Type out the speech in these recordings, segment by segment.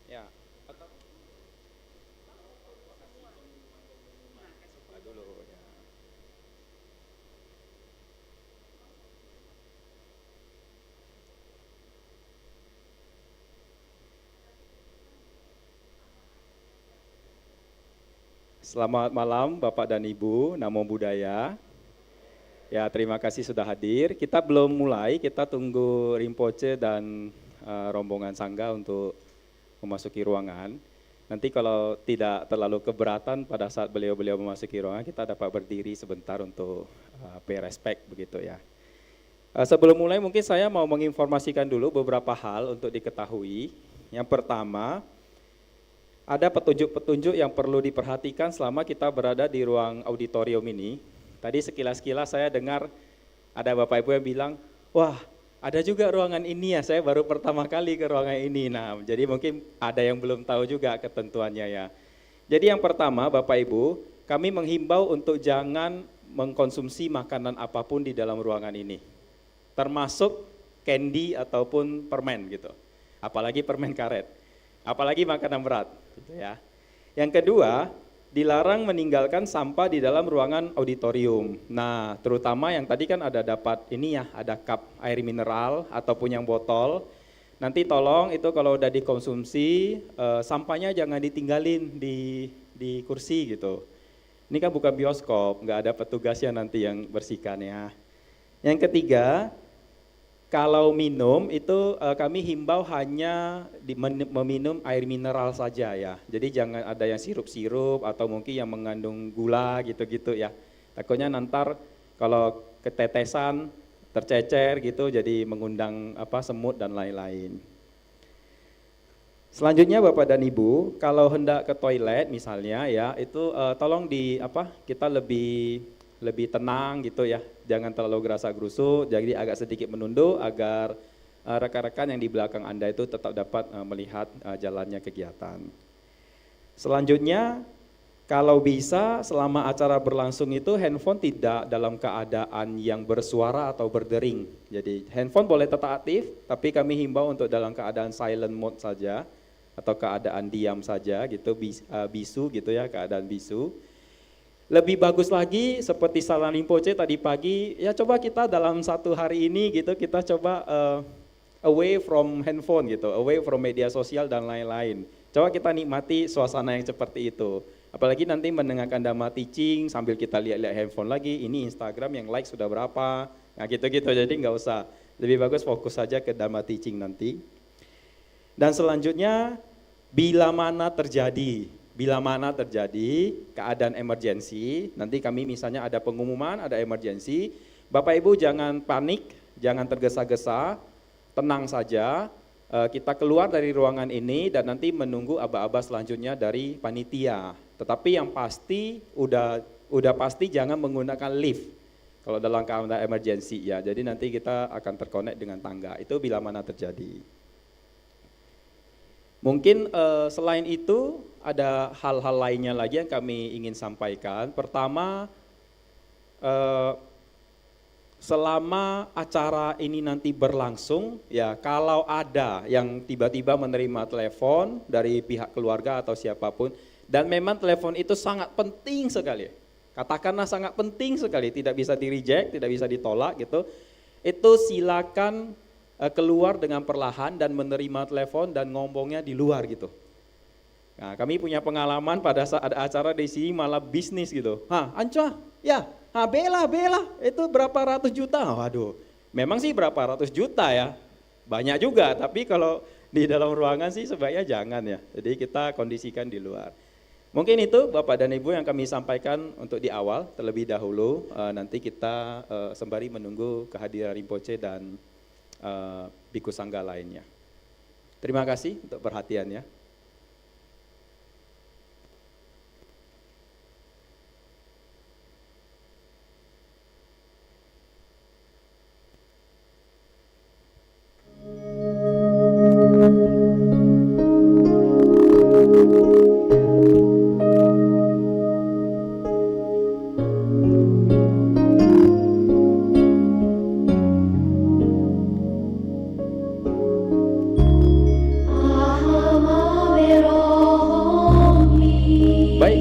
Ya, atau dulu ya. Selamat malam Bapak dan Ibu, Namo Buddhaya. Ya, terima kasih sudah hadir. Kita belum mulai, kita tunggu Rinpoche dan rombongan sangga untuk memasuki ruangan. Nanti kalau tidak terlalu keberatan pada saat beliau-beliau memasuki ruangan, kita dapat berdiri sebentar untuk pay respect begitu ya. Sebelum mulai mungkin saya mau menginformasikan dulu beberapa hal untuk diketahui. Yang pertama, ada petunjuk-petunjuk yang perlu diperhatikan selama kita berada di ruang auditorium ini. Tadi sekilas-kilas saya dengar ada Bapak Ibu yang bilang, wah ada juga ruangan ini ya, saya baru pertama kali ke ruangan ini. Nah, jadi mungkin ada yang belum tahu juga ketentuannya ya. Jadi yang pertama Bapak Ibu, kami menghimbau untuk jangan mengkonsumsi makanan apapun di dalam ruangan ini. Termasuk candy ataupun permen gitu. Apalagi permen karet. Apalagi makanan berat gitu ya. Yang kedua, dilarang meninggalkan sampah di dalam ruangan auditorium. Nah, terutama yang tadi kan ada dapat ini ya, ada cup air mineral ataupun yang botol. Nanti tolong itu kalau udah dikonsumsi, sampahnya jangan ditinggalin di kursi gitu. Ini kan bukan bioskop, nggak ada petugasnya nanti yang bersihkan ya. Yang ketiga, kalau minum itu kami himbau hanya meminum air mineral saja ya. Jadi jangan ada yang sirup-sirup atau mungkin yang mengandung gula gitu-gitu ya. Takutnya nanti kalau ketetesan, tercecer gitu jadi mengundang semut dan lain-lain. Selanjutnya Bapak dan Ibu, kalau hendak ke toilet misalnya ya, itu tolong kita lebih tenang gitu ya, jangan terlalu gerasa-gerusu, jadi agak sedikit menunduk agar rekan-rekan yang di belakang Anda itu tetap dapat melihat jalannya kegiatan. Selanjutnya, kalau bisa selama acara berlangsung itu handphone tidak dalam keadaan yang bersuara atau berdering. Jadi handphone boleh tetap aktif, tapi kami himbau untuk dalam keadaan silent mode saja atau keadaan diam saja gitu, bisu gitu ya, keadaan bisu. Lebih bagus lagi seperti saran Rinpoche tadi pagi, ya coba kita dalam satu hari ini gitu kita coba away from handphone gitu, away from media sosial dan lain-lain. Coba kita nikmati suasana yang seperti itu. Apalagi nanti mendengarkan Dhamma teaching sambil kita lihat-lihat handphone lagi, ini Instagram yang like sudah berapa, nah gitu-gitu, jadi nggak usah. Lebih bagus fokus saja ke Dhamma teaching nanti. Dan selanjutnya, bila mana terjadi keadaan emergensi, nanti kami misalnya ada pengumuman, ada emergensi, Bapak Ibu jangan panik, jangan tergesa-gesa, tenang saja, kita keluar dari ruangan ini dan nanti menunggu aba-aba selanjutnya dari panitia. Tetapi yang pasti, udah pasti jangan menggunakan lift, kalau dalam keadaan emergensi ya, jadi nanti kita akan terkonek dengan tangga, itu bila mana terjadi. Mungkin selain itu ada hal-hal lainnya lagi yang kami ingin sampaikan. Pertama, selama acara ini nanti berlangsung, ya kalau ada yang tiba-tiba menerima telepon dari pihak keluarga atau siapapun, dan memang telepon itu sangat penting sekali, katakanlah sangat penting sekali, tidak bisa di-reject, tidak bisa ditolak gitu, itu silakan keluar dengan perlahan dan menerima telepon dan ngomongnya di luar gitu. Nah, kami punya pengalaman pada saat ada acara di sini malah bisnis gitu. Anca, ya, bela, itu berapa ratus juta? Waduh, memang sih berapa ratus juta ya, banyak juga. Tapi kalau di dalam ruangan sih sebaiknya jangan ya. Jadi kita kondisikan di luar. Mungkin itu Bapak dan Ibu yang kami sampaikan untuk di awal terlebih dahulu. Nanti kita sembari menunggu kehadiran Rinpoche dan Bhikkhu Sangga lainnya. Terima kasih untuk perhatiannya.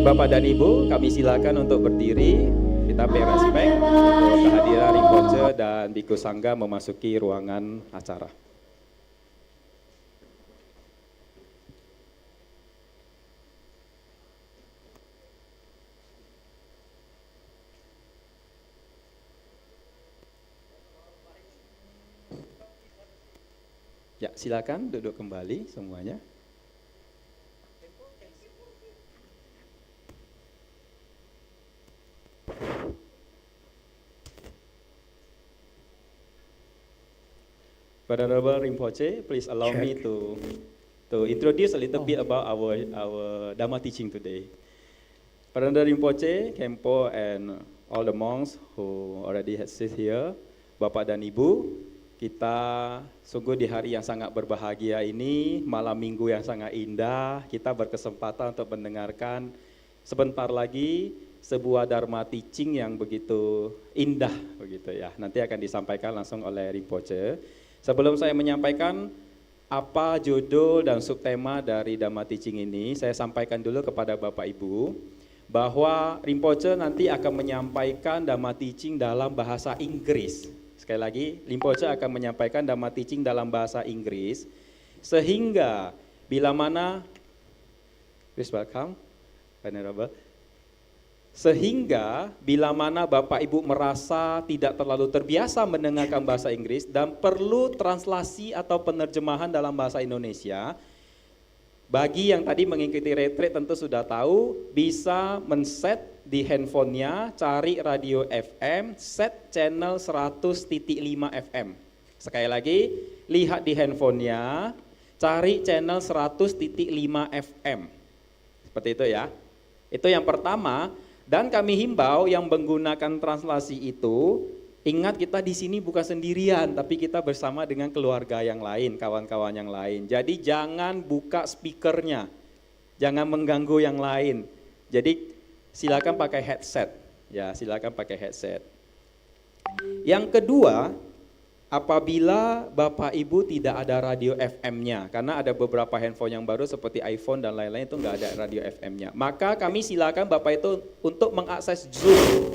Bapak dan Ibu, kami silakan untuk berdiri, kita pay respect untuk kehadiran Rinpoche dan Bhikkhu Sangga memasuki ruangan acara. Ya, silakan duduk kembali semuanya. Venerable Rinpoche, please allow me to introduce a little bit about our Dhamma teaching today. Venerable Rinpoche, Khenpo, and all the monks who already sit here, Bapak dan Ibu, kita sungguh di hari yang sangat berbahagia ini, malam minggu yang sangat indah, kita berkesempatan untuk mendengarkan sebentar lagi sebuah Dharma teaching yang begitu indah begitu ya. Nanti akan disampaikan langsung oleh Rinpoche. Sebelum saya menyampaikan apa judul dan subtema dari Dhamma teaching ini, saya sampaikan dulu kepada Bapak Ibu bahwa Rinpoche nanti akan menyampaikan Dhamma teaching dalam bahasa Inggris. Sekali lagi, Rinpoche akan menyampaikan Dhamma teaching dalam bahasa Inggris, sehingga bila mana, please welcome, Venerable. Sehingga bila mana Bapak Ibu merasa tidak terlalu terbiasa mendengarkan bahasa Inggris dan perlu translasi atau penerjemahan dalam bahasa Indonesia, bagi yang tadi mengikuti retreat tentu sudah tahu, bisa men-set di handphonenya, cari radio FM, set channel 100.5 FM. Sekali lagi, lihat di handphonenya, cari channel 100.5 FM. Seperti itu ya. Itu yang pertama. Dan kami himbau yang menggunakan translasi itu, ingat kita di sini bukan sendirian, tapi kita bersama dengan keluarga yang lain, kawan-kawan yang lain. Jadi jangan buka speakernya, jangan mengganggu yang lain. Jadi silakan pakai headset, ya silakan pakai headset. Yang kedua, apabila Bapak Ibu tidak ada radio FM-nya, karena ada beberapa handphone yang baru seperti iPhone dan lain-lain itu nggak ada radio FM-nya, maka kami silakan Bapak itu untuk mengakses Zoom.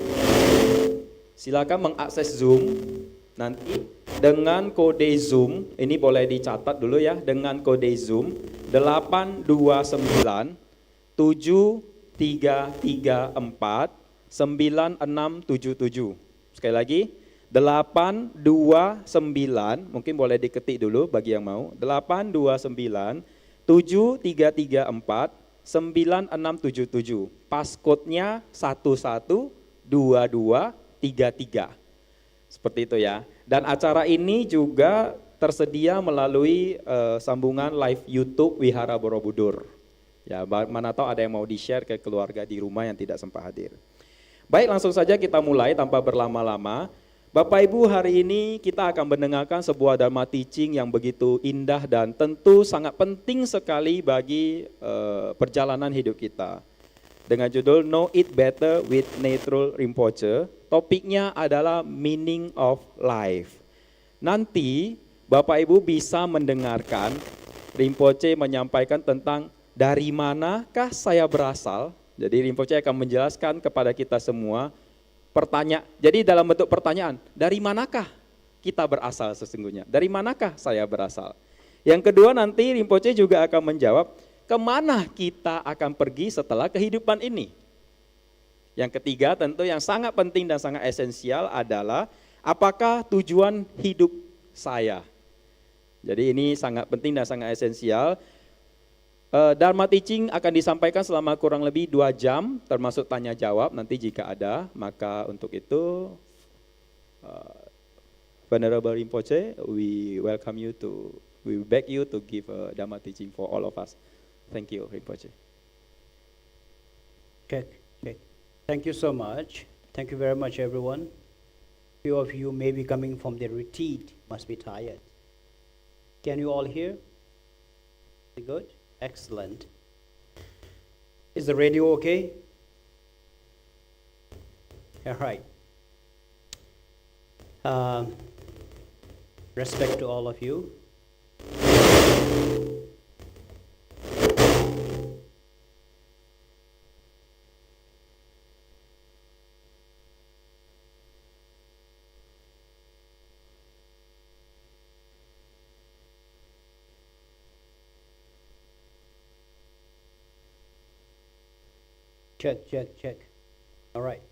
Silakan mengakses Zoom nanti dengan kode Zoom, ini boleh dicatat dulu ya, dengan kode Zoom 829 7334 9677. Sekali lagi 829, mungkin boleh diketik dulu bagi yang mau, 829 7334 9677. Passcode-nya 112233. Seperti itu ya. Dan acara ini juga tersedia melalui sambungan live YouTube Wihara Borobudur. Ya, mana tahu ada yang mau di-share ke keluarga di rumah yang tidak sempat hadir. Baik, langsung saja kita mulai tanpa berlama-lama. Bapak Ibu, hari ini kita akan mendengarkan sebuah Dhamma teaching yang begitu indah dan tentu sangat penting sekali bagi perjalanan hidup kita. Dengan judul Know It Better with Neytrul Rinpoche, topiknya adalah meaning of life. Nanti Bapak Ibu bisa mendengarkan Rinpoche menyampaikan tentang dari manakah saya berasal. Jadi Rinpoche akan menjelaskan kepada kita semua jadi dalam bentuk pertanyaan, dari manakah kita berasal sesungguhnya? Dari manakah saya berasal? Yang kedua nanti Rinpoche juga akan menjawab, kemana kita akan pergi setelah kehidupan ini? Yang ketiga tentu yang sangat penting dan sangat esensial adalah, apakah tujuan hidup saya? Jadi ini sangat penting dan sangat esensial. Dharma teaching akan disampaikan selama kurang lebih 2 jam, termasuk tanya jawab nanti jika ada. Maka untuk itu, Venerable Rinpoche, we beg you to give a Dharma teaching for all of us. Thank you, Rinpoche. Check. Thank you so much. Thank you very much, everyone. Few of you may be coming from the retreat, must be tired. Can you all hear? Good? Excellent. Is the radio okay? All right. Respect to all of you. Check. All right.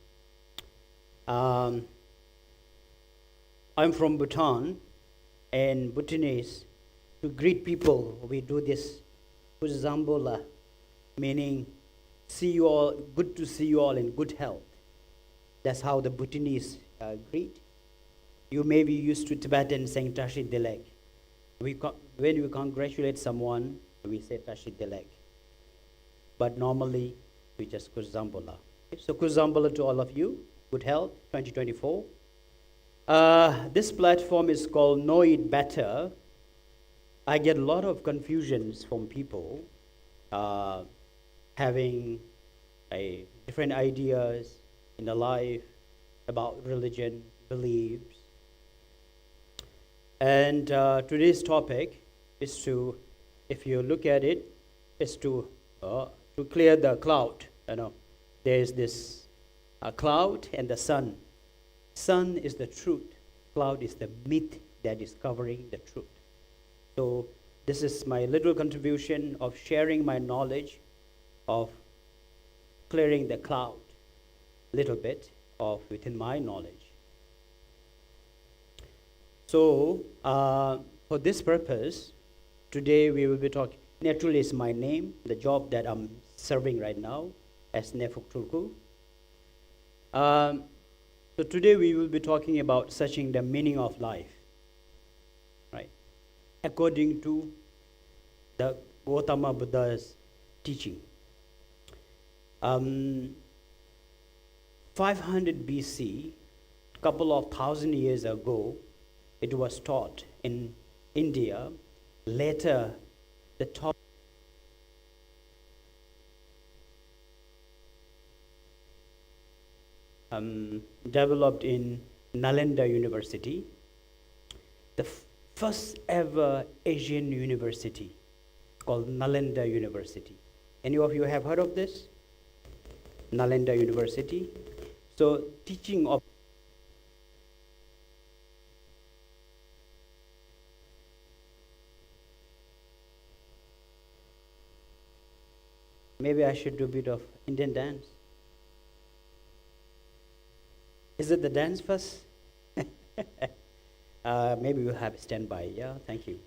I'm from Bhutan, and Bhutanese to greet people, we do this Kuzambola, meaning see you all, good to see you all in good health. That's how the Bhutanese greet. You may be used to Tibetan saying Tashi Dilek. When we congratulate someone, we say Tashi Dilek. But normally, we just Kuzambola. Okay, so Kuzambola to all of you. Good health, 2024. This platform is called Know It Better. I get a lot of confusions from people having different ideas in their life about religion, beliefs. And today's topic is to, if you look at it, is to clear the cloud. You know, there is this cloud and the sun. Sun is the truth. Cloud is the myth that is covering the truth. So this is my little contribution of sharing my knowledge of clearing the cloud, little bit of within my knowledge. So for this purpose, today we will be talking. Neytrul is my name, the job that I'm serving right now as Neyphug Trulku. So today we will be talking about searching the meaning of life, right? According to the Gautama Buddha's teaching. 500 BC, couple of thousand years ago, it was taught in India. Later, the talk developed in Nalanda University, the first ever Asian university called Nalanda University. Any of you have heard of this? Nalanda University. So teaching of maybe I should do a bit of Indian dance. Is it the dance first? Maybe we'll have a standby. Yeah, thank you.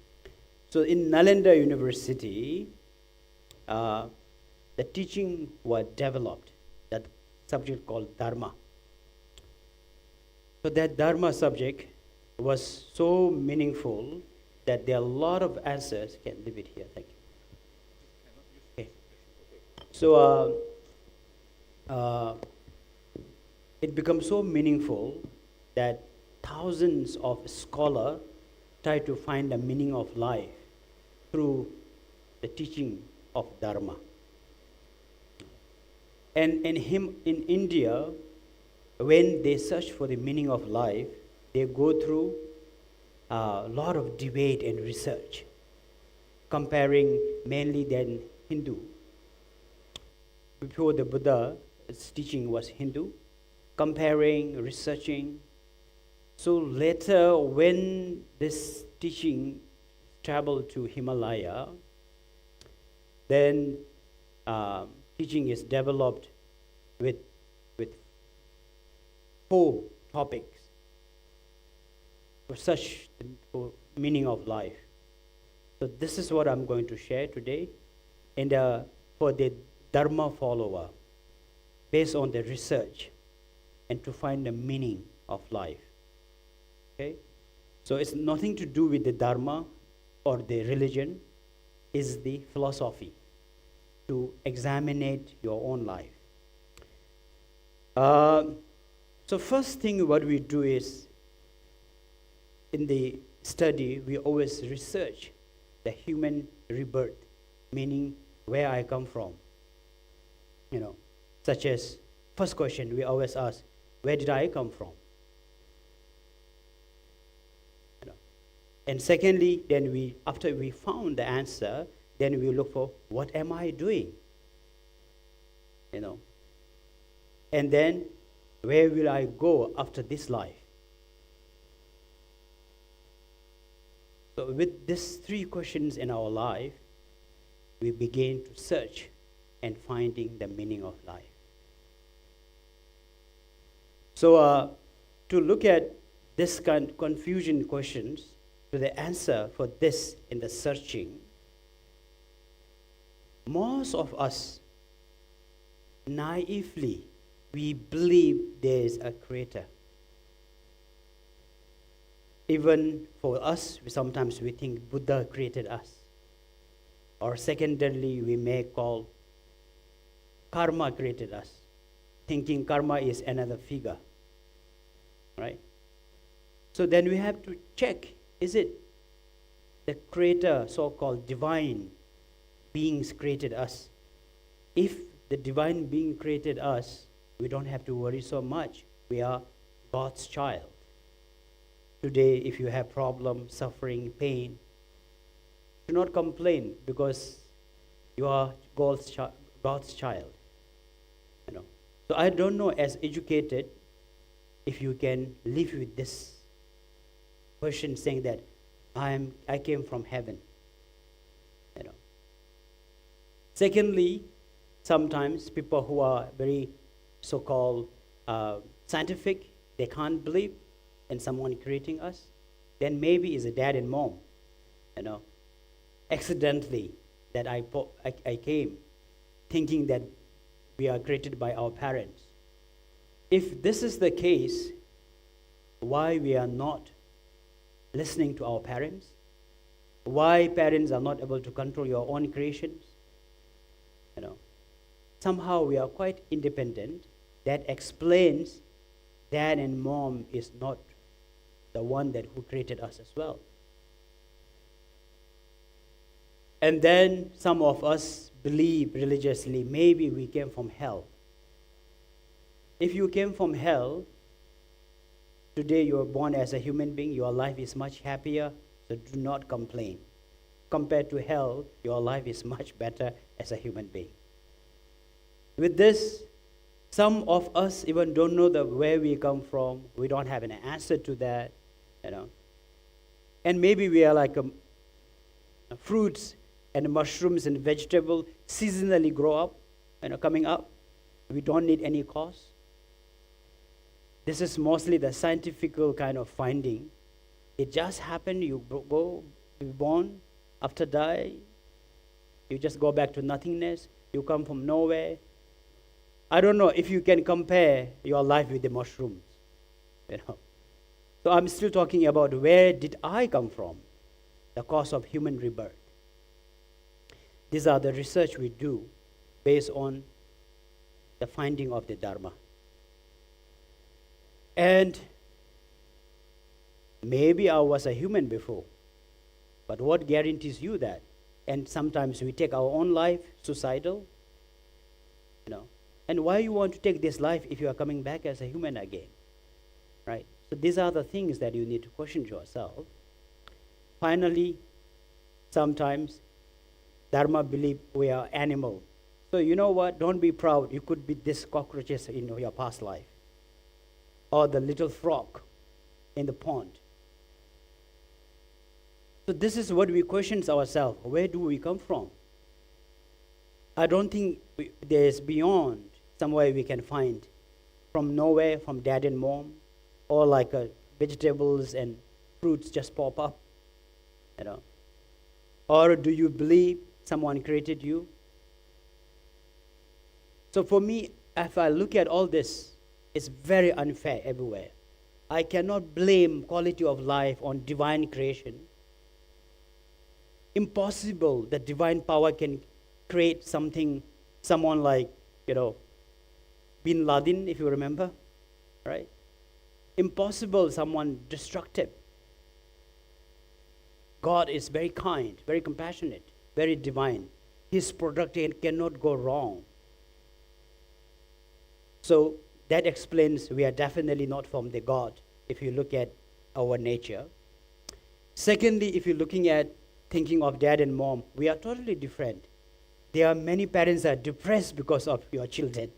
So in Nalanda University, the teaching was developed, that subject called Dharma. So that Dharma subject was so meaningful that there are a lot of answers. Can leave it here, thank you. Okay. So it becomes so meaningful that thousands of scholars try to find the meaning of life through the teaching of Dharma. And in India, when they search for the meaning of life, they go through a lot of debate and research, comparing mainly then Hindu. Before the Buddha's teaching was Hindu, comparing, researching. So later, when this teaching traveled to Himalaya, then teaching is developed with 4 topics for such for meaning of life. So this is what I'm going to share today, and for the Dharma follower, based on the research, and to find the meaning of life. Okay, so it's nothing to do with the Dharma or the religion, is the philosophy to examine your own life. So first thing what we do is, in the study, we always research the human rebirth, meaning where I come from. You know, such as first question we always ask, where did I come from? You know. And secondly, then after we found the answer, then we look for what am I doing? You know. And then where will I go after this life? So with these 3 questions in our life, we begin to search and finding the meaning of life. So to look at this kind of confusion questions, to the answer for this in the searching, most of us naively we believe there is a creator. Even for us, sometimes we think Buddha created us. Or secondarily, we may call karma created us, thinking karma is another figure, right? So then we have to check, is it the creator, so-called divine beings created us? If the divine being created us, we don't have to worry so much. We are God's child. Today, if you have problem, suffering, pain, do not complain because you are God's child. You know. So I don't know, as educated, if you can live with this question saying that I came from heaven. You know. Secondly, sometimes people who are very so-called scientific, they can't believe in someone creating us. Then maybe it's a dad and mom, you know, accidentally that I came thinking that we are created by our parents. If this is the case, why we are not listening to our parents? Why parents are not able to control your own creations? You know, somehow we are quite independent. That explains dad and mom is not the one that who created us as well. And then some of us believe religiously, maybe we came from hell. If you came from hell, today you are born as a human being, your life is much happier, so do not complain. Compared to hell, your life is much better as a human being. With this, some of us even don't know where we come from. We don't have an answer to that, you know. And maybe we are like fruits and mushrooms and vegetables seasonally grow up, you know, coming up. We don't need any cause. This is mostly the scientific kind of finding. It just happened, you born, after die, you just go back to nothingness, you come from nowhere. I don't know if you can compare your life with the mushrooms, you know. So I'm still talking about where did I come from, the cause of human rebirth. These are the research we do based on the finding of the Dharma. And maybe I was a human before, but what guarantees you that? And sometimes we take our own life, suicidal, you know. And why you want to take this life if you are coming back as a human again, right? So these are the things that you need to question yourself. Finally, sometimes Dharma believe we are animal. So you know what? Don't be proud. You could be this cockroaches in your past life, or the little frog in the pond. So this is what we question ourselves. Where do we come from? I don't think there is beyond somewhere we can find from nowhere, from dad and mom, or like vegetables and fruits just pop up, you know. Or do you believe someone created you? So for me, if I look at all this, it's very unfair everywhere. I cannot blame quality of life on divine creation. Impossible that divine power can create someone like, you know, Bin Laden, if you remember, right? Impossible someone destructive. God is very kind, very compassionate, very divine. His product cannot go wrong. So that explains we are definitely not from the God if you look at our nature. Secondly, if you're looking at thinking of dad and mom, we are totally different. There are many parents that are depressed because of your children.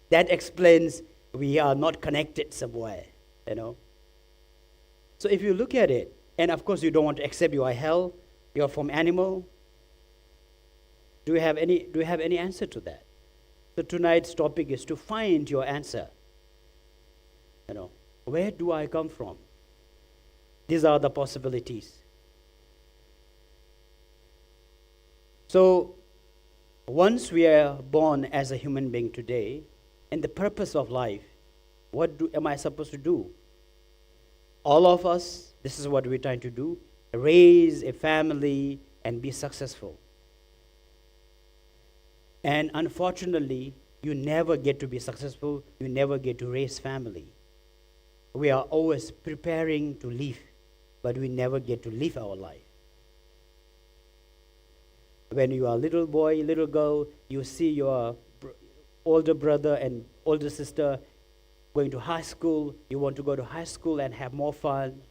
That explains we are not connected somewhere, you know. So if you look at it, and of course you don't want to accept you are hell, you are from animal. Do you have any answer to that? So tonight's topic is to find your answer. You know, where do I come from? These are the possibilities. So, once we are born as a human being today, and the purpose of life, am I supposed to do? All of us, this is what we're trying to do, raise a family and be successful. And unfortunately, you never get to be successful, you never get to raise family. We are always preparing to live, but we never get to live our life. When you are a little boy, little girl, you see your older brother and older sister going to high school, you want to go to high school and have more fun.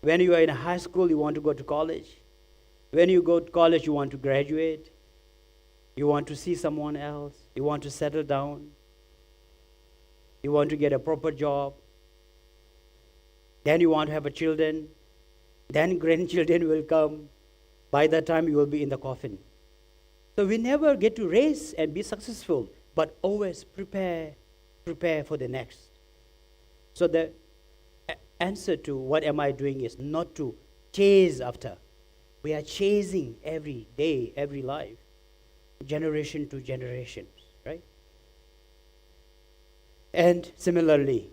When you are in high school, you want to go to college. When you go to college, you want to graduate. You want to see someone else. You want to settle down. You want to get a proper job. Then you want to have a children. Then grandchildren will come. By that time, you will be in the coffin. So we never get to raise and be successful, but always prepare for the next. So the answer to what am I doing is not to chase after. We are chasing every day, every life, generation to generation, right? And similarly,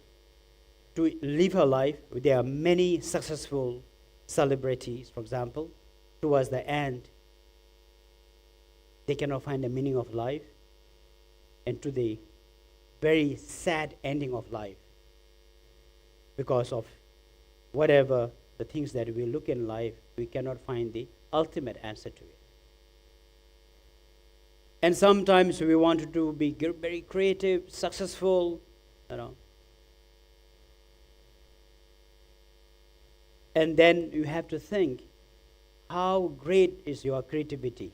to live a life, there are many successful celebrities, for example, towards the end, they cannot find the meaning of life, and to the very sad ending of life because of whatever the things that we look in life, we cannot find the ultimate answer to it. And sometimes we want to be very creative, successful, and then you have to think, how great is your creativity?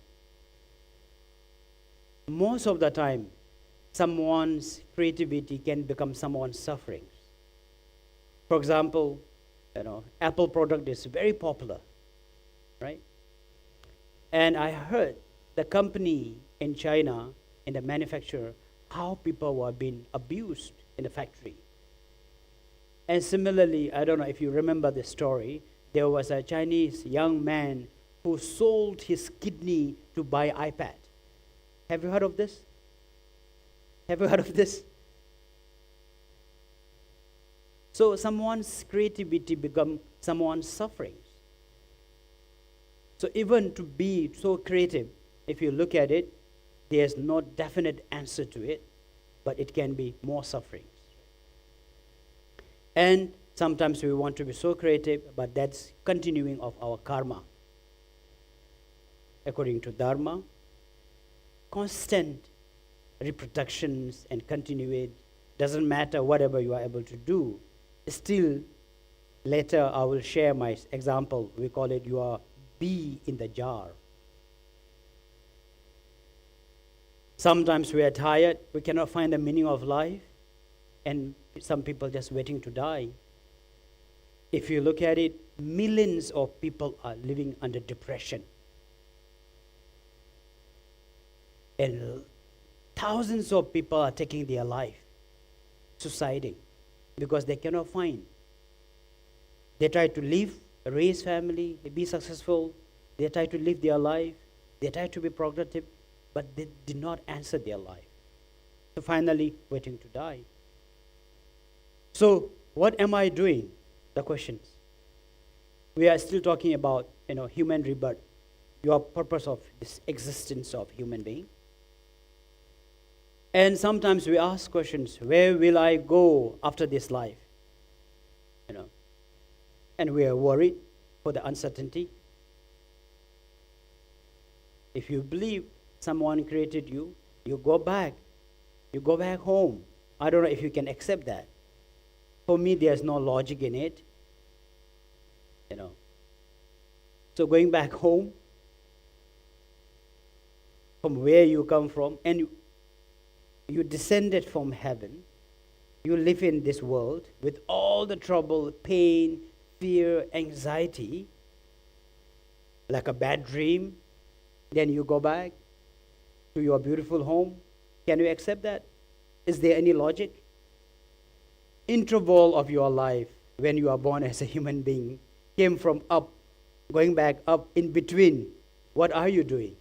Most of the time, someone's creativity can become someone's suffering. For example, Apple product is very popular, right? And I heard the company in China, in the manufacturer, how people were being abused in the factory. And similarly, I don't know if you remember the story, there was a Chinese young man who sold his kidney to buy iPad. Have you heard of this? Have you heard of this? So someone's creativity becomes someone's suffering. So even to be so creative, if you look at it, there's no definite answer to it, but it can be more suffering. And sometimes we want to be so creative, but that's continuing of our karma. According to Dhamma, constant reproductions and continuate, doesn't matter whatever you are able to do. Still, later I will share my example. We call it your bee in the jar. Sometimes we are tired, we cannot find the meaning of life, and some people just waiting to die. If you look at it, millions of people are living under depression. And thousands of people are taking their life, suiciding, because they cannot find. They try to live, raise family, be successful. They try to live their life. They try to be productive, but they did not answer their life. So finally, waiting to die. So what am I doing? The questions. We are still talking about human rebirth, your purpose of this existence of human being. And sometimes we ask questions, where will I go after this life? And we are worried for the uncertainty. If you believe someone created you, you go back. You go back home. I don't know if you can accept that. For me, there's no logic in it. So going back home, from where you come from, and you descended from heaven, you live in this world with all the trouble, pain, fear, anxiety, like a bad dream, then you go back to your beautiful home. Can you accept that? Is there any logic? Interval of your life when you are born as a human being came from up, going back up, in between, what are you doing?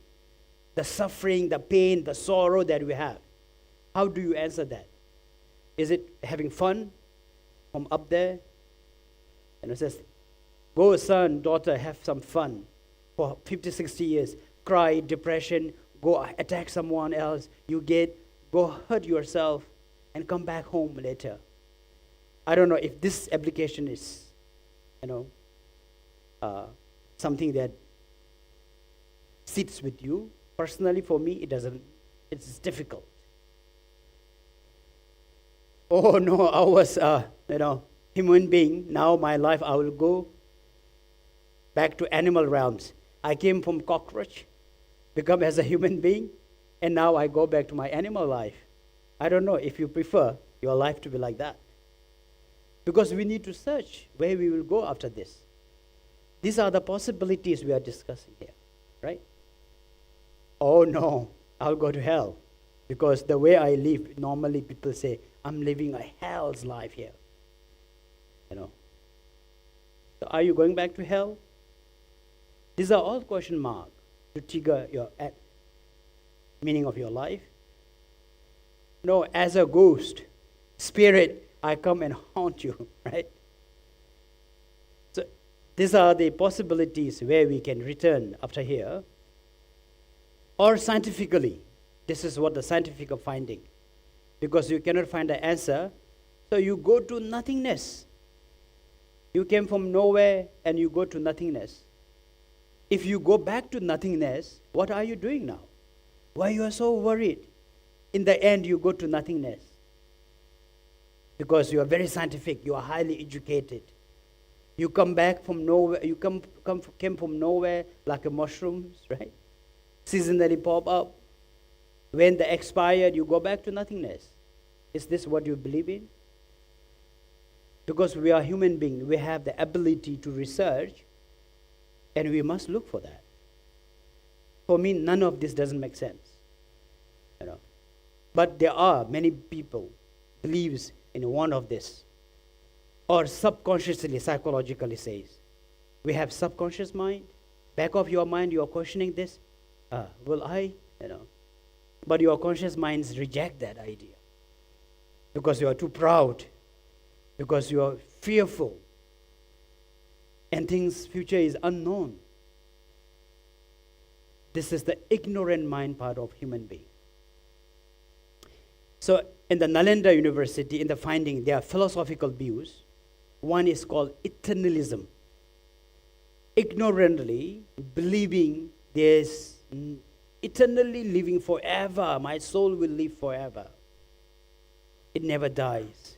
The suffering, the pain, the sorrow that we have. How do you answer that? Is it having fun from up there? And it says, go son, daughter, have some fun for 50, 60 years. Cry, depression, go attack someone else. Go hurt yourself and come back home later. I don't know if this application is, something that sits with you. Personally, for me, it doesn't. It's difficult. Oh no, I was, human being. Now my life, I will go back to animal realms. I came from cockroach, become as a human being, and now I go back to my animal life. I don't know if you prefer your life to be like that. Because we need to search where we will go after this. These are the possibilities we are discussing here, right? Oh no, I'll go to hell. Because the way I live, normally people say, I'm living a hell's life here. So are you going back to hell? These are all question marks to trigger your meaning of your life. No, as a ghost, spirit, I come and haunt you, right? So these are the possibilities where we can return after here. Or scientifically, this is what the scientific are finding. Because you cannot find the answer, so you go to nothingness. You came from nowhere and you go to nothingness. If you go back to nothingness, what are you doing now? Why you are so worried? In the end, you go to nothingness. Because you are very scientific, you are highly educated. You come back from nowhere, you came from nowhere like a mushrooms, right? Seasonally pop up. When they expired, you go back to nothingness. Is this what you believe in? Because we are human beings, we have the ability to research, and we must look for that. For me, none of this doesn't make sense. But there are many people believes in one of this, or subconsciously, psychologically says. We have subconscious mind. Back of your mind, you are questioning this. Will I? But your conscious minds reject that idea. Because you are too proud. Because you are fearful. And things future is unknown. This is the ignorant mind part of human being. So in the Nalanda University, in the finding, there are philosophical views. One is called eternalism. Ignorantly believing there's eternally living forever. My soul will live forever. It never dies.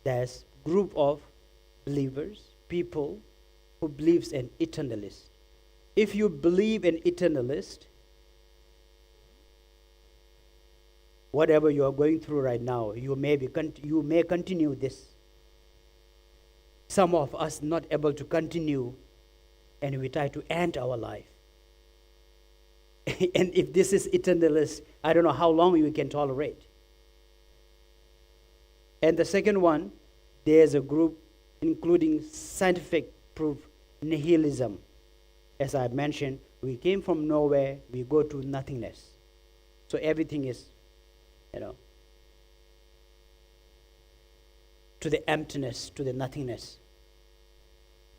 There's a group of believers, people who believes in eternalist. If you believe in eternalist, whatever you are going through right now, you may continue this. Some of us not able to continue, and we try to end our life. And if this is eternalist, I don't know how long we can tolerate. And the second one, there's a group including scientific proof nihilism. As I mentioned, we came from nowhere, we go to nothingness. So everything is, to the emptiness, to the nothingness.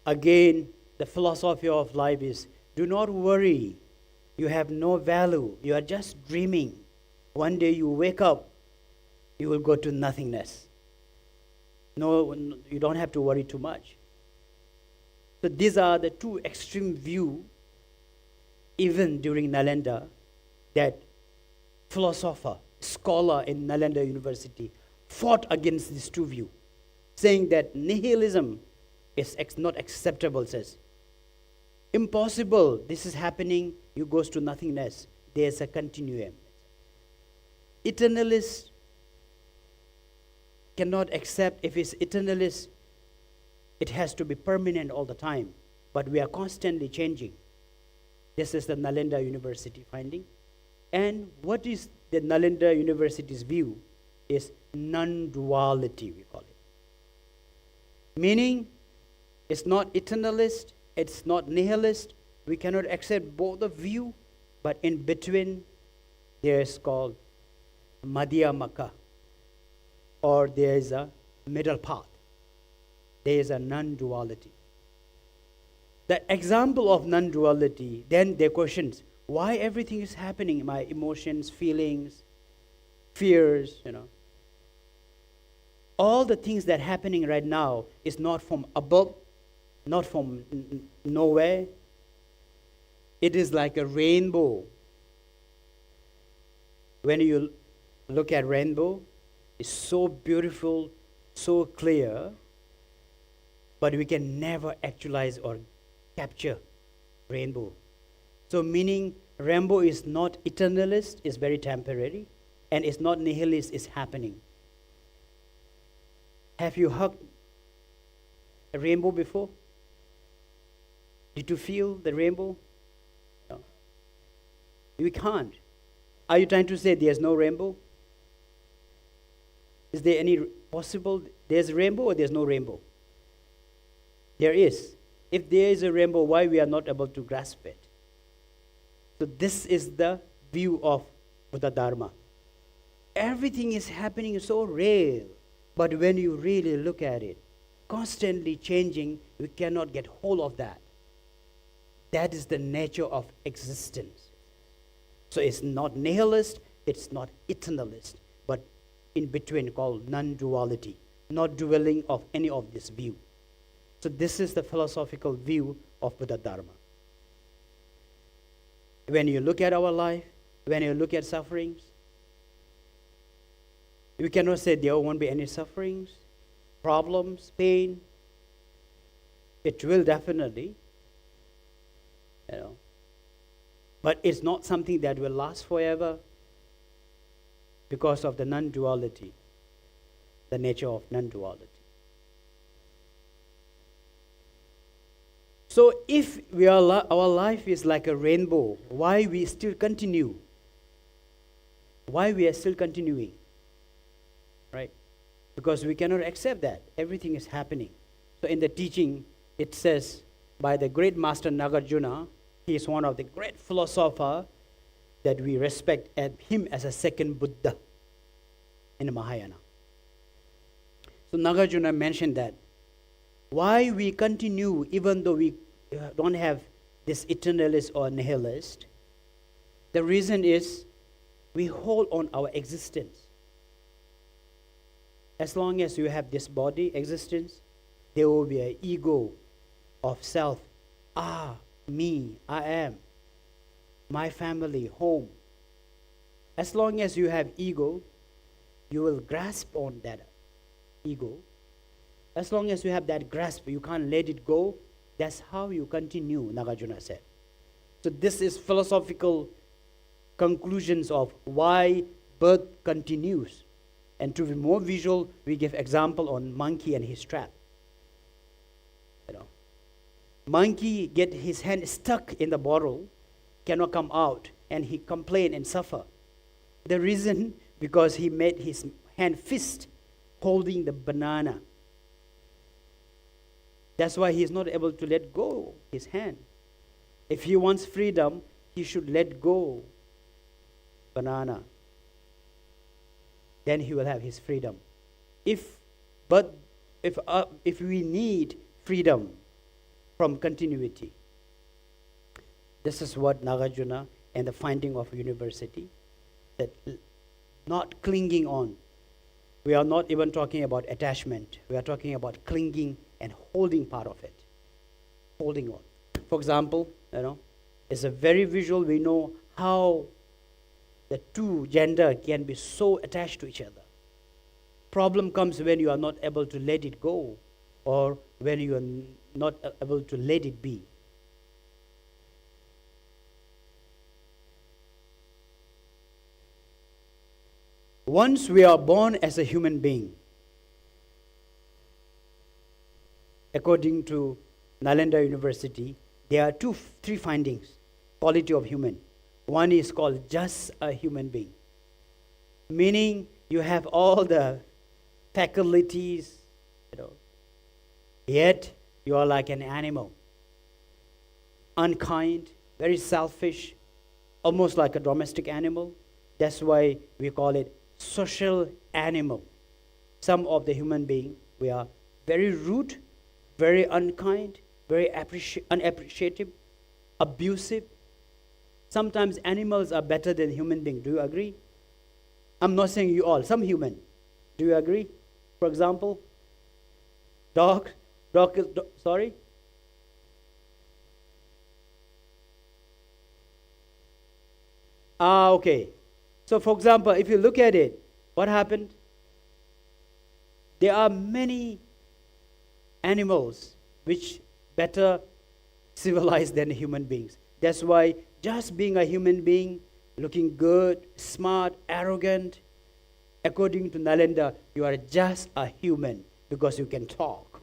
Again, the philosophy of life is, do not worry. You have no value. You are just dreaming. One day you wake up, you will go to nothingness. No, you don't have to worry too much. So these are the two extreme views, even during Nalanda, that philosopher, scholar in Nalanda University fought against these two views, saying that nihilism is not acceptable, says. Impossible, this is happening, you goes to nothingness. There's a continuum. Eternalists cannot accept, if it's eternalist, it has to be permanent all the time. But we are constantly changing. This is the Nalanda University finding. And what is the Nalanda University's view is non-duality, we call it. Meaning, It's not eternalist, it's not nihilist. We cannot accept both of view, but in between there is called madhyamaka, or there is a middle path. There is a non-duality. The example of non-duality, then there are questions, why everything is happening, my emotions, feelings, fears, all the things that are happening right now is not from above, not from nowhere. It is like a rainbow. When you look at rainbow, it's so beautiful, so clear, but we can never actualize or capture rainbow. So meaning rainbow is not eternalist, it's very temporary, and it's not nihilist, it's happening. Have you hugged a rainbow before? Did you feel the rainbow? No. You can't. Are you trying to say there's no rainbow? Is there any possible, there's a rainbow or there's no rainbow? There is. If there is a rainbow, why we are not able to grasp it? So this is the view of Buddha Dharma. Everything is happening so real, but when you really look at it, constantly changing, we cannot get hold of that. That is the nature of existence. So it's not nihilist, it's not eternalist, but in between called non-duality, not dwelling of any of this view. So this is the philosophical view of Buddha Dharma. When you look at our life, when you look at sufferings, we cannot say there won't be any sufferings, problems, pain. It will definitely, but it's not something that will last forever because of the non-duality, the nature of non-duality. So if our life is like a rainbow, why we still continue? Why we are still continuing? Right? Because we cannot accept that. Everything is happening. So in the teaching, it says by the great master Nagarjuna, he is one of the great philosophers that we respect him as a second Buddha in the Mahayana. So Nagarjuna mentioned that why we continue even though we don't have this eternalist or nihilist, the reason is we hold on our existence. As long as you have this body existence, there will be an ego of self. Me, I am, my family, home. As long as you have ego, you will grasp on that ego. As long as you have that grasp, you can't let it go. That's how you continue, Nagarjuna said. So this is philosophical conclusions of why birth continues. And to be more visual, we give example on monkey and his trap. Monkey get his hand stuck in the bottle, cannot come out, and he complain and suffer. The reason, because he made his hand fist holding the banana. That's why he is not able to let go his hand. If he wants freedom, he should let go banana. Then he will have his freedom. If we need freedom from continuity, this is what Nagarjuna and the finding of university, that not clinging on. We are not even talking about attachment. We are talking about clinging and holding part of it. Holding on. For example, it's a very visual. We know how the two gender can be so attached to each other. Problem comes when you are not able to let it go, or when you are not able to let it be. Once we are born as a human being, according to Nalanda University, there are three findings, quality of human. One is called just a human being, meaning you have all the faculties, yet You are like an animal. Unkind, very selfish, almost like a domestic animal. That's why we call it social animal. Some of the human beings, we are very rude, very unkind, very unappreciative, abusive. Sometimes animals are better than human beings. Do you agree? I'm not saying you all, some human. Do you agree? For example, dog is, sorry? Okay. So for example, if you look at it, what happened? There are many animals which better civilized than human beings. That's why just being a human being, looking good, smart, arrogant, according to Nalanda, you are just a human because you can talk.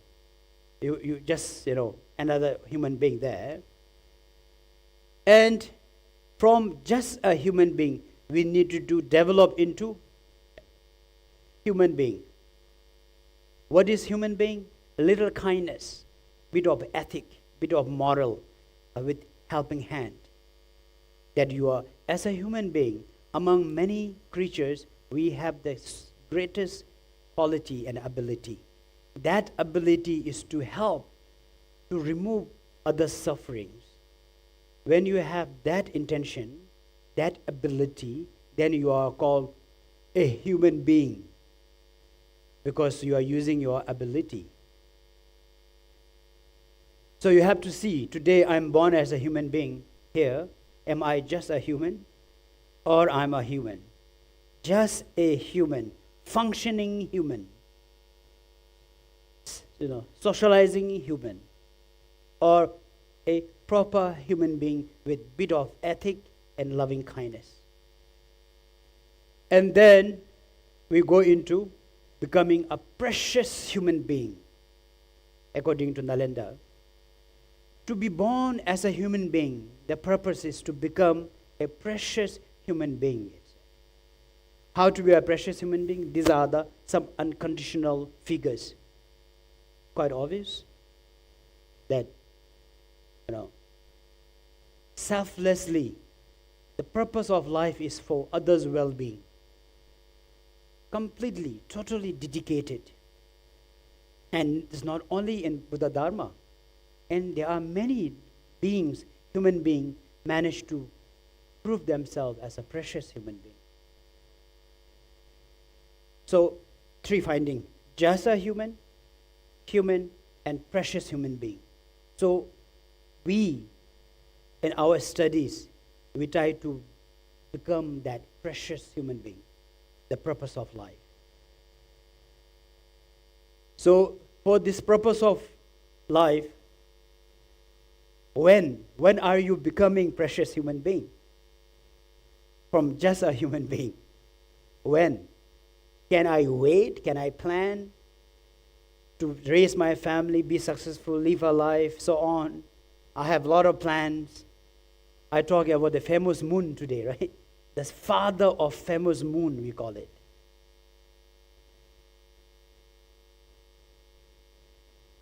You just, another human being there. And from just a human being, we need to develop into human being. What is human being? A little kindness, bit of ethic, bit of moral, with helping hand. That you are, as a human being, among many creatures, we have the greatest quality and ability. That ability is to help to remove other sufferings. When you have that intention, that ability, then you are called a human being because you are using your ability. So you have to see, today I'm born as a human being here. Am I just a human or I'm a human? Just a human, functioning human, socializing human, or a proper human being with bit of ethic and loving kindness. And then we go into becoming a precious human being, according to Nalanda. To be born as a human being, the purpose is to become a precious human being. How to be a precious human being? These are some unconditional figures. Quite obvious that, selflessly, the purpose of life is for others' well-being. Completely, totally dedicated. And it's not only in Buddha Dharma. And there are many beings, human beings, manage to prove themselves as a precious human being. So, 3 findings. Just a human, and precious human being. So, we, in our studies, we try to become that precious human being, the purpose of life. So, for this purpose of life, when are you becoming precious human being? From just a human being. When? Can I wait? Can I plan to raise my family, be successful, live a life, so on? I have a lot of plans. I talk about the famous moon today, right? The father of famous moon, we call it.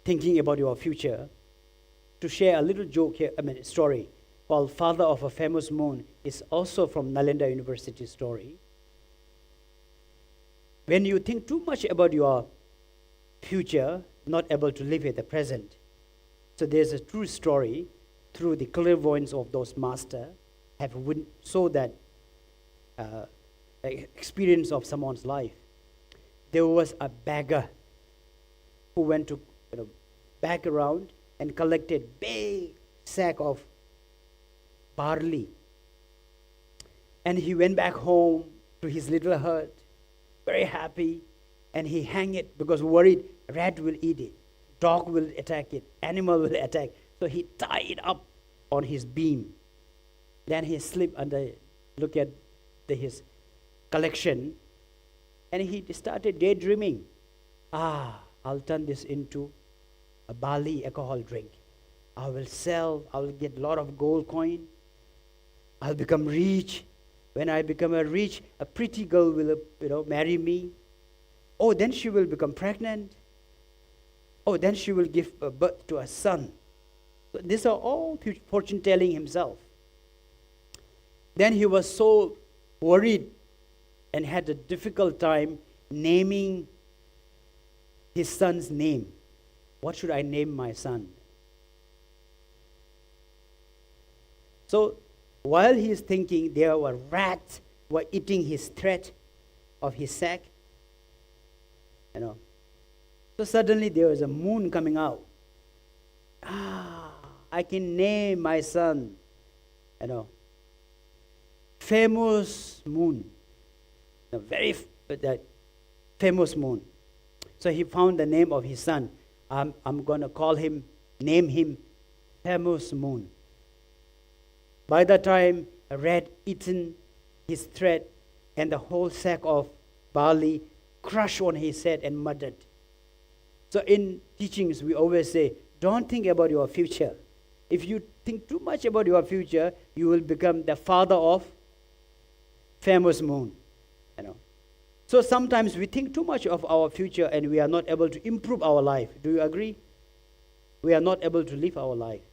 Thinking about your future. To share a little joke here, story called Father of a Famous Moon is also from Nalanda University story. When you think too much about your future, not able to live at the present. So there's a true story through the clairvoyance of those masters have saw that experience of someone's life. There was a beggar who went to back around and collected big sack of barley. And he went back home to his little hut, very happy, and he hung it because worried rat will eat it, dog will attack it, animal will attack. So he tied it up on his beam. Then he slipped under, look at his collection, and he started daydreaming. I'll turn this into a barley alcohol drink. I will sell, I will get a lot of gold coin. I'll become rich. When I become rich, a pretty girl will, marry me. Oh, then she will become pregnant. Oh, then she will give birth to a son. So these are all fortune telling himself. Then he was so worried and had a difficult time naming his son's name. What should I name my son? So while he is thinking, there were rats were eating his thread of his sack. So suddenly there was a moon coming out. I can name my son, famous moon, a very famous moon. So he found the name of his son. I'm going to name him famous moon. By the time a rat eaten his thread and the whole sack of barley crushed on his head and muttered. So in teachings we always say, don't think about your future. If you think too much about your future, you will become the father of famous moon. So sometimes we think too much of our future and we are not able to improve our life. Do you agree? We are not able to live our life.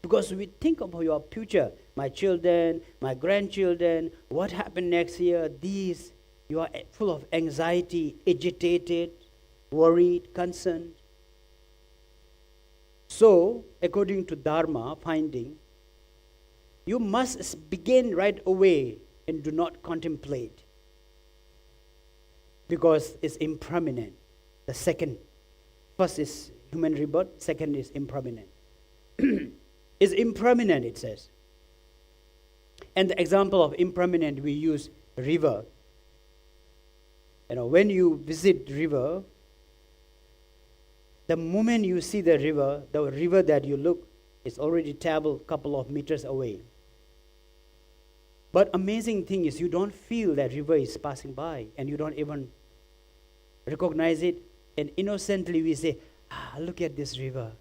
Because we think about your future, my children, my grandchildren, what happened next year, these, you are full of anxiety, agitated, worried, concerned. So, according to Dharma finding, you must begin right away and do not contemplate. Because it's impermanent. The second, first is human rebirth, second is impermanent. It's impermanent, it says. And the example of impermanent, we use river. When you visit river, the moment you see the river that you look is already traveled a couple of meters away. But amazing thing is you don't feel that river is passing by and you don't even recognize it. And innocently we say, look at this river.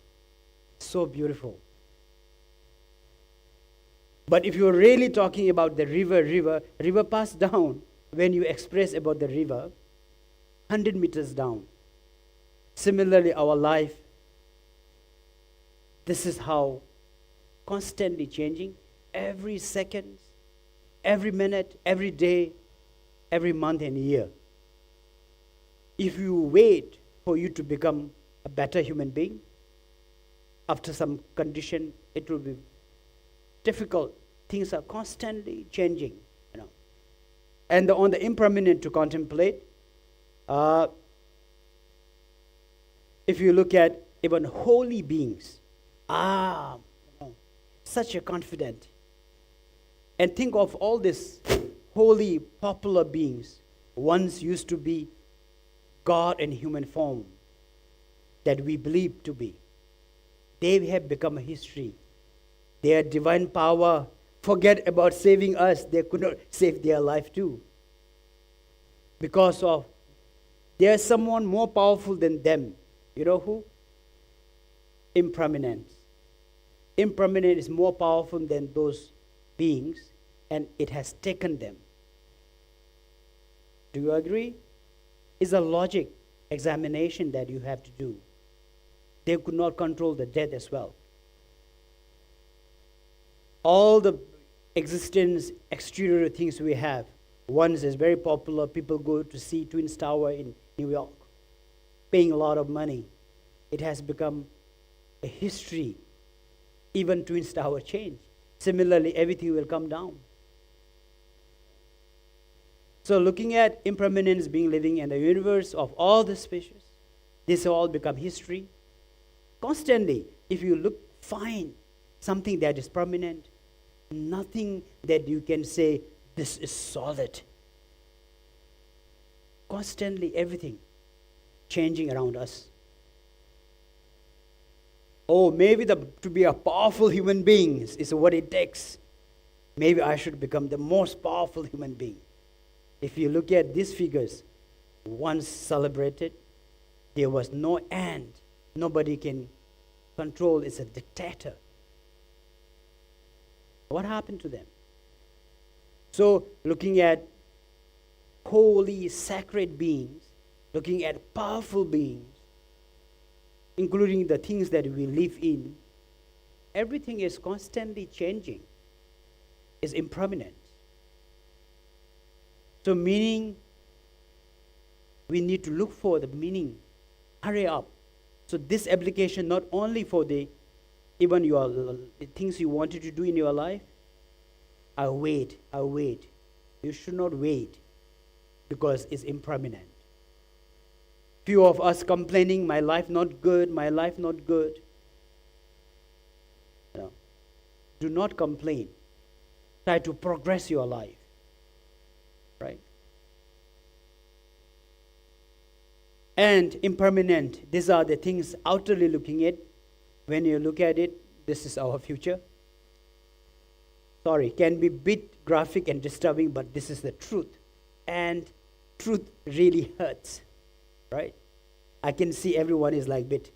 So beautiful. But if you're really talking about the river passed down when you express about the river, 100 meters down. Similarly, our life, this is how constantly changing, every second, every minute, every day, every month and year. If you wait for you to become a better human being, after some condition, it will be difficult. Things are constantly changing, And on the impermanent to contemplate, if you look at even holy beings, such a confident. And think of all these holy, popular beings, once used to be God in human form, that we believe to be. They have become a history. Their divine power, forget about saving us, they could not save their life too. Because of, there's someone more powerful than them. You know who? Impermanence. Impermanent is more powerful than those beings, and it has taken them. Do you agree? It's a logic examination that you have to do. They could not control the death as well. All the existence, exterior things we have. One is very popular. People go to see Twin Tower in New York, paying a lot of money. It has become a history. Even Twin Tower changed. Similarly, everything will come down. So looking at impermanence being living in the universe of all the species, this all become history. Constantly, if you find something that is permanent, nothing that you can say, this is solid. Constantly, everything changing around us. Oh, maybe to be a powerful human being is what it takes. Maybe I should become the most powerful human being. If you look at these figures, once celebrated, there was no end. Nobody can control. It's a dictator. What happened to them? So, looking at holy, sacred beings, looking at powerful beings, including the things that we live in, everything is constantly changing, is impermanent. So meaning, we need to look for the meaning, hurry up. So this application not only for the things you wanted to do in your life, I'll wait. You should not wait because it's impermanent. Few of us complaining, my life not good. Do not complain. Try to progress your life. Right? And impermanent, these are the things outwardly looking at. When you look at it, this is our future. Sorry, can be a bit graphic and disturbing, but this is the truth. And truth really hurts, right? I can see everyone is like bit,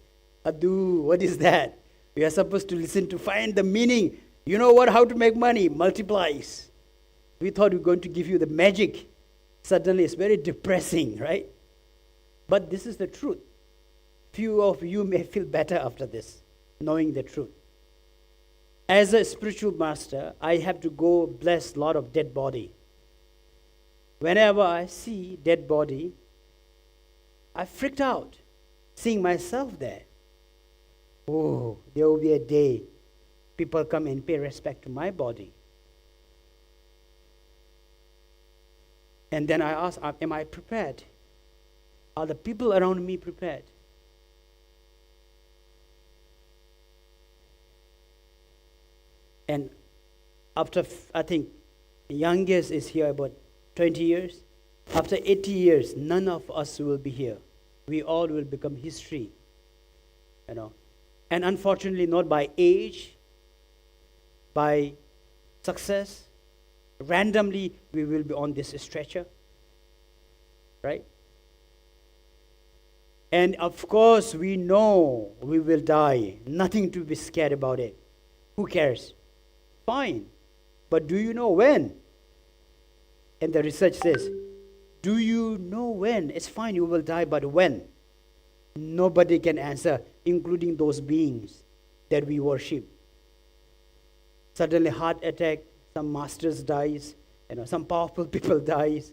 Adu, what is that? We are supposed to listen to find the meaning. You know what, how to make money, multiplies. We thought we were going to give you the magic. Suddenly it's very depressing, right? But this is the truth. Few of you may feel better after this, knowing the truth. As a spiritual master, I have to go bless a lot of dead body. Whenever I see dead body, I freaked out, seeing myself there. Oh, there will be a day people come and pay respect to my body. And then I ask, am I prepared? Are the people around me prepared? And after, I think, youngest is here about 20 years. After 80 years, none of us will be here. We all will become history. And unfortunately, not by age, by success. Randomly, we will be on this stretcher. Right? And of course, we know we will die. Nothing to be scared about it. Who cares? Fine. But do you know when? And the research says, do you know when? It's fine, you will die, but when? Nobody can answer, including those beings that we worship. Suddenly heart attack, some masters dies, some powerful people dies.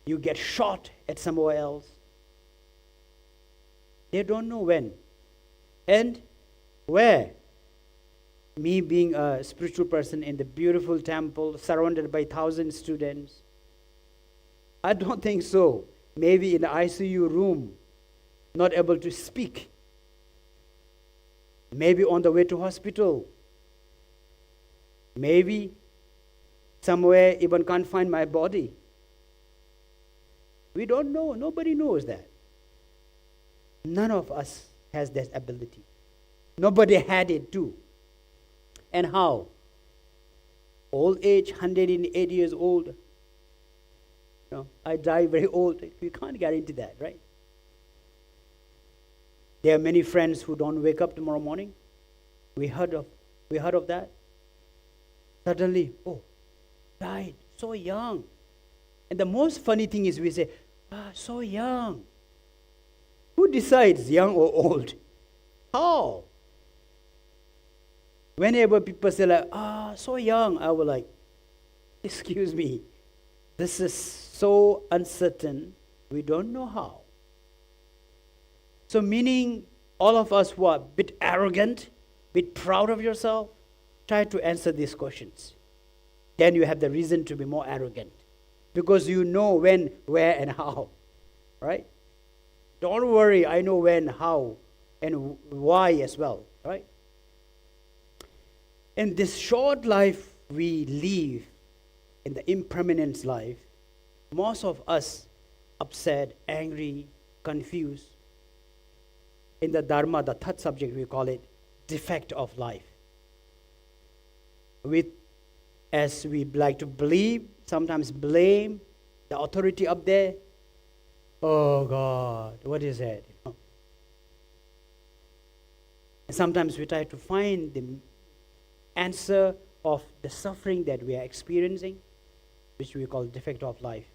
You get shot at somewhere else. They don't know when. And where? Me being a spiritual person in the beautiful temple, surrounded by 1,000 students. I don't think so. Maybe in the ICU room, not able to speak. Maybe on the way to hospital. Maybe somewhere even can't find my body. We don't know. Nobody knows that. None of us has that ability. Nobody had it too. And how? Old age, 108 years old. I die very old. We can't guarantee that, right? There are many friends who don't wake up tomorrow morning. We heard of that. Suddenly, died so young. And the most funny thing is we say, so young. Who decides young or old? How? Whenever people say so young, I will like, excuse me, this is so uncertain, we don't know how. So meaning all of us who are a bit arrogant, bit proud of yourself, try to answer these questions. Then you have the reason to be more arrogant. Because you know when, where, and how. Right? Don't worry, I know when, how, and why as well. Right? In this short life we live, in the impermanent life, most of us upset, angry, confused. In the Dharma, the third subject, we call it defect of life. As we like to believe, sometimes blame the authority up there. Oh God, what is that? And sometimes we try to find the answer of the suffering that we are experiencing, which we call defect of life.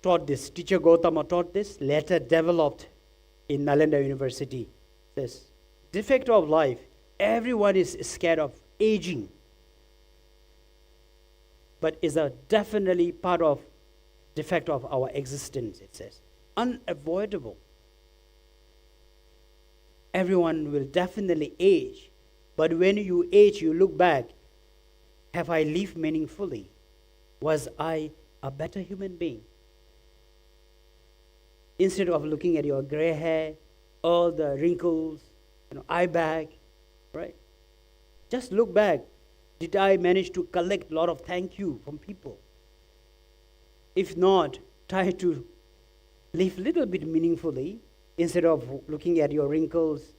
taught this, teacher Gautama taught this, later developed in Nalanda University. Says, defect of life, everyone is scared of aging, but is a definitely part of defect of our existence, it says. Unavoidable. Everyone will definitely age, but when you age, you look back, have I lived meaningfully? Was I a better human being? Instead of looking at your gray hair, all the wrinkles, eye bag, right? Just look back. Did I manage to collect a lot of thank you from people? If not, try to live a little bit meaningfully instead of looking at your wrinkles,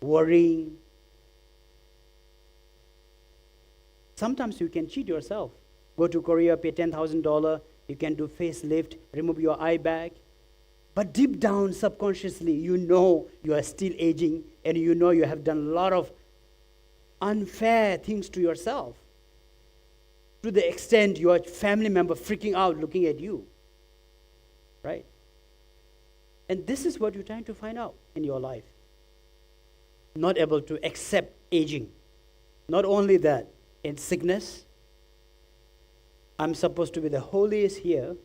worrying. Sometimes you can cheat yourself. Go to Korea, pay $10,000, you can do facelift, remove your eye bag. But deep down, subconsciously, you know you are still aging, and you know you have done a lot of unfair things to yourself, to the extent your family member freaking out looking at you, right? And this is what you're trying to find out in your life. Not able to accept aging. Not only that, in sickness, I'm supposed to be the holiest here.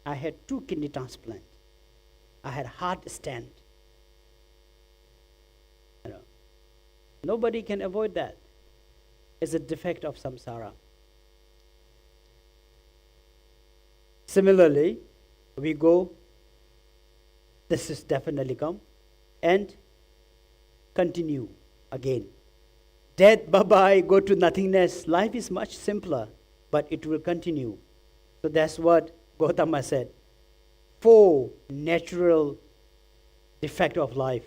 I had 2 kidney transplants. I had heart stent. Nobody can avoid that. It's a defect of samsara. Similarly, we go, this is definitely come, and continue again. Death, bye-bye, go to nothingness. Life is much simpler, but it will continue. So that's what Gautama said. 4 natural defect of life.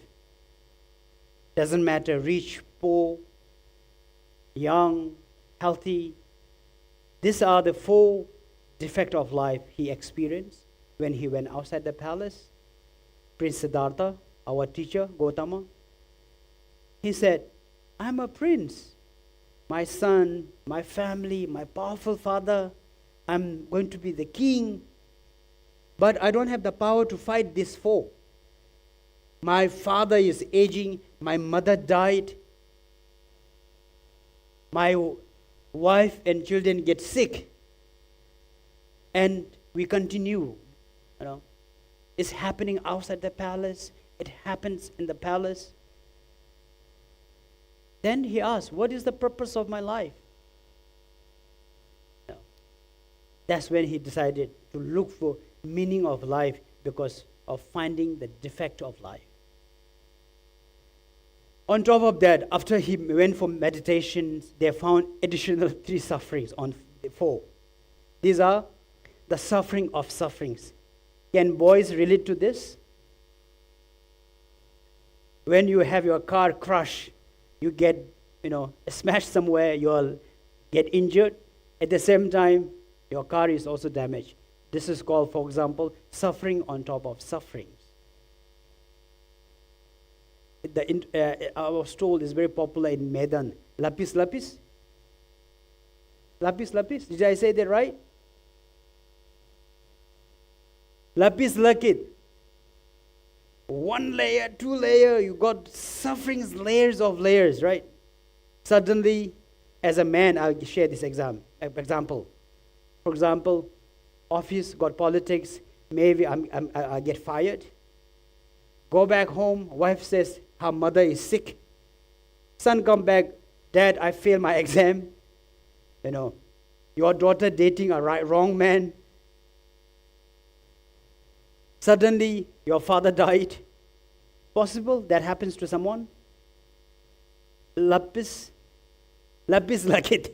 Doesn't matter, rich, poor, young, healthy. These are the 4 defect of life he experienced when he went outside the palace. Prince Siddhartha, our teacher, Gautama, he said, I'm a prince. My son, my family, my powerful father, I'm going to be the king. But I don't have the power to fight this foe. My father is aging. My mother died. My wife and children get sick. And we continue. It's happening outside the palace. It happens in the palace. Then he asked, what is the purpose of my life? That's when he decided to look for meaning of life because of finding the defect of life. On top of that, after he went for meditations, they found additional 3 sufferings on 4. These are the suffering of sufferings. Can boys relate to this? When you have your car crash, you get, smashed somewhere, you'll get injured. At the same time, your car is also damaged. This is called, for example, suffering on top of sufferings. I was told it's very popular in Medan. Lapis lapis? Lapis lapis? Did I say that right? Lapis lakit. 1 layer, 2 layer, you got sufferings, layers of layers, right? Suddenly, as a man, I'll share this example. For example, office, got politics, maybe I get fired. Go back home, wife says her mother is sick. Son come back, Dad, I failed my exam. Your daughter dating a wrong man. Suddenly, your father died. Possible that happens to someone? Lapis lakit.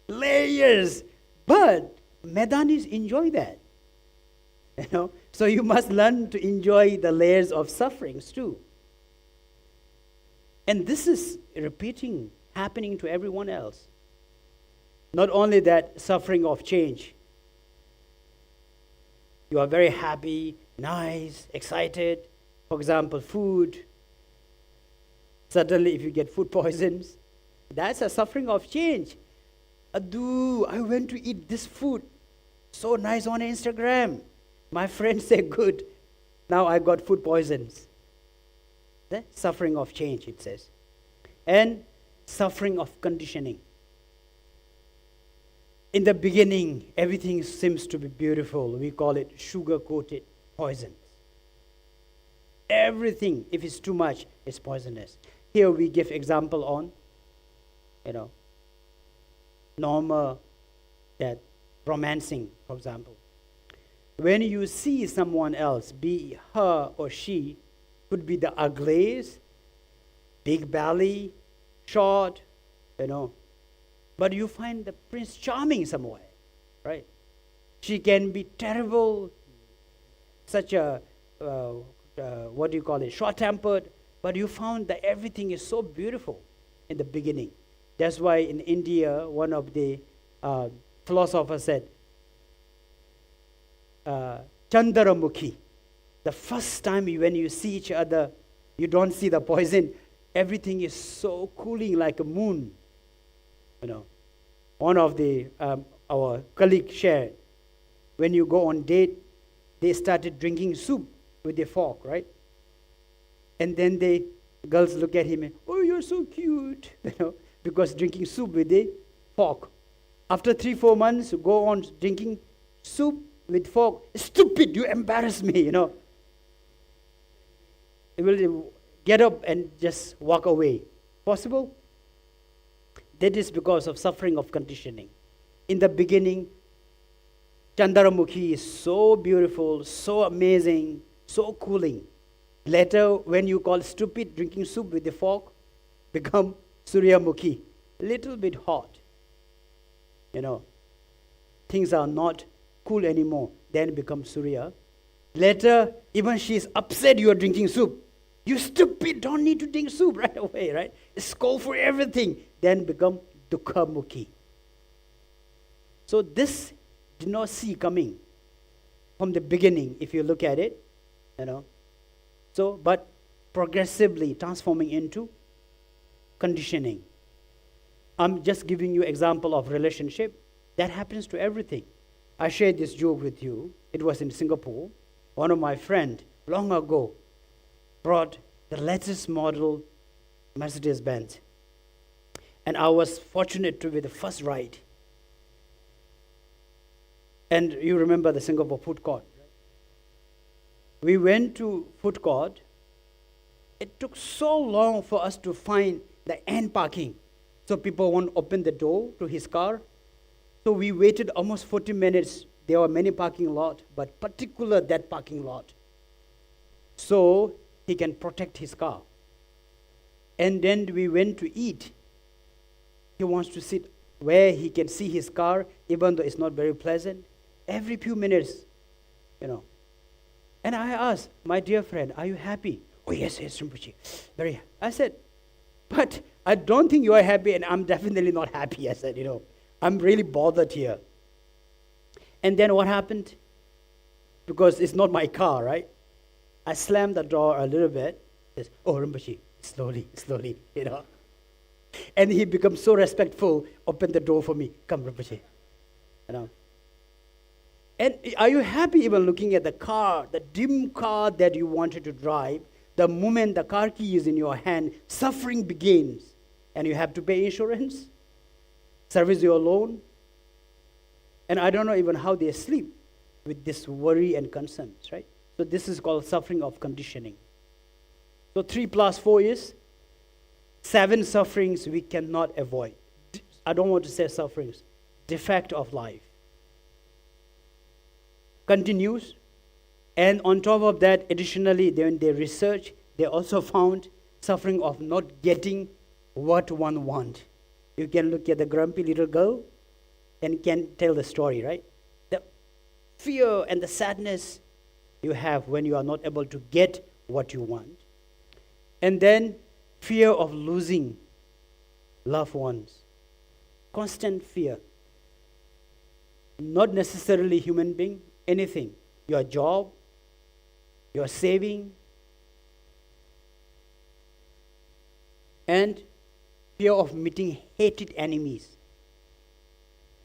Layers. But Medanis enjoy that. So you must learn to enjoy the layers of sufferings too. And this is repeating, happening to everyone else. Not only that, suffering of change. You are very happy, nice, excited. For example, food. Suddenly, if you get food poisons, that's a suffering of change. Adu, I went to eat this food. So nice on Instagram. My friend said, good. Now I got food poisons. The suffering of change, it says. And suffering of conditioning. In the beginning, everything seems to be beautiful. We call it sugar-coated poison. Everything, if it's too much, is poisonous. Here we give example on, normal, that romancing, for example. When you see someone else, be her or she, could be the ugliest, big belly, short, but you find the prince charming somewhere, right? She can be terrible, such a, short-tempered, but you found that everything is so beautiful in the beginning. That's why in India, one of the philosophers said, Chandaramukhi, the first time when you see each other, you don't see the poison. Everything is so cooling like a moon. One of the our colleagues shared, when you go on date, they started drinking soup with a fork, right? And then the girls look at him and, oh, you're so cute, because drinking soup with a fork. After 3-4 months, you go on drinking soup with fork. Stupid, you embarrass me, They will get up and just walk away. Possible? That is because of suffering of conditioning. In the beginning, Chandaramukhi is so beautiful, so amazing, so cooling. Later, when you call stupid drinking soup with a fork, become Suryamukhi, little bit hot. Things are not cool anymore, then become Surya. Later, even she's upset you are drinking soup. You stupid, don't need to drink soup right away, right? Scold for everything, then become Dukkhamukhi. So this did not see coming from the beginning, if you look at it, So, but progressively transforming into conditioning. I'm just giving you example of relationship. That happens to everything. I shared this joke with you. It was in Singapore. One of my friends, long ago, brought the latest model Mercedes-Benz. And I was fortunate to be the first ride. And you remember the Singapore food court. We went to food court. It took so long for us to find the end parking. So people won't open the door to his car. So we waited almost 40 minutes. There were many parking lots, but particular that parking lot. So he can protect his car. And then we went to eat. He wants to sit where he can see his car, even though it's not very pleasant. Every few minutes, And I asked, my dear friend, are you happy? Oh, yes, Rinpoche. Very happy. I said, but I don't think you are happy, and I'm definitely not happy. I said, I'm really bothered here. And then what happened? Because it's not my car, right? I slammed the door a little bit. Says, oh, Rinpoche, slowly, And he becomes so respectful, opened the door for me. Come, Rinpoche. And are you happy even looking at the car, the dim car that you wanted to drive? The moment the car key is in your hand, suffering begins. And you have to pay insurance, service your loan. And I don't know even how they sleep with this worry and concerns, right? So this is called suffering of conditioning. So 3 + 4 is 7 sufferings we cannot avoid. I don't want to say sufferings, defect of life. Continues, and on top of that, additionally, when they research, they also found suffering of not getting what one wants. You can look at the grumpy little girl and can tell the story, right? The fear and the sadness you have when you are not able to get what you want. And then fear of losing loved ones. Constant fear. Not necessarily human being, anything. Your job, your saving, and fear of meeting hated enemies.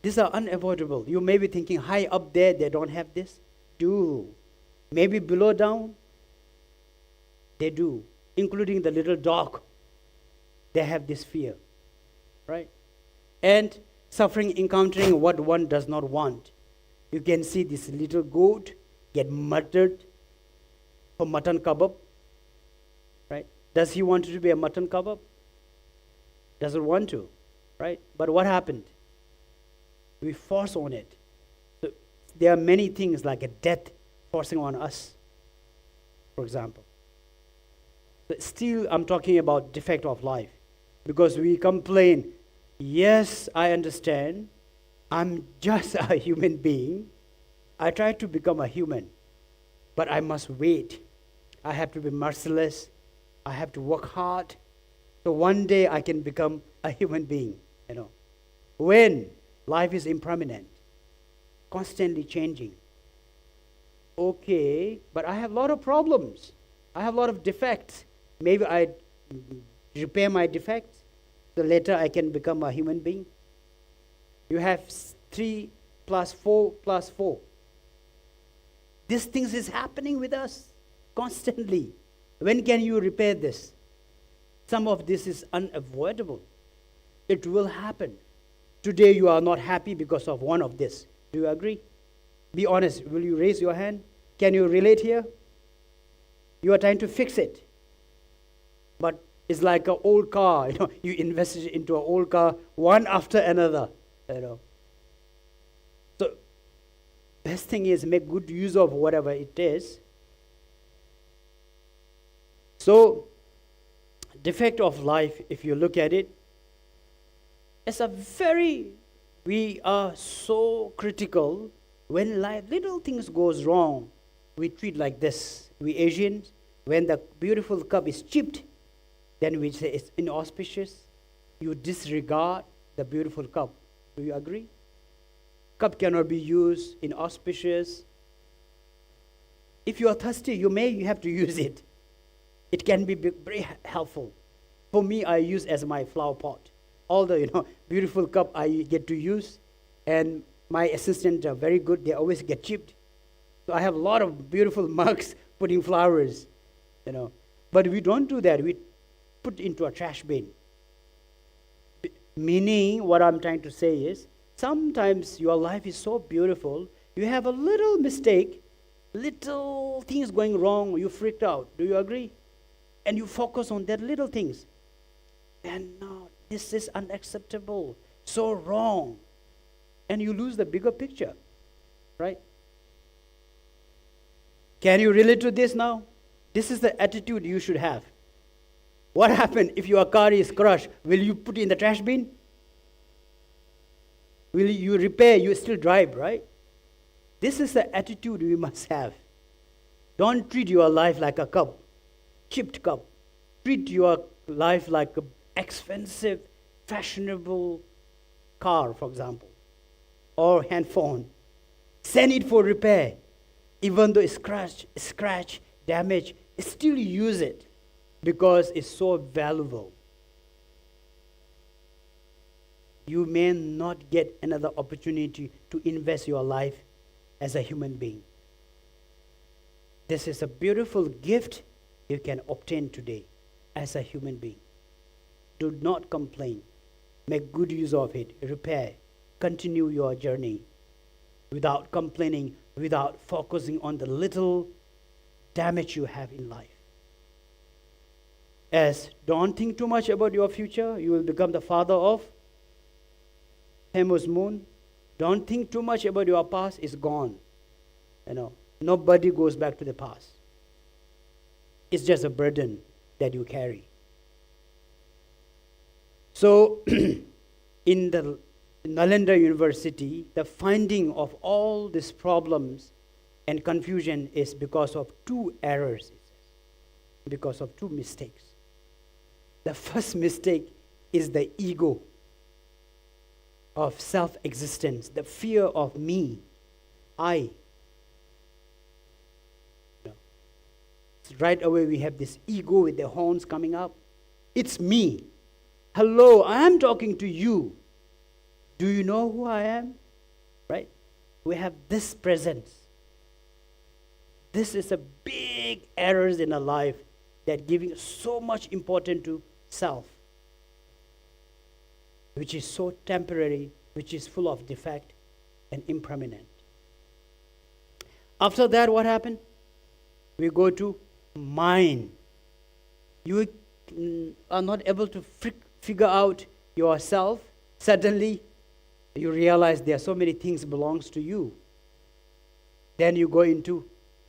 These are unavoidable. You may be thinking, high up there, they don't have this. Do. maybe below down, they do, including the little dog. They have this fear, right? And suffering, encountering what one does not want. You can see this little goat get murdered for mutton kebab, right? Does he want to be a mutton kebab? Doesn't want to, right? But what happened? We force on it. So there are many things like a death forcing on us, for example. But still, I'm talking about defect of life, because we complain, yes, I understand, I'm just a human being. I try to become a human, but I must wait. I have to be merciless. I have to work hard. So one day I can become a human being, When life is impermanent, constantly changing. Okay, but I have a lot of problems. I have a lot of defects. Maybe I repair my defects, so later I can become a human being. You have 3 plus 4 plus 4. These things is happening with us constantly. When can you repair this? Some of this is unavoidable. It will happen. Today you are not happy because of one of this. Do you agree? Be honest. Will you raise your hand? Can you relate here? You are trying to fix it. But it's like an old car. You invest into an old car, one after another. So best thing is make good use of whatever it is. So defect of life, if you look at it, we are so critical. When little things goes wrong, we treat like this. We Asians, when the beautiful cup is chipped, then we say it's inauspicious. You disregard the beautiful cup. Do you agree? Cup cannot be used inauspicious. If you are thirsty, you have to use it. It can be very helpful. For me, I use as my flower pot. All the beautiful cup I get to use, and my assistants are very good. They always get chipped. So I have a lot of beautiful mugs putting flowers, But we don't do that. We put into a trash bin. Meaning, what I'm trying to say is, sometimes your life is so beautiful, you have a little mistake, little things going wrong, you freaked out. Do you agree? And you focus on that little things. And no, this is unacceptable, so wrong. And you lose the bigger picture, right? Can you relate to this now? This is the attitude you should have. What happens if your car is crushed? Will you put it in the trash bin? Will you repair? You still drive, right? This is the attitude we must have. Don't treat your life like a cup, chipped cup. Treat your life like an expensive, fashionable car, for example, or handphone. Send it for repair. Even though it's scratch, damage, still use it because it's so valuable. You may not get another opportunity to invest your life as a human being. This is a beautiful gift you can obtain today as a human being. Do not complain. Make good use of it. Repair. Continue your journey without complaining, without focusing on the little damage you have in life. As don't think too much about your future, you will become the father of famous moon. Don't think too much about your past, it's gone. Nobody goes back to the past. It's just a burden that you carry. So, in the Nalanda University, the finding of all these problems and confusion is because of 2 errors, because of 2 mistakes. The first mistake is the ego of self-existence, the fear of me, I. Right away we have this ego with the horns coming up. It's me. Hello, I am talking to you. Do you know who I am? Right? We have this presence. This is a big errors in our life that giving so much importance to self, which is so temporary, which is full of defect and impermanent. After that, what happened? We go to mind. You are not able to figure out yourself. Suddenly, you realize there are so many things belongs to you. Then you go into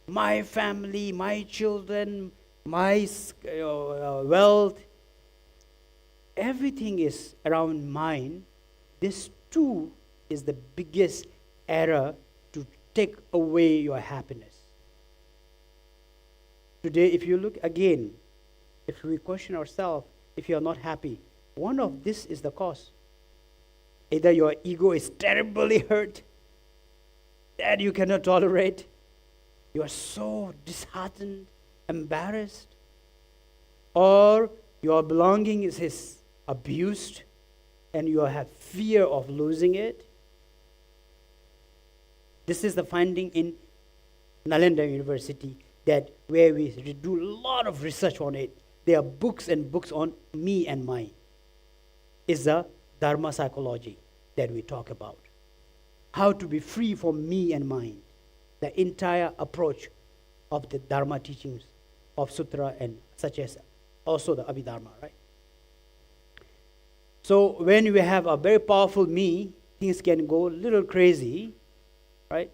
my family, my children, my wealth. Everything is around mine. This too is the biggest error to take away your happiness. Today, if you look again, if we question ourselves, if you are not happy, one of this is the cause. Either your ego is terribly hurt, that you cannot tolerate, you are so disheartened, embarrassed, or your belonging is abused and you have fear of losing it. This is the finding in Nalanda University, that where we do a lot of research on it. There are books and books on me and mine. It's the Dharma psychology that we talk about. How to be free from me and mine. The entire approach of the Dharma teachings of Sutra and such as also the Abhidharma, right? So when we have a very powerful me, things can go a little crazy, right?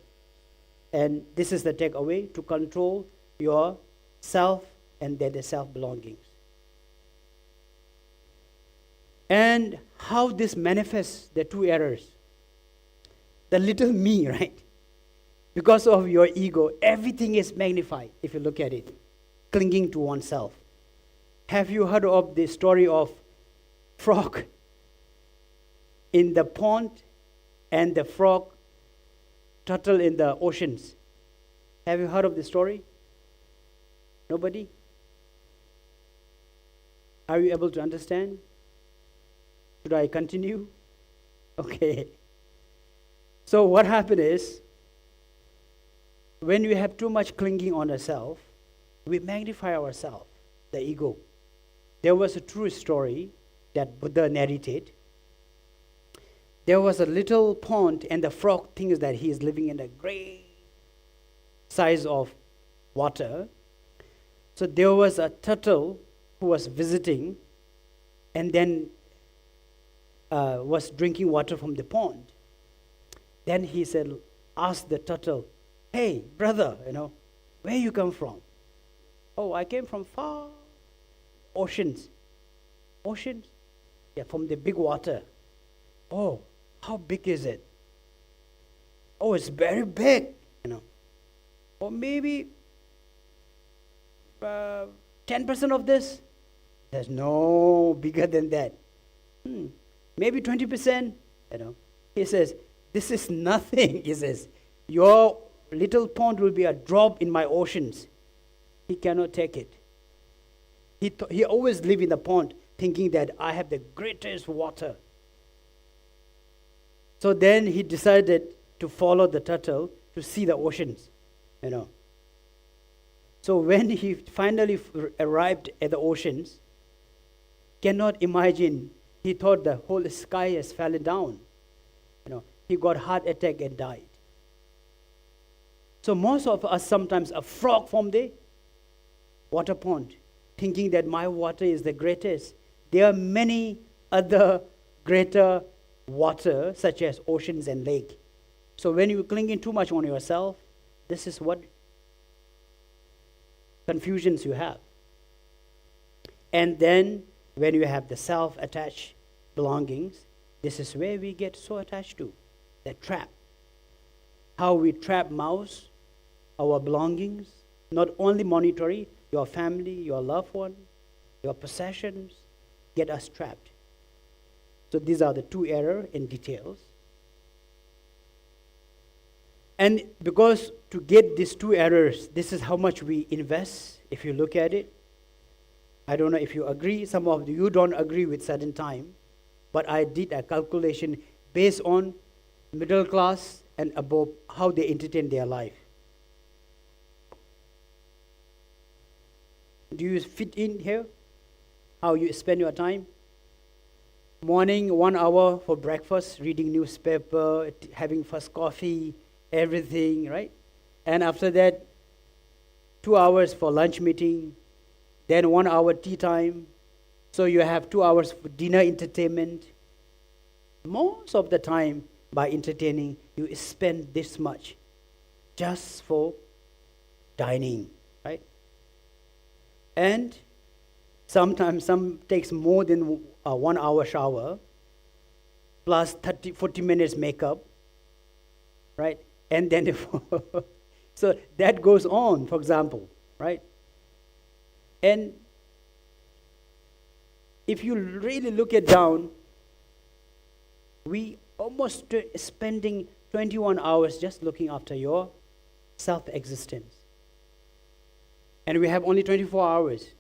And this is the takeaway, to control your self and then the self-belongings. And how this manifests the two errors. The little me, right? Because of your ego, everything is magnified, if you look at it. Clinging to oneself. Have you heard of the story of frog in the pond and the frog turtle in the oceans? Have you heard of the story? Nobody? Are you able to understand? Should I continue? Okay. So what happened is, when we have too much clinging on ourselves, we magnify ourselves, the ego. There was a true story that Buddha narrated. There was a little pond, and the frog thinks that he is living in a great size of water. So there was a turtle who was visiting, and then was drinking water from the pond. Then he said, asked the turtle, "Hey, brother, where you come from?" "Oh, I came from far oceans." "Oceans?" "Yeah, from the big water." "Oh, how big is it?" "Oh, it's very big, Or maybe 10% of this?" "There's no bigger than that." "Maybe 20%, He says, "This is nothing," he says. "Your little pond will be a drop in my oceans." He cannot take it. He always live in the pond thinking that I have the greatest water. So then he decided to follow the turtle to see the oceans, So when he finally arrived at the oceans, cannot imagine, he thought the whole sky has fallen down. He got heart attack and died. So most of us sometimes a frog from the water pond, thinking that my water is the greatest. There are many other greater water, such as oceans and lake. So when you clinging too much on yourself, this is what confusions you have. And then when you have the self-attached belongings, this is where we get so attached to, the trap. How we trap mouse, our belongings, not only monetary, your family, your loved one, your possessions, get us trapped. So these are the two errors in details. And because to get these two errors, this is how much we invest, if you look at it. I don't know if you agree. Some of you don't agree with certain time. But I did a calculation based on middle class and above, how they entertain their life. Do you fit in here? How you spend your time? Morning, 1 hour for breakfast, reading newspaper, having first coffee, everything, right? And after that, 2 hours for lunch meeting, then 1 hour tea time. So you have 2 hours for dinner entertainment. Most of the time, by entertaining, you spend this much just for dining, right? And sometimes some takes more than a 1 hour shower, plus 30, 40 minutes makeup, right? And then, so that goes on, for example, right? And if you really look it down, we almost spending 21 hours just looking after your self-existence. And we have only 24 hours.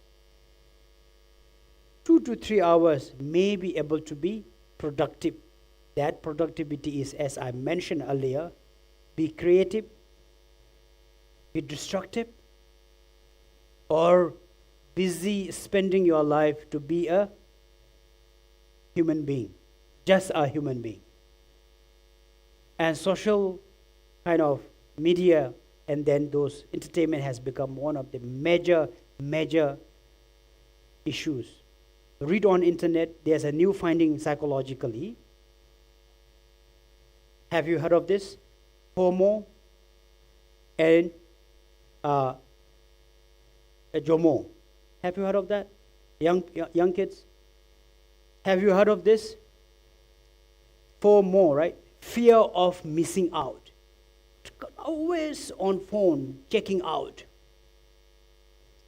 2 to 3 hours may be able to be productive. That productivity is, as I mentioned earlier, be creative, be destructive, or busy spending your life to be a human being, just a human being. And social kind of media and then those entertainment has become one of the major issues. Read on internet, there's a new finding psychologically. Have you heard of this? FOMO and JOMO. Have you heard of that? Young kids? Have you heard of this? FOMO, right? Fear of missing out. Always on phone, checking out.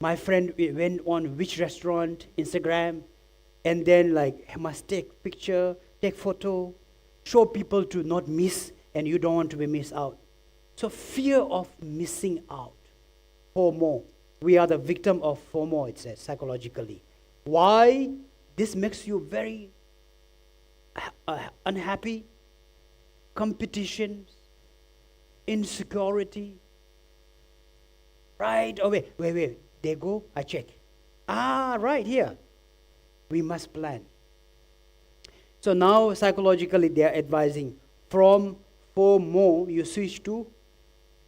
My friend went on which restaurant, Instagram, and then like must take picture, take photo, show people to not miss, and you don't want to be missed out. So fear of missing out, FOMO. We are the victim of FOMO, it says, psychologically. Why? This makes you very unhappy, competitions, insecurity. Right away, wait, they go, I check. Right here. We must plan. So now psychologically they are advising from FOMO, you switch to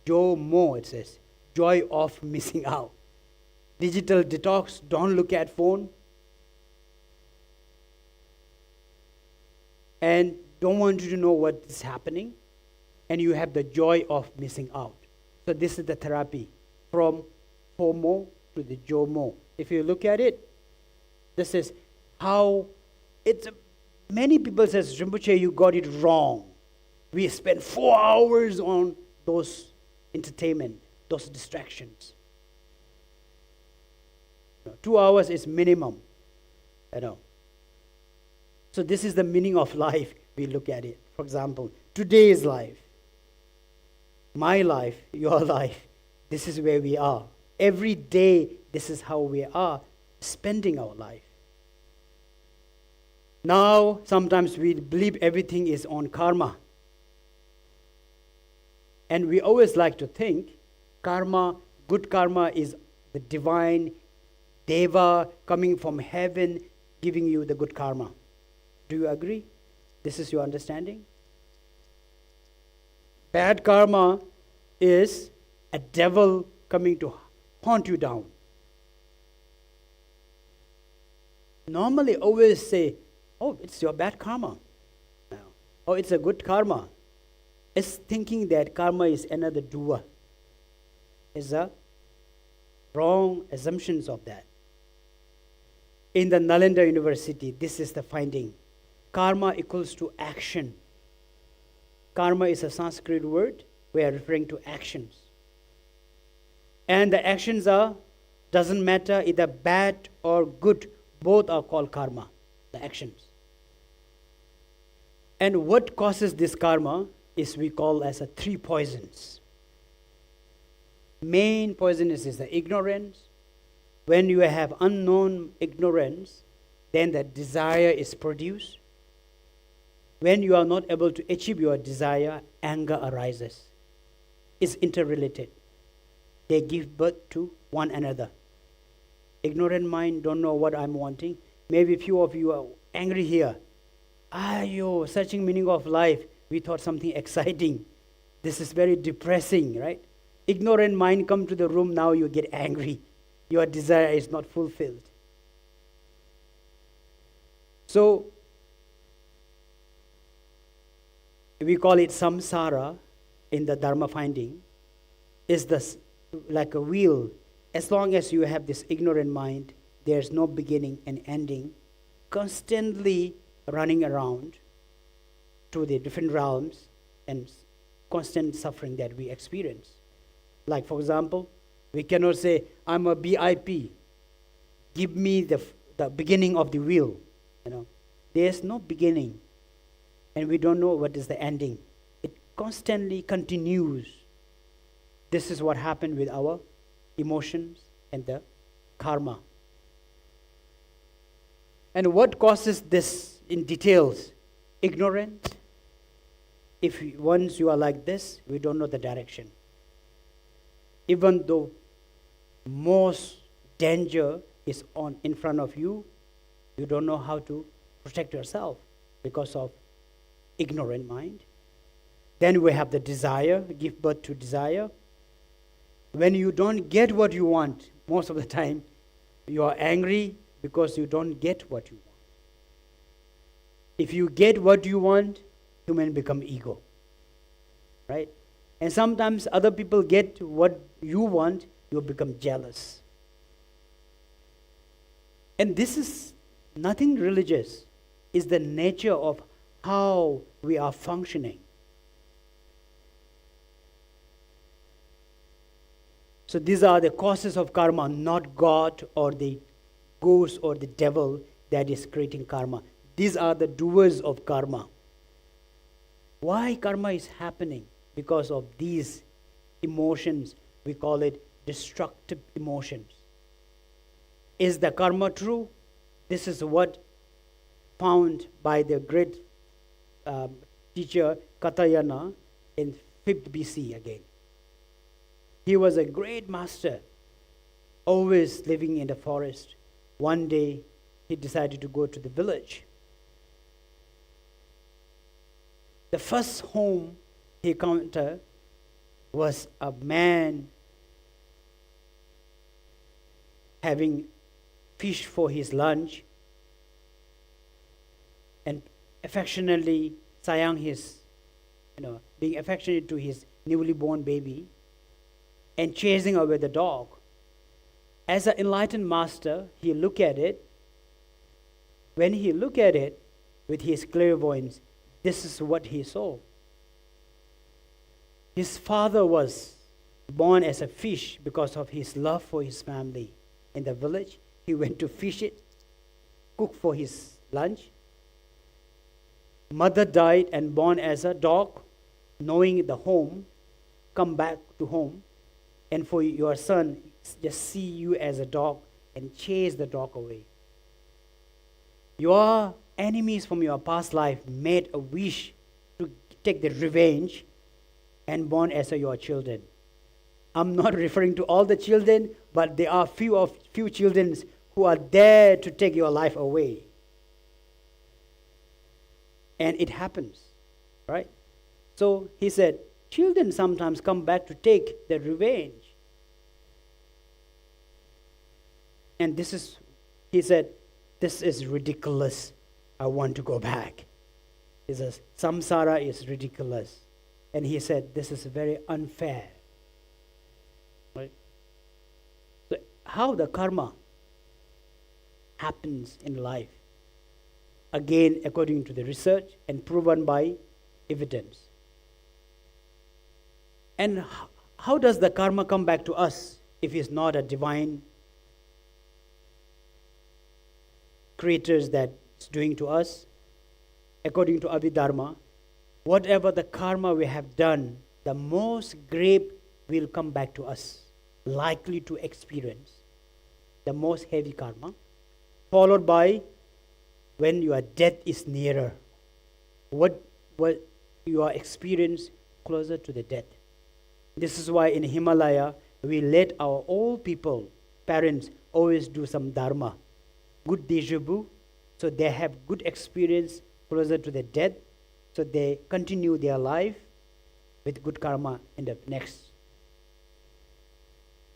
JOMO, it says, joy of missing out. Digital detox, don't look at phone. And don't want you to know what is happening. And you have the joy of missing out. So this is the therapy from FOMO to the JOMO. If you look at it, this is how it's. Many people says, Rinpoche, you got it wrong. We spend 4 hours on those entertainment, those distractions. 2 hours is minimum, So this is the meaning of life. We look at it. For example, today's life, my life, your life, this is where we are. Every day, this is how we are spending our life. Now, sometimes we believe everything is on karma. And we always like to think karma, good karma is the divine deva coming from heaven giving you the good karma. Do you agree? This is your understanding? Bad karma is a devil coming to haunt you down. Normally, always say, oh, it's your bad karma. Oh, it's a good karma. It's thinking that karma is another doer. Is a wrong assumptions of that. In the Nalanda University, this is the finding. Karma equals to action. Karma is a Sanskrit word. We are referring to actions. And the actions are, doesn't matter either bad or good, both are called karma, the actions. And what causes this karma is we call as a 3 poisons. Main poison is the ignorance. When you have unknown ignorance, then the desire is produced. When you are not able to achieve your desire, anger arises. It's interrelated. They give birth to one another. Ignorant mind don't know what I'm wanting. Maybe few of you are angry here. Yo, searching meaning of life. We thought something exciting. This is very depressing, right? Ignorant mind come to the room, now you get angry. Your desire is not fulfilled. So, we call it samsara in the Dharma finding. Is this like a wheel? As long as you have this ignorant mind, there's no beginning and ending, constantly running around to the different realms and constant suffering that we experience. Like, for example, we cannot say, I'm a BIP. Give me the beginning of the wheel. There's no beginning, and we don't know what is the ending. It constantly continues. This is what happened with our emotions and the karma. And what causes this in details? Ignorance. Once you are like this, we don't know the direction. Even though most danger is in front of you, you don't know how to protect yourself because of ignorant mind. Then we have the desire, give birth to desire. When you don't get what you want, most of the time, you are angry because you don't get what you want. If you get what you want, human become ego, right? And sometimes other people get what you want, you become jealous. And this is nothing religious. It's the nature of how we are functioning. So these are the causes of karma, not God or the ghost or the devil that is creating karma. These are the doers of karma. Why karma is happening? Because of these emotions. We call it destructive emotions. Is the karma true? This is what found by the great teacher Katayana in 5th BC again. He was a great master, always living in the forest. One day, he decided to go to the village. The first home he encountered was a man having fish for his lunch and affectionately sayang being affectionate to his newly born baby and chasing away the dog. As an enlightened master, he looked at it. When he looked at it with his clairvoyance, this is what he saw. His father was born as a fish because of his love for his family. In the village, he went to fish it, cook for his lunch. Mother died and born as a dog, knowing the home, come back to home. And for your son, just see you as a dog and chase the dog away. Your enemies from your past life made a wish to take the revenge and born as your children. I'm not referring to all the children, but there are few children who are there to take your life away. And it happens, right? So he said, children sometimes come back to take the revenge. And he said, this is ridiculous. I want to go back. He says, samsara is ridiculous. And he said, this is very unfair. Right? So how the karma happens in life? Again, according to the research and proven by evidence. And how does the karma come back to us if it's not a divine creators that's doing to us? According to Abhidharma, whatever the karma we have done, the most grave will come back to us, likely to experience the most heavy karma, followed by when your death is nearer, what you are experience closer to the death. This is why in Himalaya, we let our old people parents always do some dharma, good deja vu, so they have good experience closer to the death, so they continue their life with good karma in the next.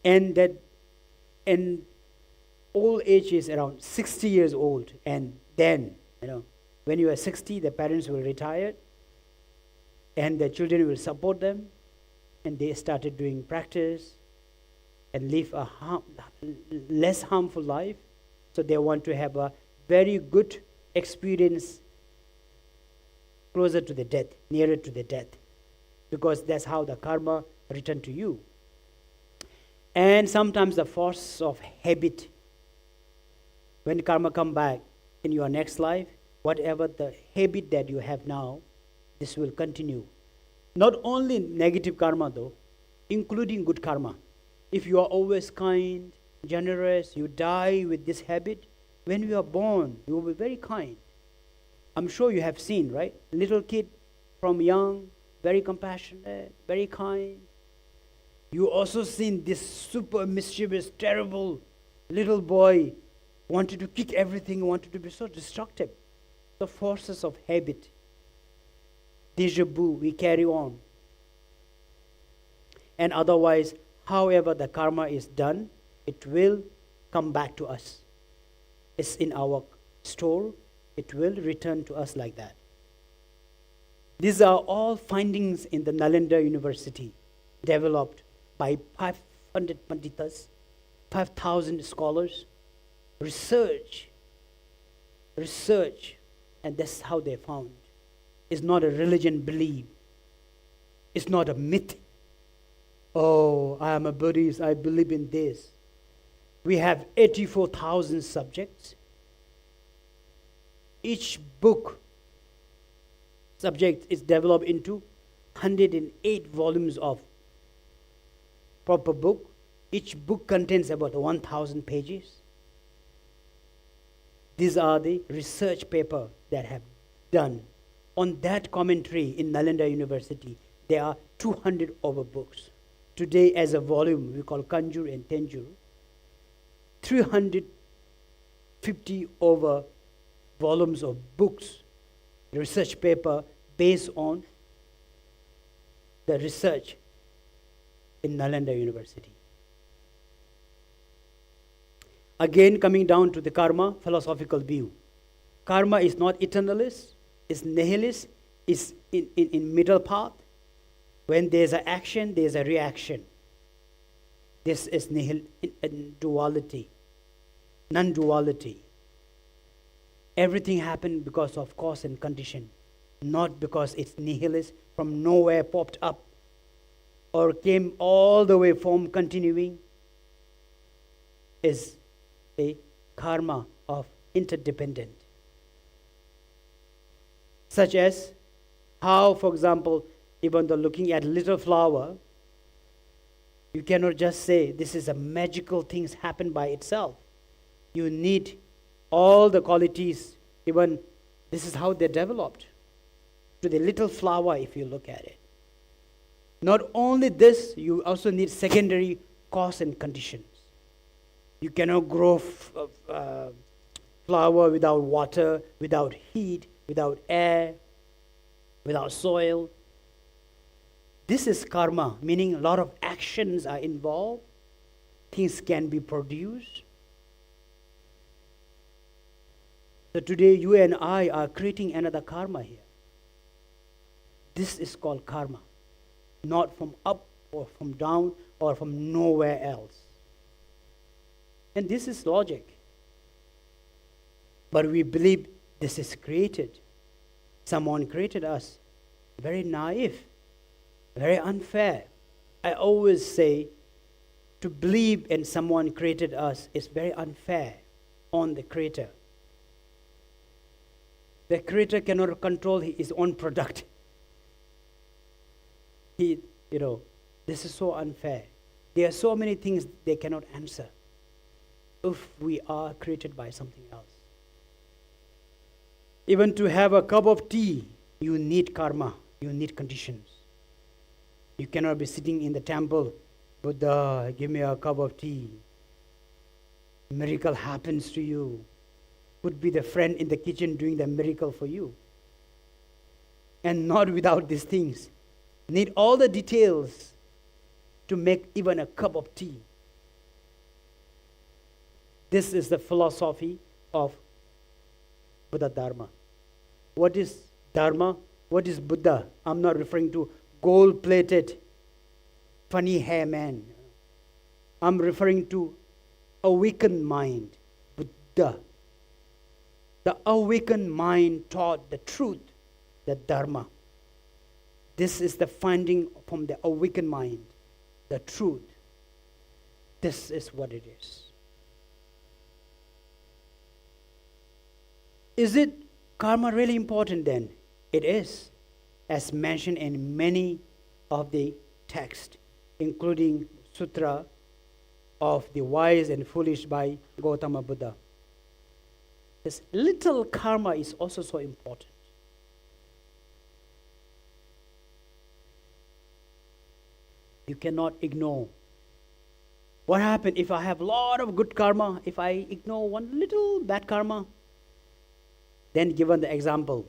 And that, and old age is around 60 years old, and then, when you are 60, the parents will retire, and the children will support them, and they started doing practice and live a less harmful life. So they want to have a very good experience closer to the death, nearer to the death, because that's how the karma return to you. And sometimes the force of habit, when karma come back in your next life, whatever the habit that you have now, this will continue. Not only negative karma though, including good karma. If you are always kind, generous, you die with this habit, when you are born, you will be very kind. I'm sure you have seen, right? Little kid from young, very compassionate, very kind. You also seen this super mischievous, terrible little boy wanted to kick everything, wanted to be so destructive. The forces of habit, deja vu, we carry on. And otherwise, however the karma is done, it will come back to us. It's in our store, it will return to us like that. These are all findings in the Nalanda University, developed by 500 panditas, 5,000 scholars, research, and that's how they found. It's not a religion belief. It's not a myth. Oh, I am a Buddhist, I believe in this. We have 84,000 subjects. Each book subject is developed into 108 volumes of proper book. Each book contains about 1,000 pages. These are the research paper that have done. On that commentary in Nalanda University, there are 200 over books. Today, as a volume, we call Kanjur and Tenjur, 350 over volumes of books, research paper based on the research in Nalanda University. Again, coming down to the karma philosophical view. Karma is not eternalist, it's nihilist, it's in middle path. When there's an action, there's a reaction. This is duality, non-duality. Everything happened because of cause and condition, not because it's nihilist, from nowhere popped up, or came all the way from continuing. Is a karma of interdependent. Such as how, for example, even though looking at little flower, you cannot just say this is a magical thing happen by itself. You need all the qualities, even this is how they're developed. To the little flower, if you look at it. Not only this, you also need secondary cause and conditions. You cannot grow flower without water, without heat, without air, without soil. This is karma, meaning a lot of actions are involved. Things can be produced. So today you and I are creating another karma here. This is called karma. Not from up or from down or from nowhere else. And this is logic. But we believe this is created. Someone created us. Very naive. Very unfair. I always say to believe in someone created us is very unfair on the creator. The creator cannot control his own product. This is so unfair. There are so many things they cannot answer if we are created by something else. Even to have a cup of tea, you need karma, you need conditions. You cannot be sitting in the temple, Buddha, give me a cup of tea. miracle happens to you. Could be the friend in the kitchen doing the miracle for you. And not without these things. Need all the details to make even a cup of tea. This is the philosophy of Buddha Dharma. What is Dharma? What is Buddha? I'm not referring to gold-plated, funny hair man. I'm referring to awakened mind, Buddha. The awakened mind taught the truth, the Dharma. This is the finding from the awakened mind, the truth. This is what it is. Is it karma really important then? It is, as mentioned in many of the texts, including Sutra of the Wise and Foolish by Gautama Buddha. This little karma is also so important. You cannot ignore. What happens if I have a lot of good karma, if I ignore one little bad karma? Then given the example,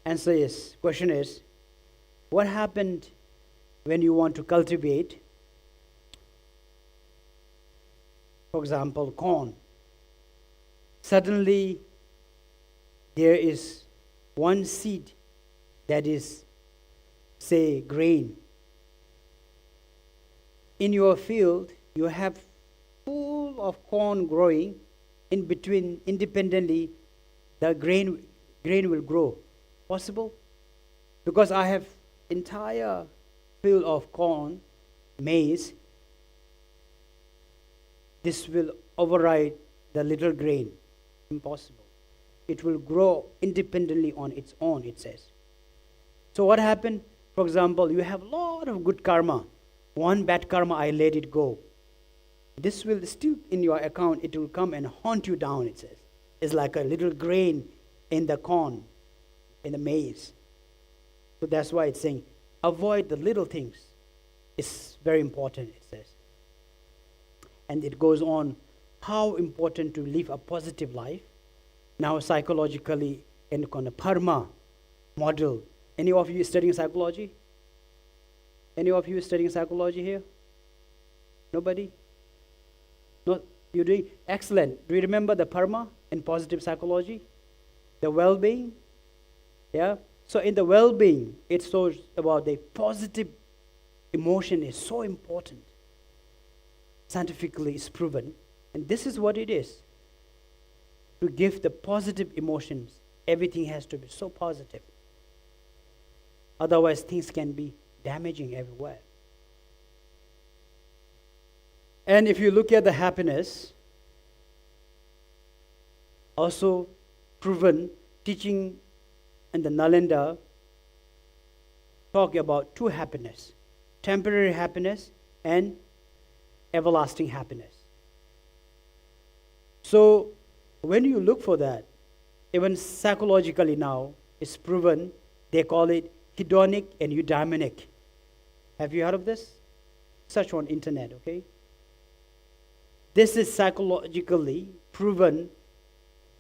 answer is, question is, what happened when you want to cultivate, for example, corn? Suddenly, there is one seed that is, say, grain. In your field, you have full of corn growing. In between, independently, the grain will grow. Possible? Because I have entire field of corn, maize. This will override the little grain. Impossible. It will grow independently on its own, it says. So what happened? For example, you have a lot of good karma. One bad karma, I let it go. This will still in your account, it will come and haunt you down, it says. It's like a little grain in the corn, in the maize. So that's why it's saying, avoid the little things. It's very important, it says. And it goes on, how important to live a positive life. Now psychologically, in a Parma model. Any of you studying psychology? Any of you studying psychology here? Nobody? No, you're doing excellent. Do you remember the Parma in positive psychology? The well-being? Yeah? So in the well-being, it shows about the positive emotion is so important. Scientifically, it's proven. And this is what it is. To give the positive emotions, everything has to be so positive. Otherwise, things can be damaging everywhere. And if you look at the happiness, also proven, teaching in the Nalanda talk about two happiness, temporary happiness and everlasting happiness. So when you look for that, even psychologically now, it's proven, they call it hedonic and eudaimonic. Have you heard of this? Search on internet, okay? This is psychologically proven.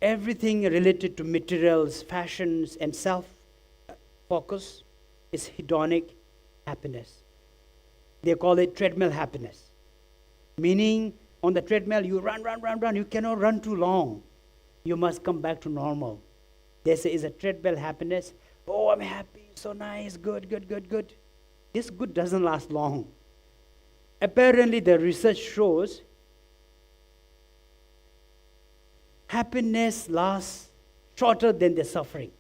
Everything related to materials, fashions, and self-focus is hedonic happiness. They call it treadmill happiness. Meaning, on the treadmill, you run. You cannot run too long. You must come back to normal. They say it's a treadmill happiness. Oh, I'm happy, so nice, good. This good doesn't last long. Apparently, the research shows happiness lasts shorter than the suffering.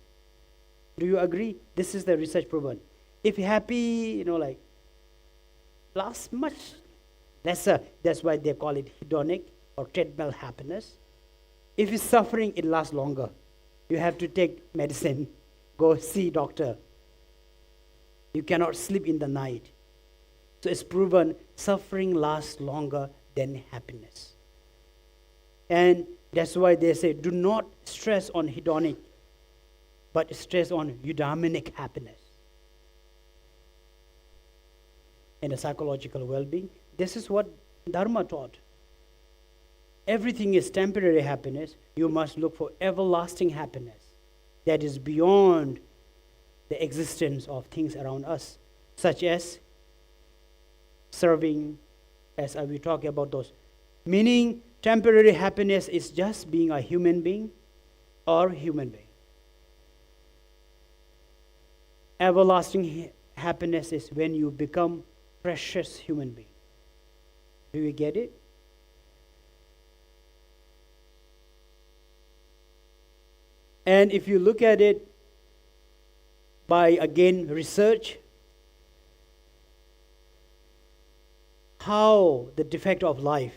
Do you agree? This is the research proven. If you're happy, lasts much lesser. That's why they call it hedonic or treadmill happiness. If you're suffering, it lasts longer. You have to take medicine, go see doctor. You cannot sleep in the night. So it's proven suffering lasts longer than happiness. And that's why they say do not stress on hedonic, but stress on eudaimonic happiness. And the psychological well-being, this is what Dharma taught. everything is temporary happiness, you must look for everlasting happiness that is beyond the existence of things around us, such as serving, as we talk about those. Meaning, temporary happiness is just being a human being or human being. Everlasting happiness is when you become precious human being. Do you get it? And if you look at it by, again, research, how the defect of life,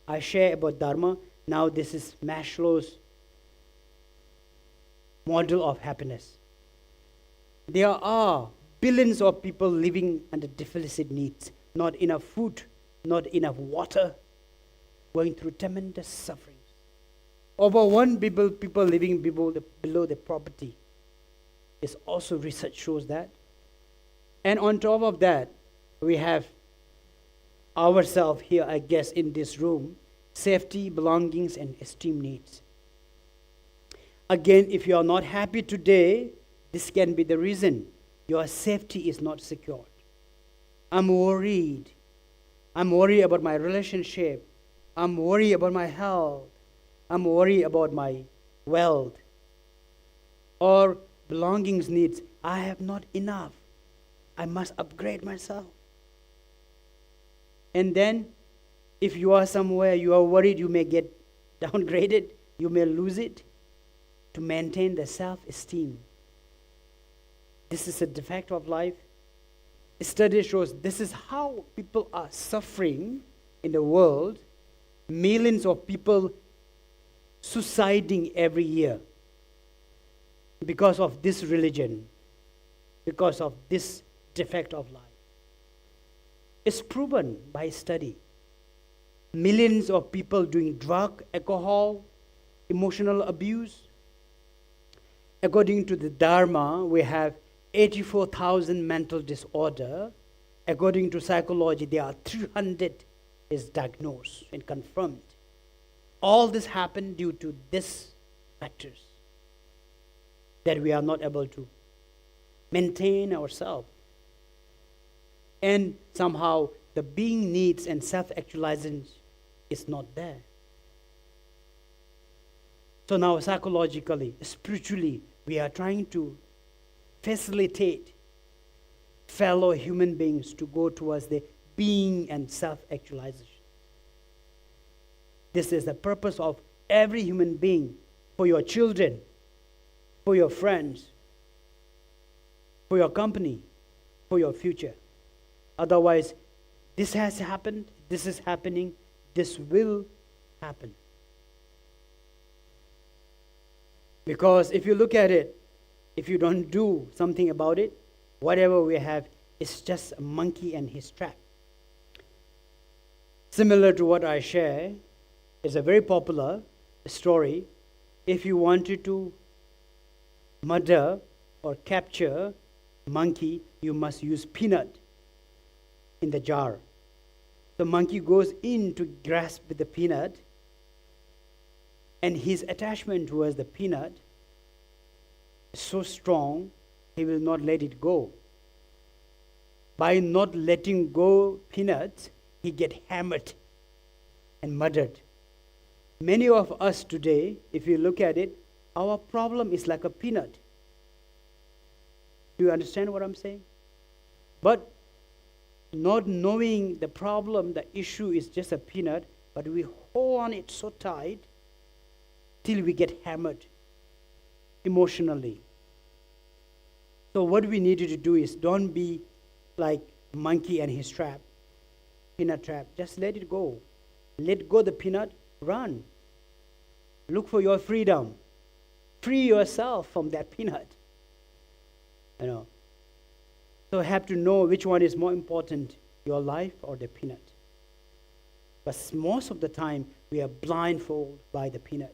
I share about Dharma, now this is Maslow's model of happiness. There are billions of people living under deficit needs, not enough food, not enough water, going through tremendous sufferings. Over 1 billion people living below the poverty. It's also research shows that. And on top of that, we have ourselves here, I guess, in this room, safety, belongings, and esteem needs. Again, if you are not happy today, this can be the reason your safety is not secured. I'm worried. I'm worried about my relationship. I'm worried about my health. I'm worried about my wealth. Or belongings needs. I have not enough. I must upgrade myself. And then, if you are somewhere, you are worried you may get downgraded, you may lose it, to maintain the self-esteem. This is a defect of life. Study shows this is how people are suffering in the world. Millions of people suiciding every year because of this religion, because of this defect of life. It's proven by study. Millions of people doing drug, alcohol, emotional abuse. According to the Dharma, we have 84,000 mental disorder. According to psychology, there are 300 is diagnosed and confirmed. All this happened due to these factors that we are not able to maintain ourselves. And somehow the being needs and self-actualization is not there. So now psychologically, spiritually, we are trying to facilitate fellow human beings to go towards the being and self-actualization. This is the purpose of every human being, for your children, for your friends, for your company, for your future. Otherwise, this has happened, this is happening, this will happen. Because if you look at it, if you don't do something about it, whatever we have is just a monkey and his trap. Similar to what I share, it's a very popular story. If you wanted to murder or capture monkey, you must use peanut in the jar. The monkey goes in to grasp the peanut, and his attachment towards the peanut is so strong, he will not let it go. By not letting go peanuts, he get hammered and murdered. Many of us today, if you look at it, our problem is like a peanut. Do you understand what I'm saying? But not knowing the problem, the issue is just a peanut, but we hold on it so tight till we get hammered emotionally. So what we needed to do is don't be like monkey and his trap, peanut trap. Just let it go. Let go the peanut, run. Look for your freedom. Free yourself from that peanut. You know. So have to know which one is more important, your life or the peanut. But most of the time, we are blindfolded by the peanuts.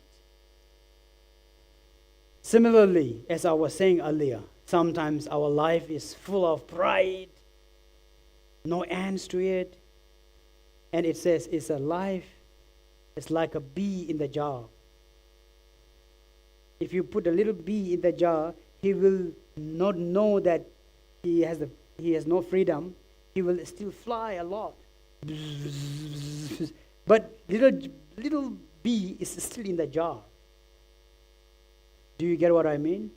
Similarly, as I was saying earlier, sometimes our life is full of pride, no ends to it. And it says it's a life It's like a bee in the jar. If you put a little bee in the jar, he will not know that he has no freedom. He will still fly a lot. But little bee is still in the jar. Do you get what I mean?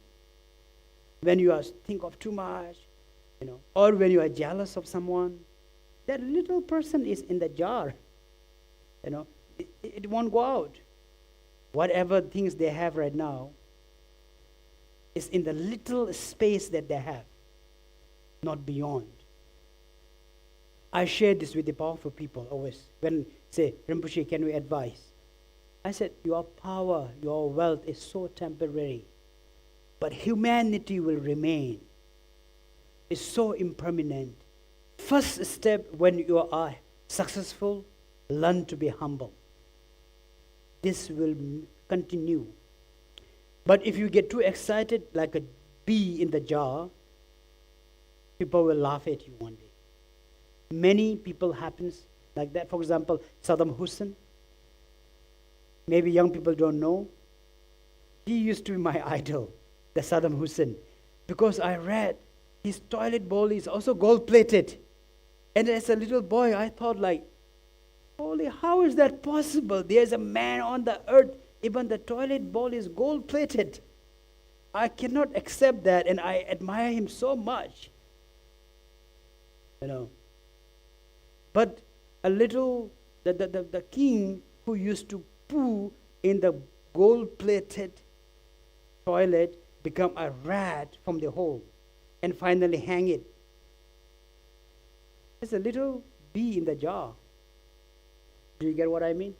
When you think of too much, or when you are jealous of someone, that little person is in the jar. It won't go out. Whatever things they have right now is in the little space that they have, not beyond. I share this with the powerful people always. When say, Rinpoche, can we advise? I said, your power, your wealth is so temporary, but humanity will remain. It's so impermanent. First step when you are successful, learn to be humble. This will continue. But if you get too excited, like a bee in the jar, people will laugh at you one day. Many people happens like that. For example, Saddam Hussein. Maybe young people don't know. He used to be my idol, the Saddam Hussein, because I read his toilet bowl is also gold-plated. And as a little boy, I thought like, holy, how is that possible? There's a man on the earth, even the toilet bowl is gold-plated. I cannot accept that, and I admire him so much. But a little, the king who used to poo in the gold-plated toilet become a rat from the hole and finally hang it. It's a little bee in the jar. Do you get what I mean?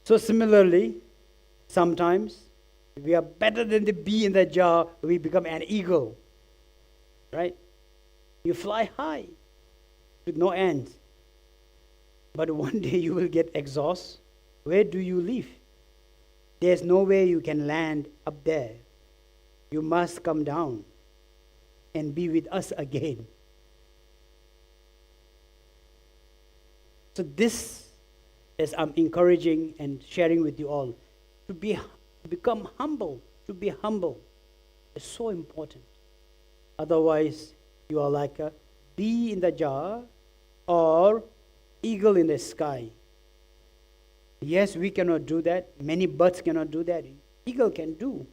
So similarly, sometimes we are better than the bee in the jar, we become an eagle. Right? You fly high with no end. But one day you will get exhausted. Where do you live? There's no way you can land up there. You must come down and be with us again. So this is I'm encouraging and sharing with you all to become humble. To be humble is so important. Otherwise, you are like a bee in the jar or eagle in the sky. Yes, we cannot do that. Many birds cannot do that. Eagle can do.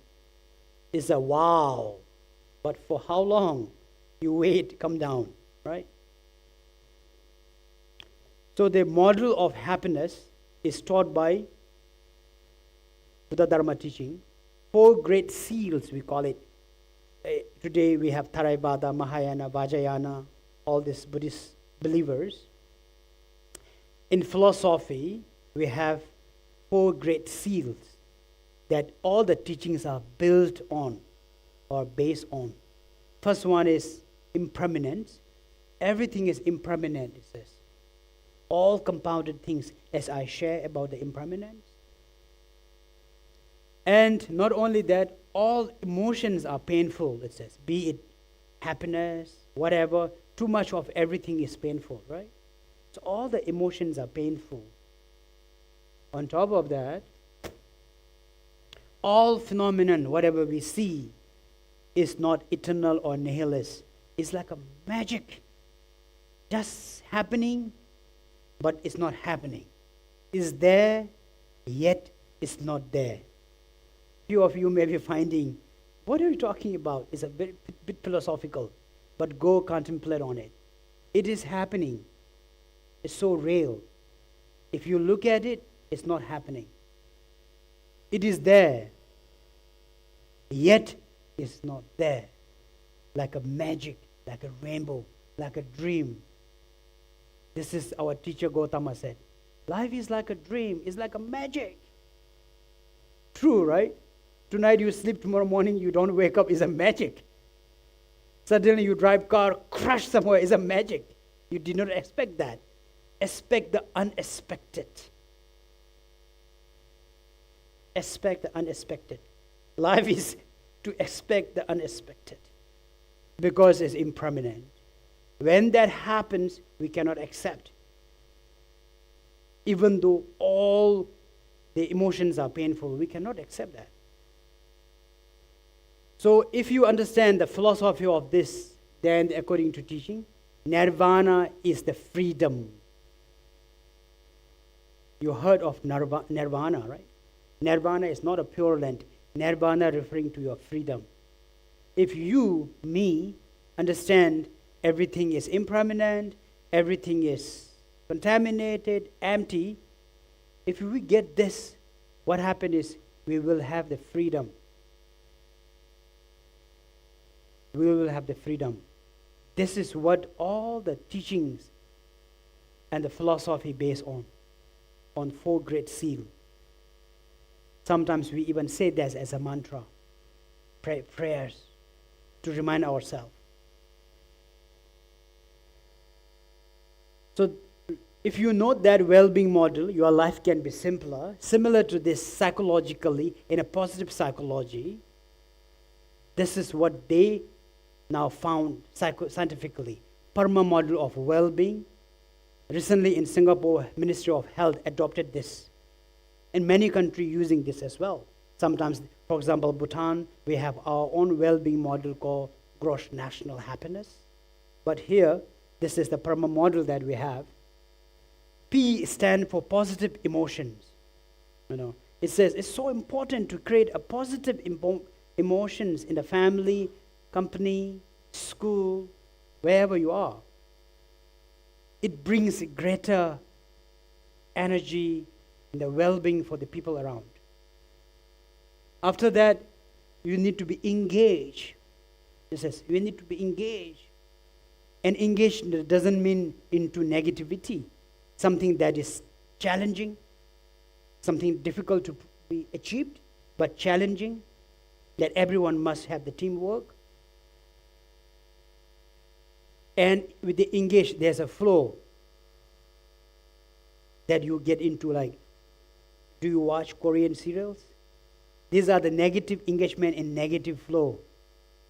It's a wow. But for how long? You wait, come down, right? So the model of happiness is taught by Buddha Dharma teaching. 4 great seals, we call it. Today we have Theravada, Mahayana, Vajrayana, all these Buddhist believers. In philosophy, we have 4 great seals that all the teachings are built on or based on. First one is impermanence. Everything is impermanent, it says. All compounded things, as I share about the impermanence. And not only that, all emotions are painful, it says. Be it happiness, whatever, too much of everything is painful, right? So all the emotions are painful. On top of that, all phenomenon, whatever we see, is not eternal or nihilist. It's like a magic, just happening, but it's not happening. It's there, yet it's not there. Few of you may be finding, what are you talking about? It's a bit philosophical, but go contemplate on it. It is happening. It's so real. If you look at it, it's not happening. It is there, yet it's not there. Like a magic, like a rainbow, like a dream. This is our teacher Gautama said. Life is like a dream, it's like a magic. True, right? Tonight you sleep, tomorrow morning you don't wake up, it's a magic. Suddenly you drive car, crash somewhere, it's a magic. You did not expect that. Expect the unexpected. Expect the unexpected. Life is to expect the unexpected because it's impermanent. When that happens, we cannot accept. even though all the emotions are painful. We cannot accept that. So if you understand the philosophy of this, then according to teaching, nirvana is the freedom. You heard of nirvana, right? Nirvana is not a pure land. Nirvana referring to your freedom. If you, me, understand everything is impermanent, everything is contaminated, empty, if we get this, what happens is we will have the freedom. We will have the freedom. This is what all the teachings and the philosophy based on four great seals. Sometimes we even say this as a mantra, prayers, to remind ourselves. So if you know that well-being model, your life can be simpler, similar to this psychologically, in a positive psychology. This is what they now found scientifically. Parma model of well-being. Recently in Singapore, Ministry of Health adopted this. In many countries using this as well. Sometimes, for example, Bhutan, we have our own well-being model called gross national happiness. But here, this is the Parma model that we have. P stands for positive emotions. It says it's so important to create a positive emotions in the family, company, school, wherever you are. It brings greater energy and the well-being for the people around. After that, you need to be engaged. It says you need to be engaged. And engaged doesn't mean into negativity, something that is challenging, something difficult to be achieved, but challenging, that everyone must have the teamwork. And with the engaged, there's a flow that you get into, like, do you watch Korean serials? These are the negative engagement and negative flow.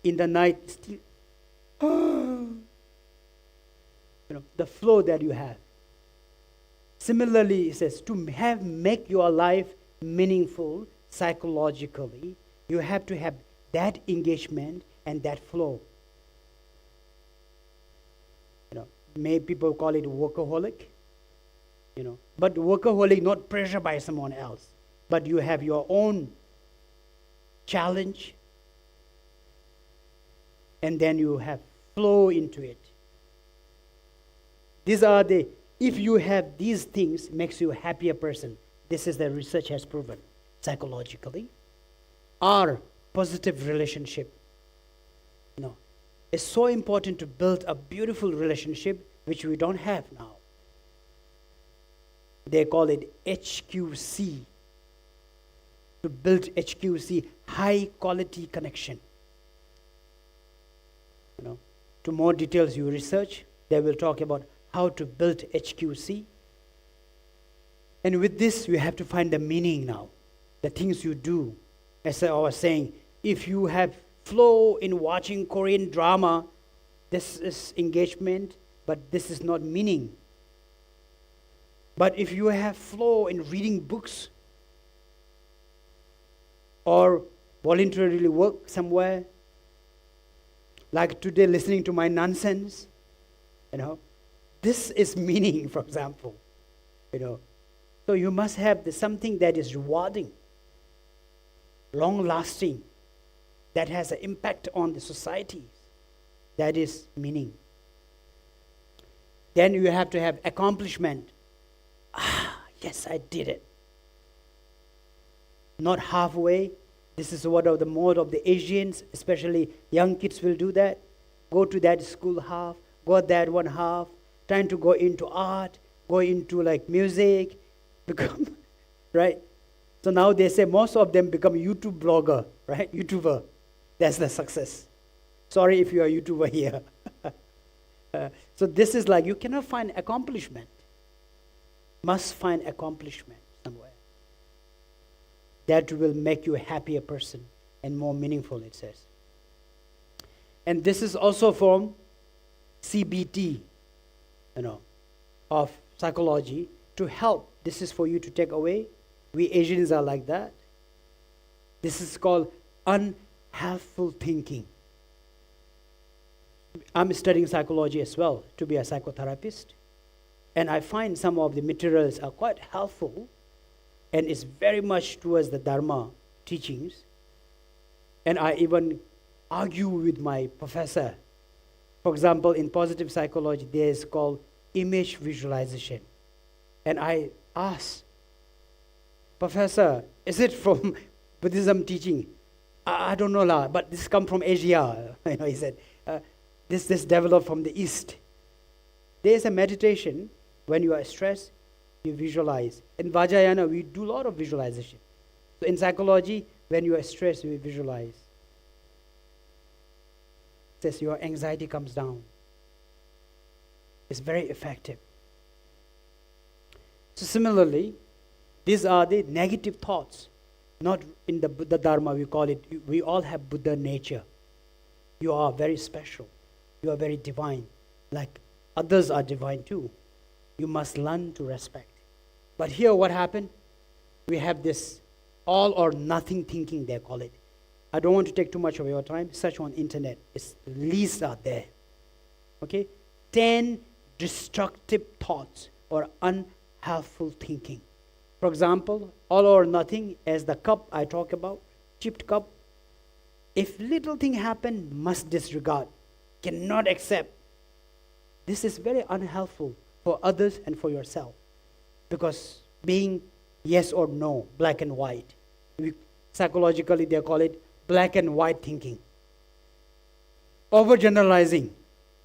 In the night, still, the flow that you have. Similarly, it says to make your life meaningful psychologically, you have to have that engagement and that flow. May people call it workaholic, but workaholic not pressure by someone else, but you have your own challenge, and then you have flow into it. These are if you have these things, makes you a happier person. This is the research has proven psychologically. R, positive relationship. It's so important to build a beautiful relationship, which we don't have now. They call it HQC. To build HQC, high quality connection. To more details you research, they will talk about how to build HQC. And with this, you have to find the meaning now, the things you do. As I was saying, if you have flow in watching Korean drama, this is engagement, but this is not meaning. But if you have flow in reading books or voluntarily work somewhere, like today listening to my nonsense, this is meaning, for example. So you must have something that is rewarding, long-lasting, that has an impact on the society. That is meaning. Then you have to have accomplishment. Yes, I did it. Not halfway. This is what of the mode of the Asians, especially young kids will do that. Go to that school half, go that one half, trying to go into art, go into like music, become, right? So now they say most of them become YouTube blogger, right? YouTuber. That's the success. Sorry if you are a YouTuber here. So this is like, you cannot find accomplishment. Must find accomplishment somewhere. That will make you a happier person and more meaningful, it says. And this is also from CBT, of psychology, to help. This is for you to take away. We Asians are like that. This is called unhelpful thinking. I'm studying psychology as well to be a psychotherapist. And I find some of the materials are quite helpful and it's very much towards the Dharma teachings. And I even argue with my professor. For example, in positive psychology, there is called image visualization. And I ask, Professor, is it from Buddhism teaching? I don't know, lah, but this comes from Asia. He said, this developed from the East. There is a meditation. When you are stressed, you visualize. In Vajrayana, we do a lot of visualization. So in psychology, when you are stressed, you visualize. It says your anxiety comes down. It's very effective. So similarly, these are the negative thoughts. Not in the Buddha Dharma, we call it, we all have Buddha nature. You are very special. You are very divine. Like others are divine too. You must learn to respect. But here what happened? We have this all or nothing thinking, they call it. I don't want to take too much of your time. Search on internet. It's lists are there. Okay? 10 destructive thoughts or unhelpful thinking. For example, all or nothing, as the cup I talk about, chipped cup. If little thing happen, must disregard, cannot accept. This is very unhelpful for others and for yourself. Because being yes or no, black and white. Psychologically, they call it black and white thinking. Overgeneralizing.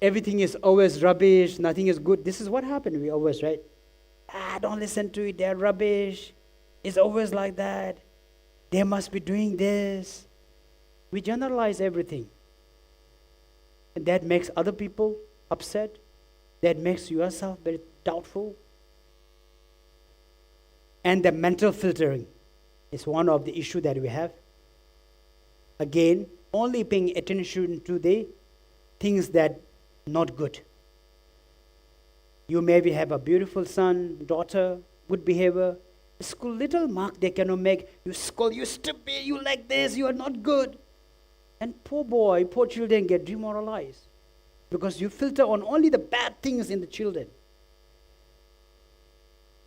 Everything is always rubbish, nothing is good. This is what happened. We always, right? Don't listen to it, they're rubbish. It's always like that. They must be doing this. We generalize everything. And that makes other people upset. That makes yourself very doubtful. And the mental filtering is one of the issues that we have. Again, only paying attention to the things that not good. You maybe have a beautiful son, daughter, good behavior. School, little mark they cannot make. You school, you stupid, you like this, you are not good. And poor boy, poor children get demoralized. Because you filter on only the bad things in the children.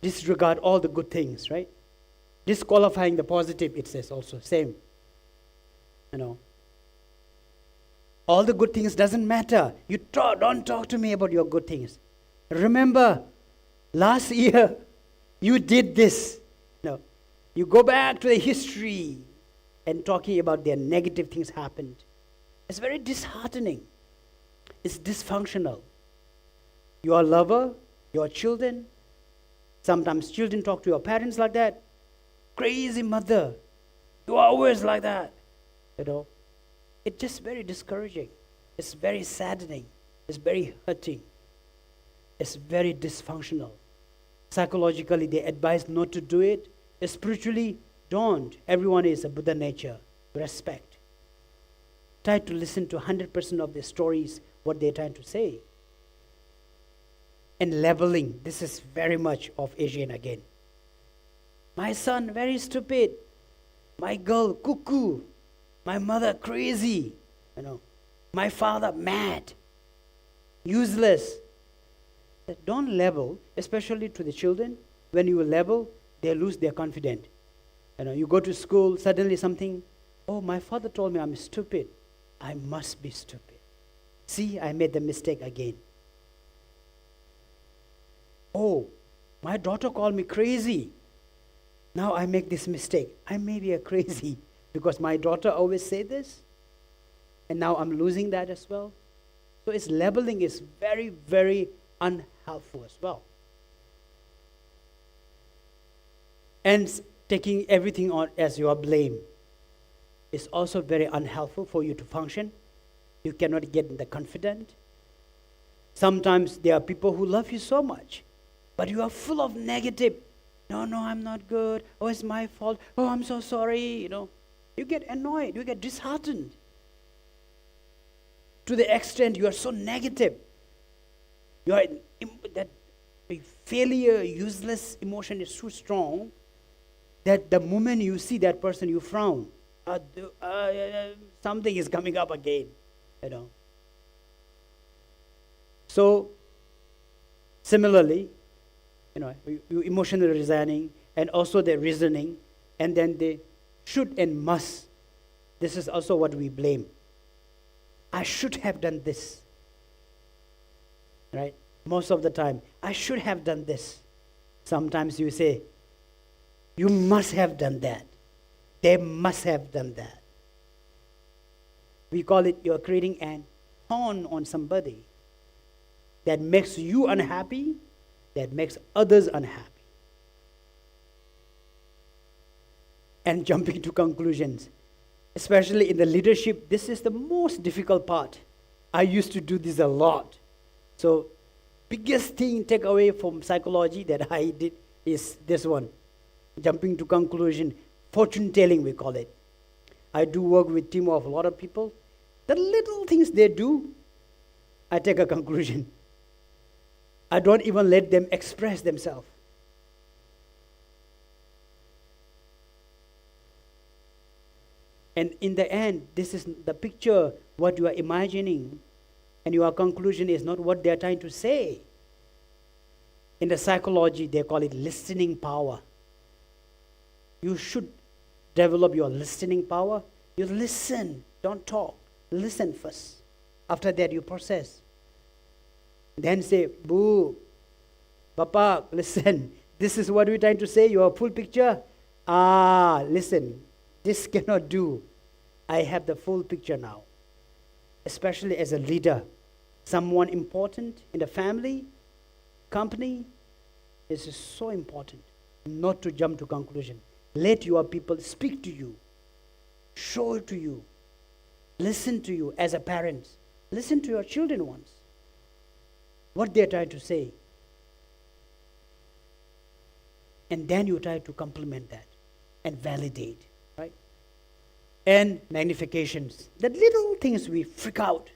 Disregard all the good things, right? Disqualifying the positive, it says also, same. All the good things doesn't matter. Don't talk to me about your good things. Remember, last year, you did this. No, you go back to the history and talking about their negative things happened. It's very disheartening. It's dysfunctional. Your lover, your children, sometimes children talk to your parents like that. Crazy mother, you are always like that. It's just very discouraging. It's very saddening. It's very hurting. It's very dysfunctional. Psychologically, they advise not to do it. Spiritually, don't. Everyone is a Buddha nature. Respect. Try to listen to 100% of the stories, what they're trying to say. And labeling. This is very much of Asian again. My son, very stupid. My girl, cuckoo. My mother, crazy. My father, mad. Useless. Don't label, especially to the children. When you label, they lose their confidence. You go to school, suddenly something, my father told me I'm stupid. I must be stupid. See, I made the mistake again. My daughter called me crazy. Now I make this mistake. I may be a crazy because my daughter always say this. And now I'm losing that as well. So its labeling is very, very unhelpful as well. And taking everything on as your blame is also very unhelpful for you to function. You cannot get the confident. Sometimes there are people who love you so much, but you are full of negative. No, I'm not good. It's my fault. I'm so sorry. You get annoyed. You get disheartened. To the extent you are so negative. You are failure, useless emotion is so strong that the moment you see that person, you frown. Something is coming up again, you know. So, similarly, you know, you emotional reasoning and also the reasoning, and then the should and must. This is also what we blame. I should have done this. Right? Most of the time, I should have done this. Sometimes you say, you must have done that. They must have done that. We call it you're creating an horn on somebody that makes you unhappy, that makes others unhappy. And jumping to conclusions, especially in the leadership, this is the most difficult part. I used to do this a lot. So, biggest thing take away from psychology that I did is this one. Jumping to conclusion, fortune telling we call it. I do work with team of a lot of people. The little things they do, I take a conclusion. I don't even let them express themselves. And in the end, this is the picture, what you are imagining, and your conclusion is not what they are trying to say. In the psychology, they call it listening power. You should develop your listening power. You listen, don't talk. Listen first. After that, you process. Then say, boo, papa, listen. This is what we're trying to say. Your full picture. Listen. This cannot do. I have the full picture now. Especially as a leader. Someone important in the family, company. This is so important. Not to jump to conclusion. Let your people speak to you. Show it to you. Listen to you as a parent. Listen to your children once. What they're trying to say. And then you try to complement that and validate, right? And magnifications. The little things we freak out.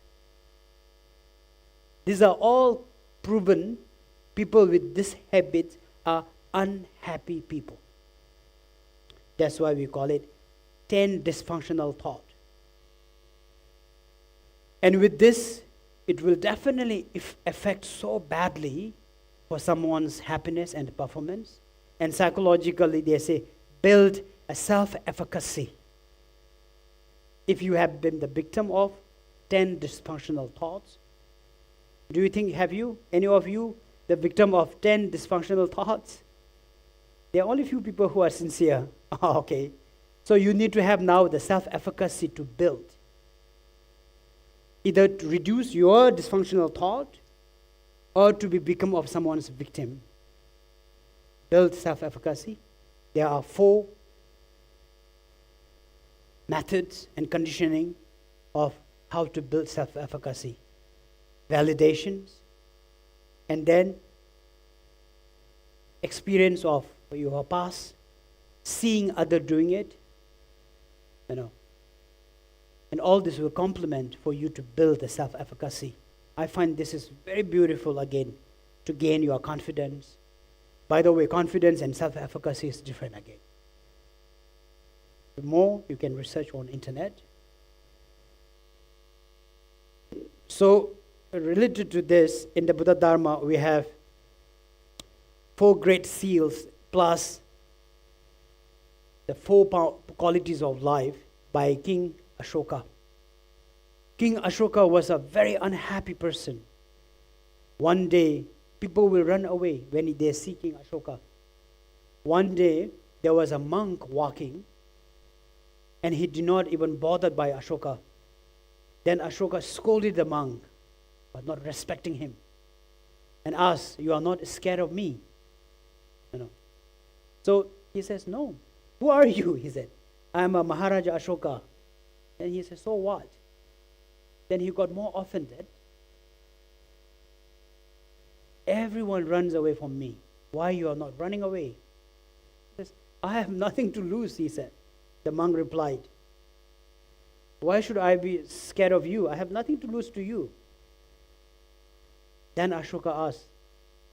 These are all proven. People with this habit are unhappy people. That's why we call it 10 dysfunctional thought. And with this, it will definitely affect so badly for someone's happiness and performance. And psychologically, they say, build a self-efficacy. If you have been the victim of 10 dysfunctional thoughts, do you think, have you, any of you, the victim of 10 dysfunctional thoughts? There are only few people who are sincere. Okay. So you need to have now the self-efficacy to build. Either to reduce your dysfunctional thought or to become of someone's victim. Build self-efficacy. There are 4 methods and conditioning of how to build self-efficacy. Validations, and then experience of your past, seeing others doing it, and all this will complement for you to build the self-efficacy. I find this is very beautiful again, to gain your confidence. By the way, confidence and self-efficacy is different again. The more you can research on internet. So, related to this, in the Buddha Dharma, we have 4 great seals plus the 4 qualities of life by King Ashoka. King Ashoka was a very unhappy person. One day, people will run away when they see King Ashoka. One day, there was a monk walking, and he did not even bother by Ashoka. Then Ashoka scolded the monk, but not respecting him, and asked, "You are not scared of me?" So he says, "No. Who are you?" He said, "I am a Maharaja Ashoka." And he said, "So what?" Then he got more offended. "Everyone runs away from me. Why you are not running away?" He says, "I have nothing to lose," he said. The monk replied, "Why should I be scared of you? I have nothing to lose to you." Then Ashoka asked,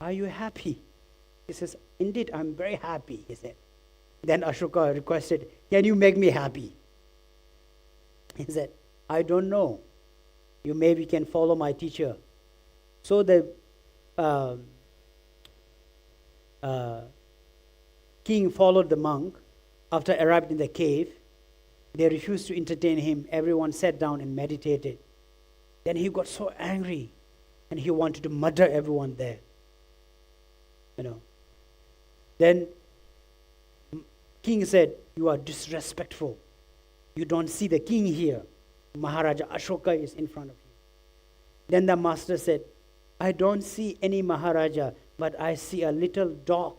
"Are you happy?" He says, indeed, I'm very happy, he said. Then Ashoka requested, can you make me happy? He said, I don't know. You maybe can follow my teacher. So the king followed the monk. After arrived in the cave, they refused to entertain him. Everyone sat down and meditated. Then he got so angry, and he wanted to murder everyone there. Then king said, you are disrespectful. You don't see the king here. Maharaja Ashoka is in front of you. Then the master said, I don't see any Maharaja, but I see a little dog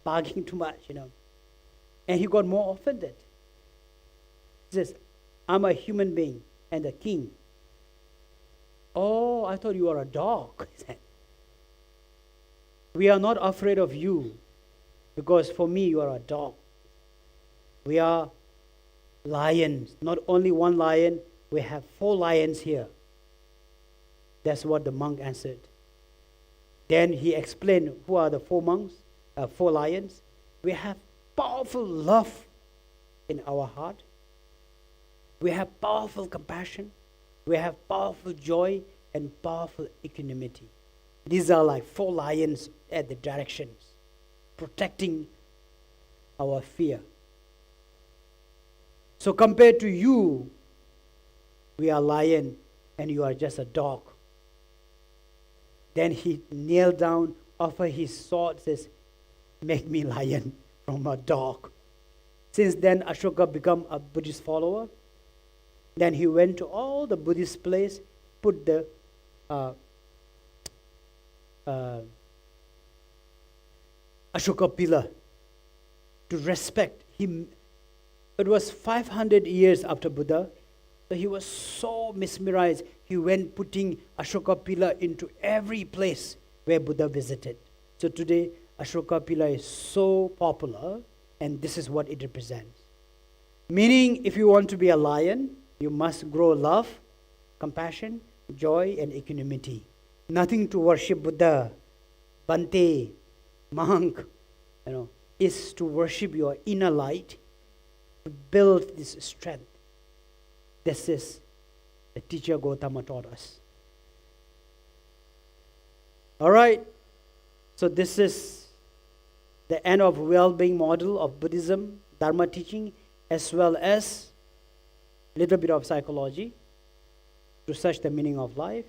barking too much, And he got more offended. He says, I'm a human being and a king. Oh, I thought you were a dog, he said. We are not afraid of you, because for me you are a dog. We are lions. Not only one lion, we have 4 lions here. That's what the monk answered. Then he explained who are the 4 monks, 4 lions. We have powerful love in our heart. We have powerful compassion. We have powerful joy and powerful equanimity. These are like 4 lions at the directions, protecting our fear. So compared to you, we are lion and you are just a dog. Then he kneeled down, offered his sword, says, make me lion from a dog. Since then, Ashoka became a Buddhist follower. Then he went to all the Buddhist places, put the Ashoka pillar to respect him. It was 500 years after Buddha, so he was so mesmerized. He went putting Ashoka pillar into every place where Buddha visited. So today, Ashoka pillar is so popular, and this is what it represents. Meaning, if you want to be a lion, you must grow love, compassion, joy, and equanimity. Nothing to worship Buddha, Bante, monk, is to worship your inner light, to build this strength. This is the teacher Gautama taught us. All right, so this is the end of well-being model of Buddhism, Dharma teaching, as well as a little bit of psychology to search the meaning of life.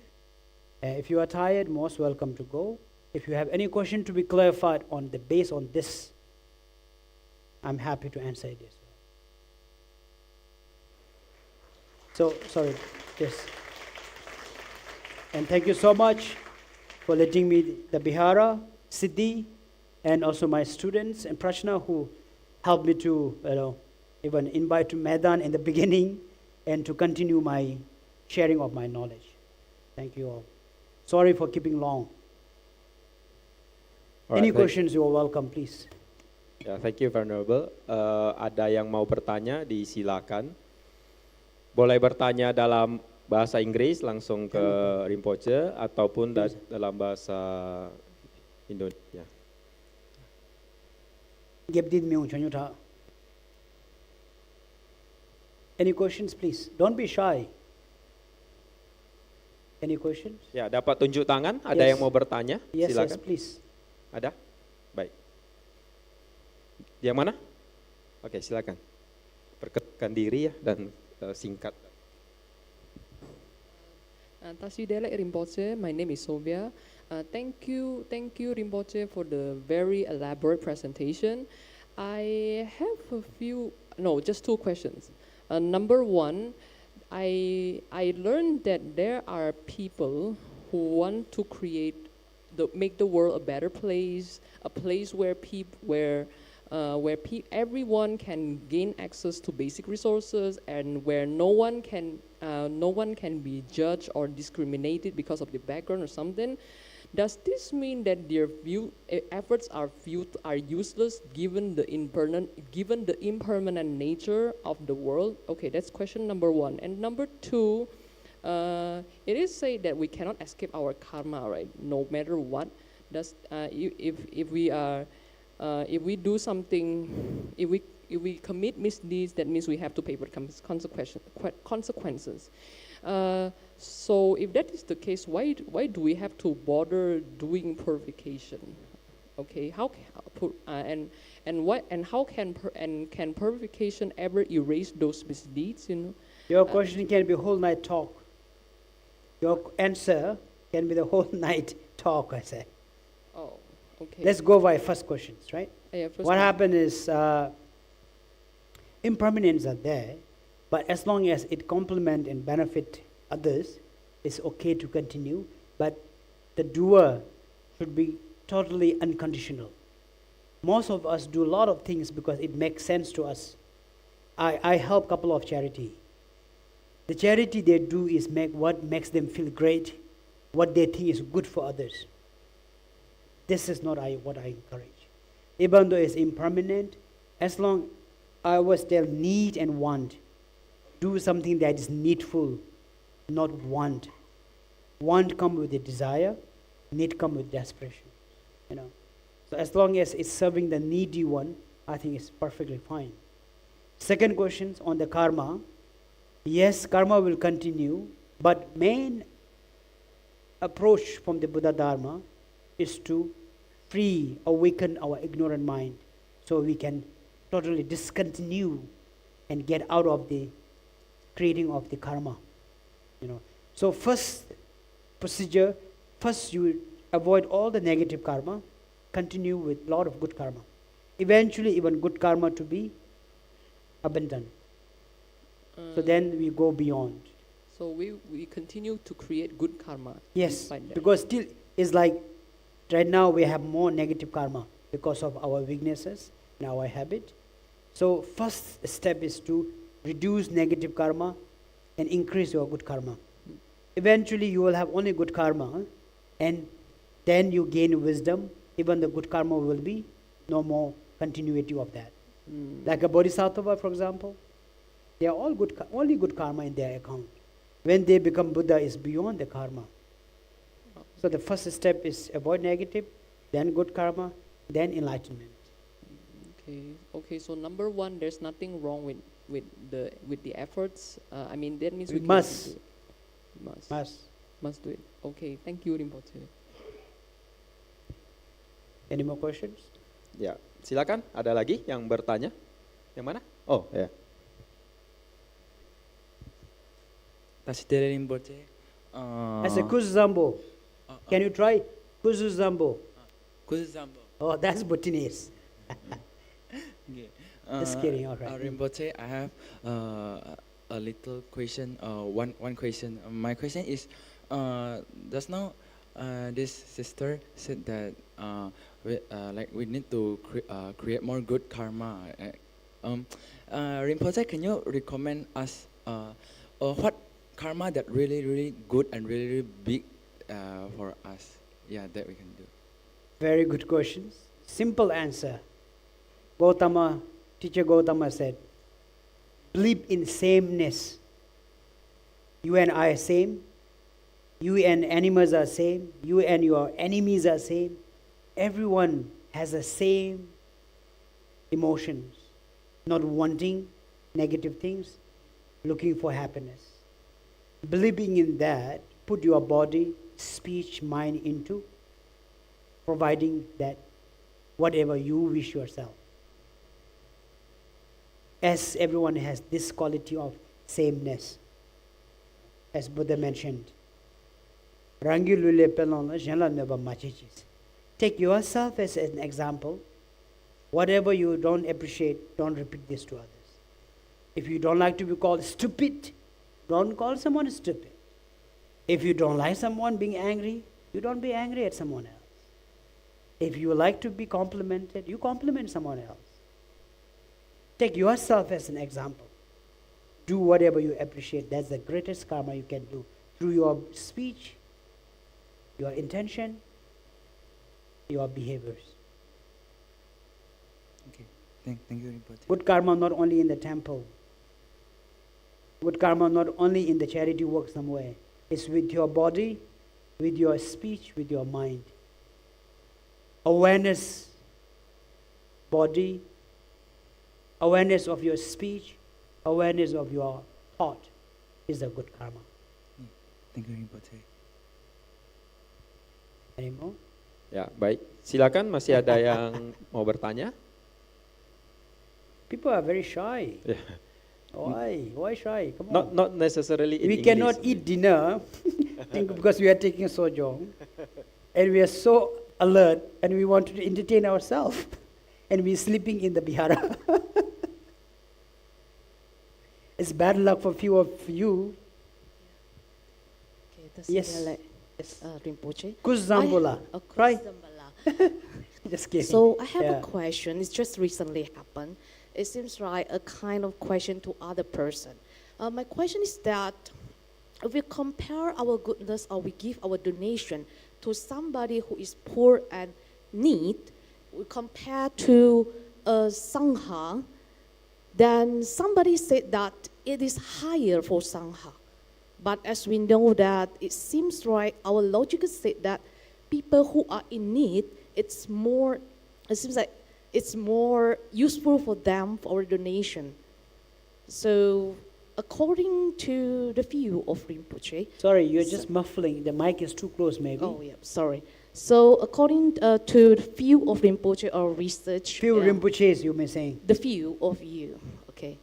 If you are tired, most welcome to go. If you have any question to be clarified on the base on this, I'm happy to answer it as well. So, sorry, yes. And thank you so much for letting me the Bihara, Siddhi, and also my students and Prashna who helped me to even invite to Maidan in the beginning and to continue my sharing of my knowledge. Thank you all. Sorry for keeping long. Any questions, you are welcome, please. Ya, thank you, Venerable. Ada yang mau bertanya, disilakan. Boleh bertanya dalam bahasa Inggris langsung ke Rinpoche ataupun dalam bahasa Indonesia. Any questions, please? Don't be shy. Any questions? Ya, dapat tunjuk tangan. Ada yang mau bertanya? Yes, silakan. yes, please. Ada? Baik. Yang mana? Oke, silakan. Perkenalkan diri ya dan singkat. Tasvidele Rinpoche, my name is Sylvia. Thank you Rinpoche for the very elaborate presentation. I have just 2 questions. Number 1, I learned that there are people who want to make the world a better place, a place where everyone can gain access to basic resources and where no one can be judged or discriminated because of their background or something. Does this mean that their efforts are useless given the impermanent nature of the world? Okay, that's question number 1. And number 2, it is said that we cannot escape our karma, right? No matter what. Does if we are if we do something, if we commit misdeeds, that means we have to pay for consequences. So if that is the case, why do we have to bother doing purification? Okay, can purification ever erase those misdeeds? Your question can be whole night talk. Your answer can be the whole night talk, I say. Oh, okay. Let's go by first questions, right? Yeah, first What one. happened is impermanents are there, but as long as it complement and benefit others, it's okay to continue. But the doer should be totally unconditional. Most of us do a lot of things because it makes sense to us. I help a couple of charity. The charity they do is make what makes them feel great, what they think is good for others. This is not what I encourage. Even though it's impermanent, as long I always tell need and want. Do something that is needful, not want. Want comes with a desire, need comes with desperation. So as long as it's serving the needy one, I think it's perfectly fine. Second question on the karma. Yes, karma will continue, but main approach from the Buddha Dharma is to awaken our ignorant mind so we can totally discontinue and get out of the creating of the karma. So first procedure, first you avoid all the negative karma, continue with a lot of good karma. Eventually even good karma to be abundant. So then we go beyond. So we continue to create good karma. Yes, despite that. because still it's like right now we have more negative karma because of our weaknesses and our habit. So first step is to reduce negative karma and increase your good karma. Eventually you will have only good karma, and then you gain wisdom. Even the good karma will be no more continuity of that. Like a bodhisattva, for example, they are all good, only good karma in their account. When they become Buddha, is beyond the karma. So the first step is avoid negative, then good karma, then enlightenment. Okay. So number one, there's nothing wrong with the efforts. I mean, that means We we must. can do it. Must do it. Okay, thank you, Rinpoche. Any more questions? Ya, silakan. Ada lagi yang bertanya? Yang mana? Oh, ya. Tasidere Rinpoche. I say Kuzuzambo. Can you try Kuzuzambo? Kuzuzambo. Oh, that's Bhutanese. Okay. Just kidding, all right. Rinpoche, I have a little question. One question. My question is, just now, this sister said that we need to create more good karma. Rinpoche, can you recommend us what karma that really good and really big for us? Yeah, that we can do. Very good questions. Simple answer. Teacher Gautama said, believe in sameness. You and I are same. You and animals are same. You and your enemies are same. Everyone has the same emotions. Not wanting negative things, looking for happiness. Believing in that, put your body, speech, mind into providing that whatever you wish yourself. As everyone has this quality of sameness, as Buddha mentioned. Take yourself as an example. Whatever you don't appreciate, don't repeat this to others. If you don't like to be called stupid, don't call someone stupid. If you don't like someone being angry, you don't be angry at someone else. If you like to be complimented, you compliment someone else. Take yourself as an example. Do whatever you appreciate. That's the greatest karma you can do. Through your speech, your intention, your behaviors. Okay, thank you, Rinpoche. Good karma not only in the temple. Good karma not only in the charity work somewhere. It's with your body, with your speech, with your mind. awareness, body, awareness of your speech, awareness of your thought is a good karma. Thank you Rinpoche. Any more? Ya, baik. Silakan, masih ada yang mau bertanya? People are very shy. Yeah. Why? Why shy? Come on. Not necessarily in We English. cannot eat dinner because we are taking sojong, and we are so alert, and we want to entertain ourselves, and we're sleeping in the bihara. It's bad luck for few of you. Okay, that's Yes. Rinpoche. Kuzambula, right? Just kidding. So I have Yeah. a question. It's just recently happened. It seems like a kind of question to other person. My question is that if we compare our goodness or we give our donation to somebody who is poor and need, we compare to a sangha, then somebody said that it is higher for sangha. But as we know that it seems like our logic said that people who are in need, it seems like it's more useful for them for our donation. So according to the view of Rinpoche, Sorry, you're just muffling. The mic is too close, maybe. oh yeah, sorry. So according to the view of Rinpoche or research, Few Rinpoches, you may say. the view of you, okay.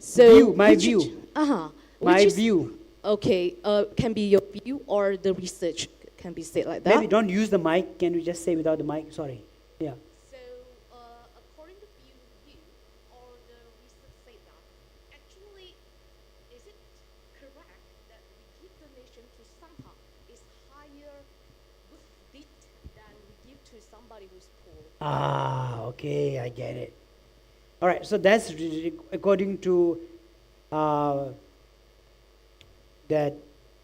So View, my which- view. Uh-huh. My Which is- view. Okay, can be your view or the research can be said like that. Maybe don't use the mic. Can you just say without the mic? Sorry. Yeah. So, according to you or the research say that, actually, is it correct that we give donation to sangha is higher good deed than we give to somebody who's poor? Ah, okay, I get it. All right, so that's according to that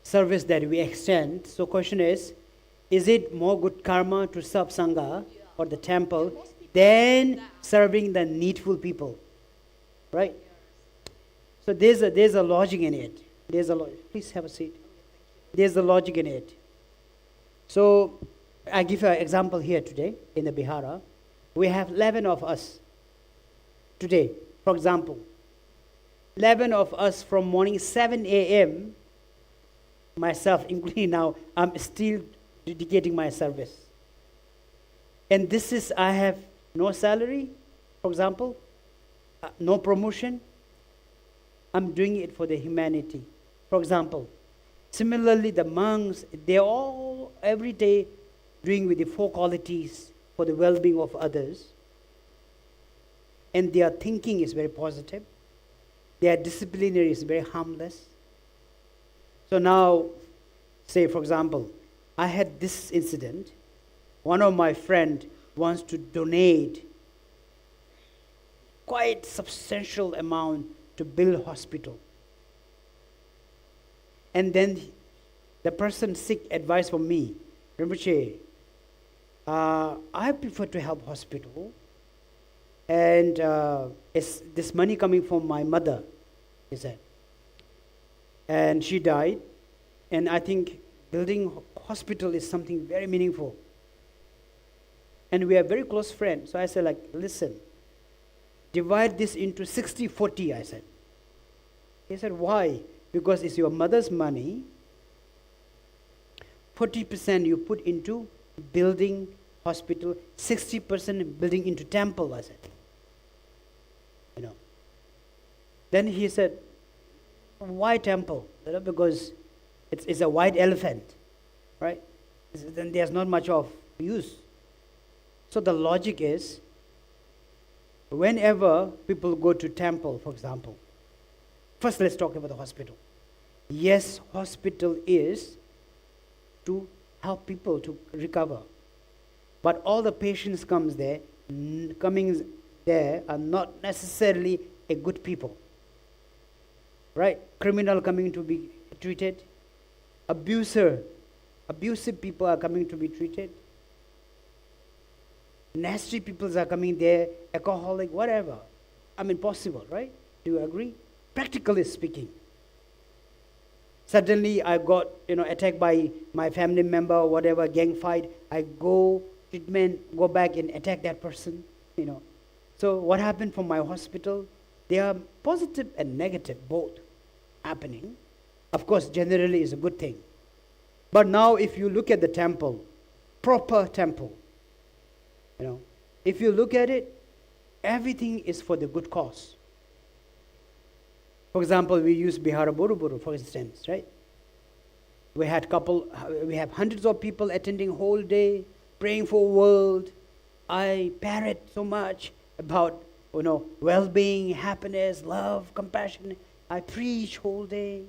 service that we extend. So question is it more good karma to serve sangha or the temple than serving the needful people? Right? So there's a logic in it. Please have a seat. There's a logic in it. So I give you an example here today in the Bihara. We have 11 of us today, for example. 11 of us from morning 7 a.m., myself including now, I'm still dedicating my service. And this is, I have no salary, for example, no promotion. I'm doing it for the humanity, for example. Similarly, the monks, they're all every day doing with the four qualities for the well-being of others. And their thinking is very positive. Their disciplinary is very harmless. So now, say for example, I had this incident. One of my friend wants to donate quite substantial amount to build hospital. And then the person seek advice from me. Rinpoche, I prefer to help hospital. And it's this money coming from my mother, he said. And she died. And I think building hospital is something very meaningful. And we are very close friends. So I said, listen, divide this into 60-40, I said. He said, why? Because it's your mother's money. 40% you put into building hospital, 60% building into temple, I said. Then he said, why temple? Because it's a white elephant, right? Then there's not much of use. So the logic is, whenever people go to temple, for example, first let's talk about the hospital. Yes, hospital is to help people to recover. But all the patients coming there are not necessarily a good people. Right? Criminal coming to be treated. Abusive people are coming to be treated. Nasty people are coming there, alcoholic, whatever. Possible, right? Do you agree? Practically speaking. Suddenly I got, attacked by my family member or whatever, gang fight. I go treatment, go back and attack that person, you know. So what happened from my hospital? They are positive and negative, both happening. Of course, generally is a good thing. But now if you look at the temple, proper temple, you know, if you look at it, everything is for the good cause. For example, we use Bihara Buru, for instance, right? We have hundreds of people attending whole day, praying for world. I parrot so much about, you know, well-being, happiness, love, compassion. I preach whole day.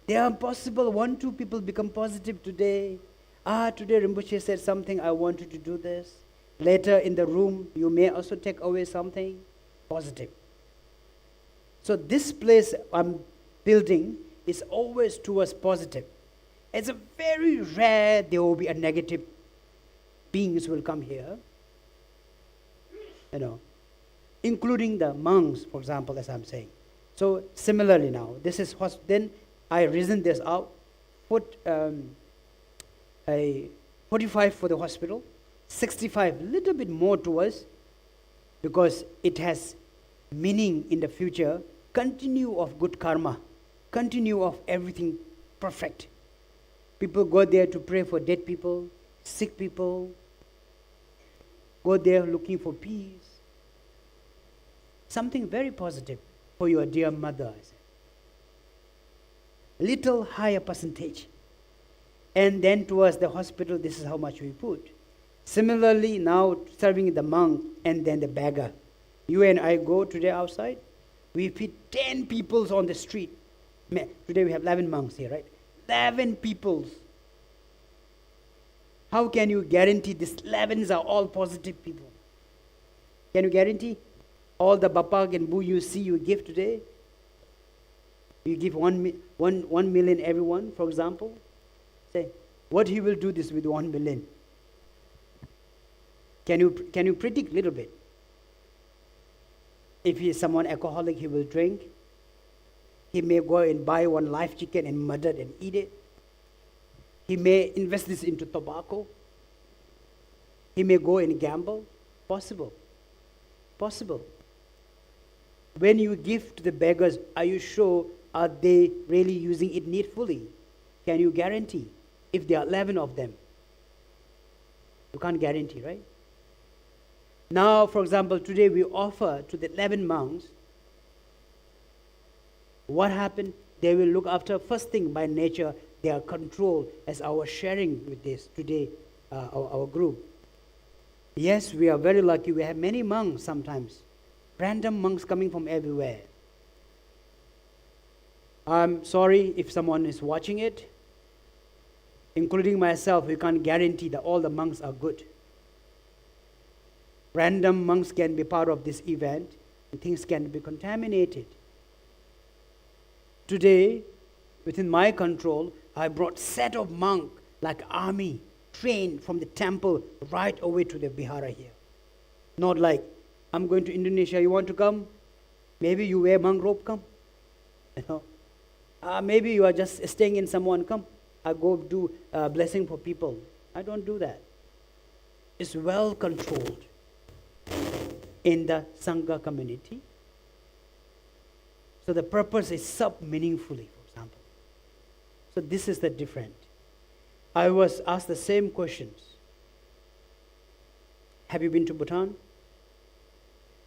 They are possible. 1, 2 people become positive today. Today Rinpoche said something, I want you to do this. Later in the room, you may also take away something positive. So this place I'm building is always towards positive. It's a very rare there will be a negative beings will come here, you know, including the monks, for example, as I'm saying. So similarly now, this is then I reason this out, put a 45 for the hospital, 65, little bit more to us, because it has meaning in the future, continue of good karma, continue of everything perfect. People go there to pray for dead people, sick people, go there looking for peace. Something very positive for your dear mother, I said. Little higher percentage. And then towards the hospital, this is how much we put. Similarly, now serving the monk and then the beggar. You and I go today outside, we feed 10 people on the street. Today we have 11 monks here, right? 11 people. How can you guarantee these 11 are all positive people? Can you guarantee? All the bapag and bu you see you give today? You give 1 million everyone, for example. Say, what he will do this with 1 million? Can you predict a little bit? If he is someone alcoholic, he will drink. He may go and buy 1 live chicken and murder it and eat it. He may invest this into tobacco. He may go and gamble. Possible. Possible. When you give to the beggars, are you sure, are they really using it needfully? Can you guarantee? If there are 11 of them. You can't guarantee, right? Now, for example, today we offer to the 11 monks. What happened? They will look after, first thing by nature, they are controlled as our sharing with this today, our group. Yes, we are very lucky. We have many monks sometimes. Random monks coming from everywhere. I'm sorry if someone is watching it. Including myself, we can't guarantee that all the monks are good. Random monks can be part of this event, and things can be contaminated. Today, within my control, I brought set of monks like army, trained from the temple right away to the Bihara here. Not like, I'm going to Indonesia, you want to come? Maybe you wear monk robe, come. You know, maybe you are just staying in someone, come. I go do blessing for people. I don't do that. It's well controlled in the Sangha community. So the purpose is sub-meaningfully, for example. So this is the different. I was asked the same questions. Have you been to Bhutan?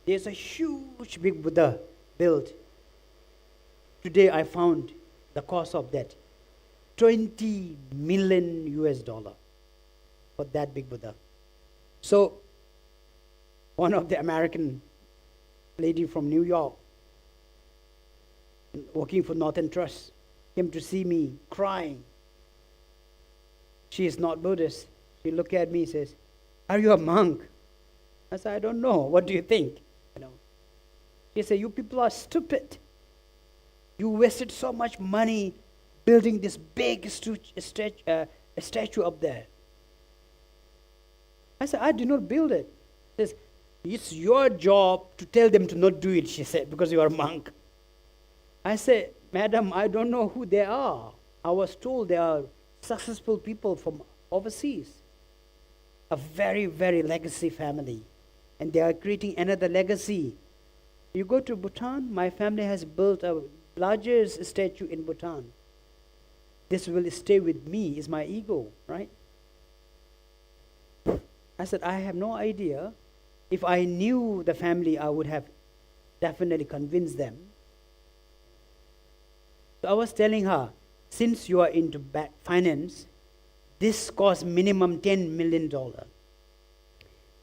There's a huge big Buddha built. Today I found the cost of that. 20 million US dollar for that big Buddha. So one of the American lady from New York, working for Northern Trust, came to see me crying. She is not Buddhist. She looked at me and says, are you a monk? I said, I don't know. What do you think? You know. She said, you people are stupid. You wasted so much money building this big statue up there. I said, I did not build it. She says, it's your job to tell them to not do it, she said, because you are a monk. I said, madam, I don't know who they are. I was told they are successful people from overseas. a very, very legacy family. And they are creating another legacy. You go to Bhutan, my family has built a largest statue in Bhutan. This will stay with me, is my ego, right? I said, I have no idea. If I knew the family, I would have definitely convinced them. So I was telling her, since you are into finance, this costs minimum $10 million.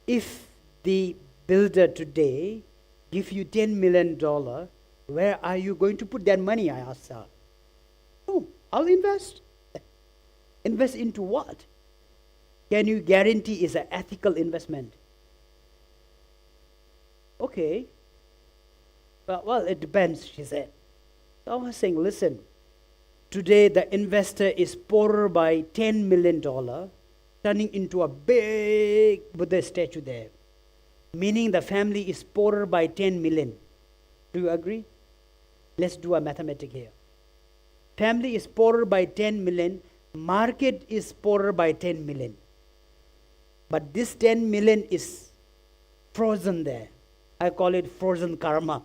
If the builder today give you $10 million, where are you going to put that money? I asked her. Oh, I'll invest. Invest into what? Can you guarantee it's an ethical investment? Okay. Well, it depends, she said. So I was saying, listen, today the investor is poorer by $10 million, turning into a big Buddha statue there. Meaning the family is poorer by 10 million. Do you agree? Let's do a mathematic here. Family is poorer by 10 million. Market is poorer by 10 million. But this 10 million is frozen there. I call it frozen karma.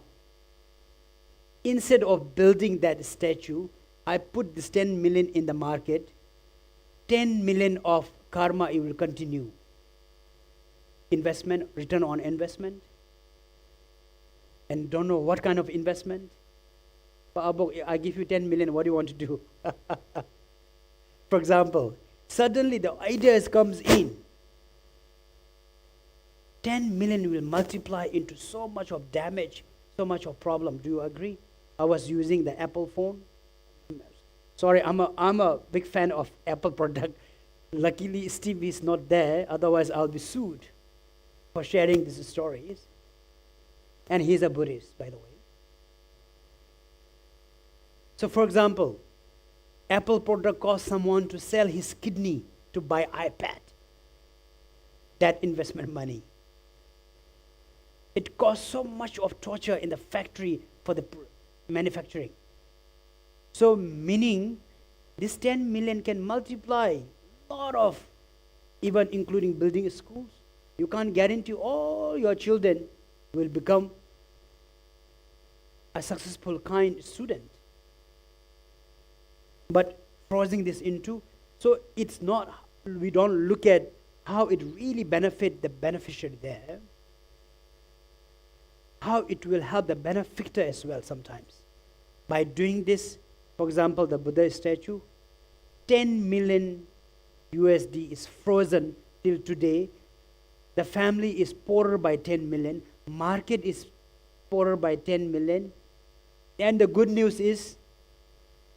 Instead of building that statue, I put this 10 million in the market. 10 million of karma, it will continue. Investment, return on investment. And don't know what kind of investment. But Abok, I give you 10 million, what do you want to do? For example, suddenly the ideas comes in. 10 million will multiply into so much of damage, so much of problem. Do you agree? I was using the Apple phone. Sorry, I'm a big fan of Apple product. Luckily, Steve is not there. Otherwise, I'll be sued for sharing these stories. And he's a Buddhist, by the way. So, for example, Apple product costs someone to sell his kidney to buy iPad. That investment money. It costs so much of torture in the factory for the manufacturing. So, meaning, this 10 million can multiply a lot of, even including building schools. You can't guarantee all your children will become a successful kind student. But crossing this into, so it's not, we don't look at how it really benefit the beneficiary there, how it will help the benefactor as well sometimes. By doing this, for example, the Buddha statue, 10 million USD is frozen till today. The family is poorer by 10 million. Market is poorer by 10 million. And the good news is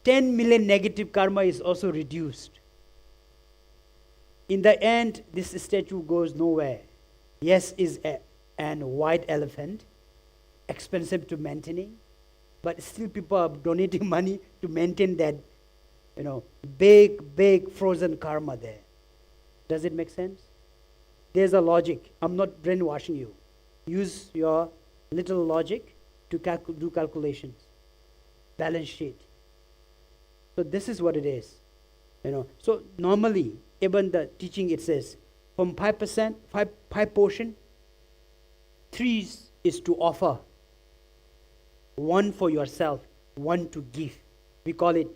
10 million negative karma is also reduced. In the end, this statue goes nowhere. Yes, is an white elephant, expensive to maintaining, but still people are donating money to maintain that, big frozen karma there. Does it make sense? There's a logic. I'm not brainwashing you. Use your little logic to do calculations. Balance sheet. So this is what it is. So normally, even the teaching it says, from 5%, 5 portion, 3 is to offer. 1 for yourself, 1 to give. We call it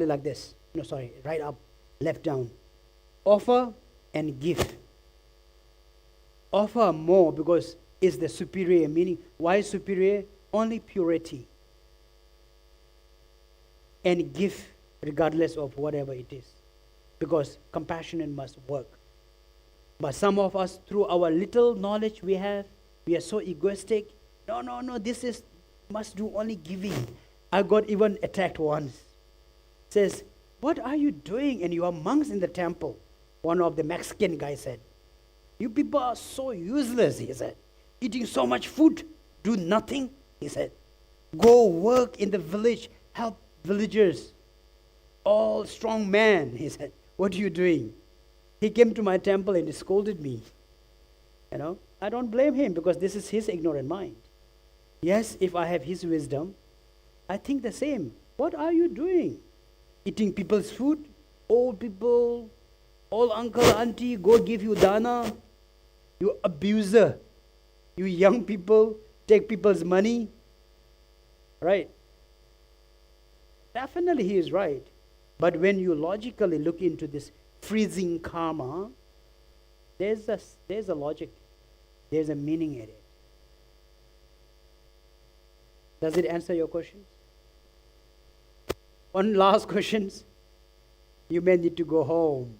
like this. Right up, left down. Offer and give. Offer more because it's the superior meaning. Why superior? Only purity. And give regardless of whatever it is. Because compassion must work. But some of us, through our little knowledge we have, we are so egoistic. No, this must do only giving. I got even attacked once. Says, what are you doing? And you are monks in the temple. One of the Mexican guys said, you people are so useless, he said. Eating so much food, do nothing, he said. Go work in the village, help villagers. All strong man, he said. What are you doing? He came to my temple and he scolded me. I don't blame him because this is his ignorant mind. Yes, if I have his wisdom, I think the same. What are you doing? Eating people's food, old people, All uncle, auntie, go give you dana. You abuser. You young people, take people's money. Right? Definitely he is right. But when you logically look into this freezing karma, there's a logic. There's a meaning in it. Does it answer your questions? One last question. You may need to go home.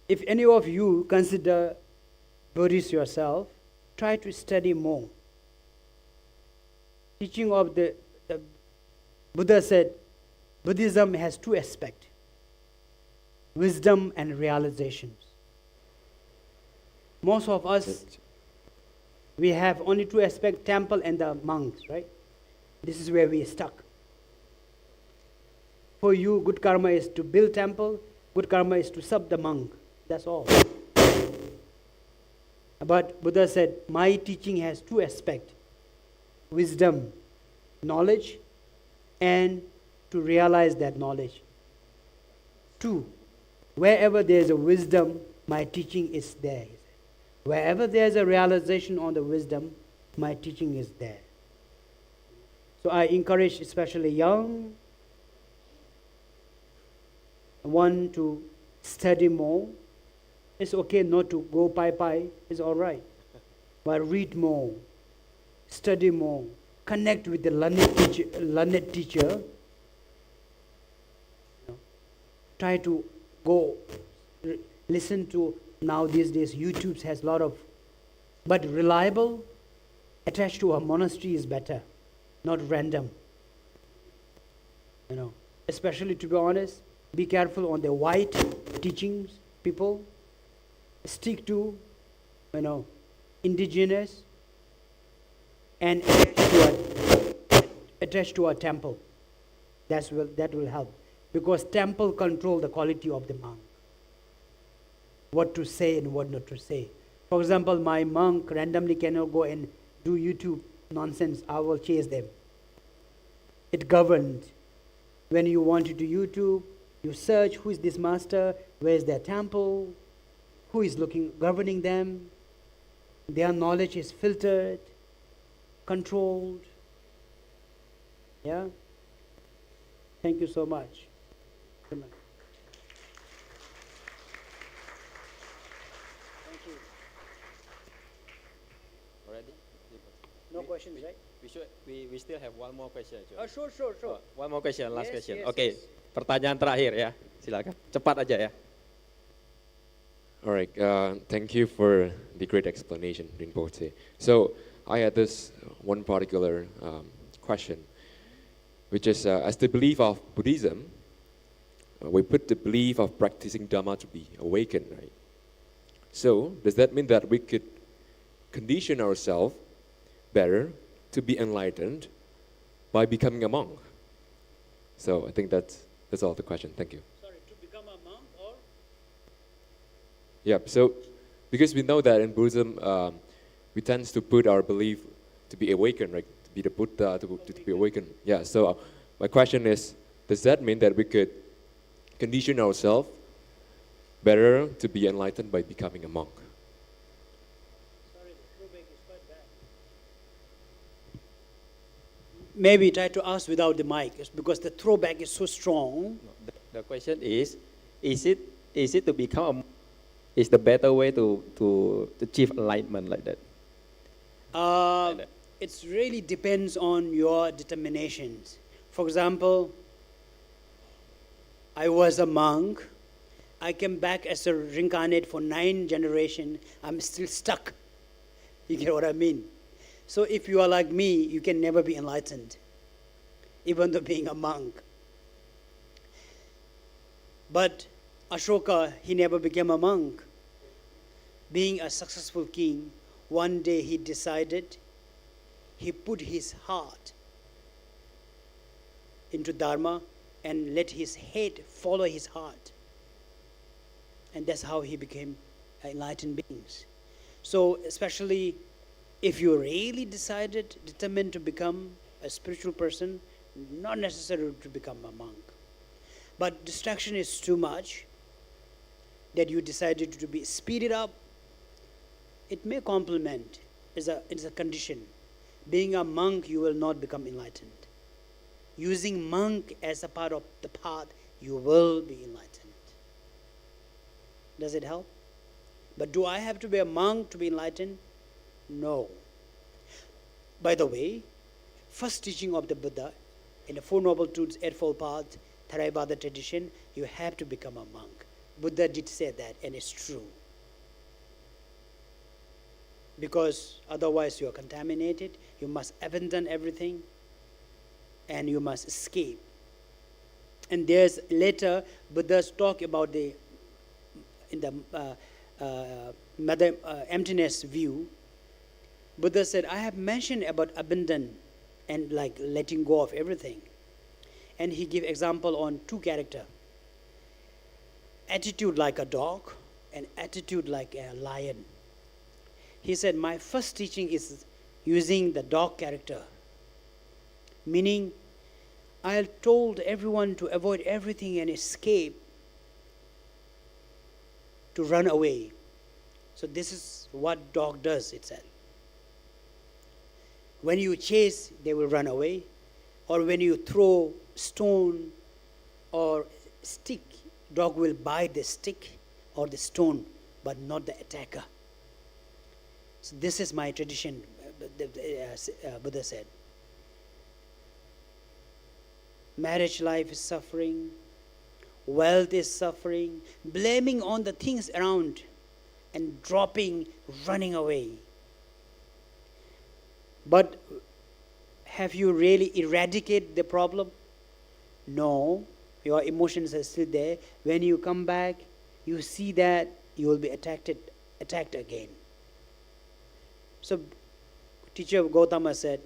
If any of you consider Buddhist yourself, try to study more. Teaching of the Buddha said, Buddhism has two aspects, wisdom and realizations. Most of us, we have only two aspects, temple and the monks, right? This is where we are stuck. For you, good karma is to build temple, good karma is to serve the monk. That's all. But Buddha said, my teaching has two aspects, wisdom, knowledge, and to realize that knowledge. Two, wherever there is a wisdom, my teaching is there. Wherever there is a realization on the wisdom, my teaching is there. So I encourage especially young one to study more. It's okay not to go pai, it's all right. But read more, study more, connect with the learned teacher. Try to go listen to, now these days YouTube has a lot of, but reliable, attached to a monastery is better, not random. Especially to be honest, be careful on the white teachings, people. Stick to, indigenous and attached to a temple. That will help. Because temple control the quality of the monk. What to say and what not to say. For example, my monk randomly cannot go and do YouTube nonsense. I will chase them. It governed. When you want to do YouTube, you search who is this master, where is their temple, who is governing them. Their knowledge is filtered, controlled. Yeah? Thank you so much. Good night. Thank you. Already? No questions, right? We still have one more question. Oh, sure. One more question, last Yes, question. yes, Okay, yes. pertanyaan terakhir ya, silakan. Cepat aja ya. All right, thank you for the great explanation, Rinpoche. So I had this one particular question, which is, as the belief of Buddhism, we put the belief of practicing Dhamma to be awakened, right? So does that mean that we could condition ourselves better to be enlightened by becoming a monk? So I think that's all the question. Thank you. Sorry, to become a monk or? Yeah, so because we know that in Buddhism, we tend to put our belief to be awakened, right? To be the Buddha, to be awakened. Yeah, so my question is, does that mean that we could condition ourselves better to be enlightened by becoming a monk? Sorry, the throwback is quite bad. Maybe try to ask without the mic, because the throwback is so strong. The question is it to become is the better way to achieve enlightenment like that? It really depends on your determinations. For example, I was a monk. I came back as a reincarnate for 9 generations. I'm still stuck. You get what I mean? So if you are like me, you can never be enlightened, even though being a monk. But Ashoka, he never became a monk. Being a successful king, one day he decided, he put his heart into Dharma and let his head follow his heart. And that's how he became enlightened beings. So especially if you really determined to become a spiritual person, not necessary to become a monk. But distraction is too much that you decided to be speeded up. It may complement, it's a condition. Being a monk, you will not become enlightened. Using monk as a part of the path, you will be enlightened. Does it help? But do I have to be a monk to be enlightened? No. By the way, first teaching of the Buddha in the Four Noble Truths, Eightfold Path, Theravada tradition, you have to become a monk. Buddha did say that, and it's true. Because otherwise you are contaminated, you must abandon everything, and you must escape. And there's later Buddha's talk about the emptiness view. Buddha said, I have mentioned about abandon and like letting go of everything. And he gave example on two characters. Attitude like a dog and attitude like a lion. He said, my first teaching is using the dog character. Meaning, I told everyone to avoid everything and escape, to run away. So this is what dog does, it said. When you chase, they will run away. Or when you throw stone or stick, dog will bite the stick or the stone, but not the attacker. So this is my tradition, Buddha said. Marriage life is suffering, wealth is suffering, blaming on the things around and dropping, running away. But have you really eradicated the problem? No, your emotions are still there. When you come back, you see that you will be attacked again. So teacher Gautama said,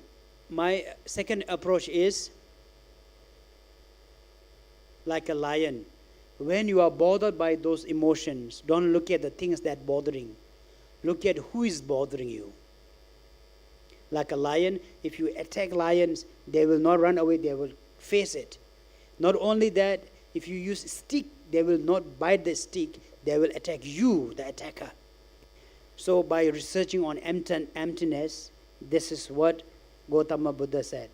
my second approach is like a lion. When you are bothered by those emotions, don't look at the things that are bothering. Look at who is bothering you. Like a lion, if you attack lions, they will not run away, they will face it. Not only that, if you use stick, they will not bite the stick, they will attack you, the attacker. So by researching on emptiness, this is what Gautama Buddha said.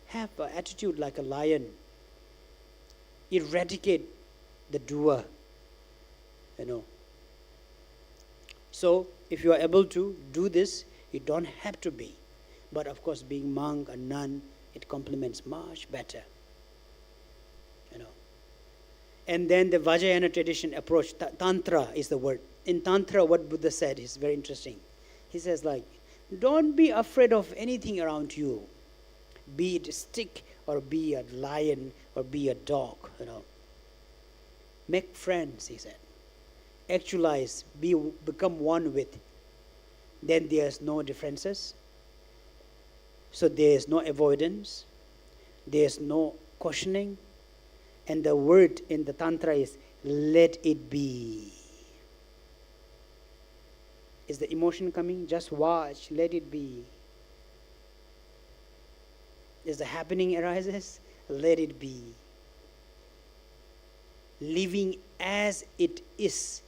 Have an attitude like a lion. Eradicate the doer. So if you are able to do this, you don't have to be. But of course, being monk or nun, it complements much better. And then the Vajrayana tradition approach, Tantra is the word. In Tantra, what Buddha said is very interesting. He says don't be afraid of anything around you. Be it a stick, or be a lion, or be a dog, Make friends, he said. Actualize, become one with. Then there's no differences. So there's no avoidance. There's no questioning. And the word in the Tantra is, let it be. Is the emotion coming? Just watch, let it be. Is the happening arises? Let it be. Living as it is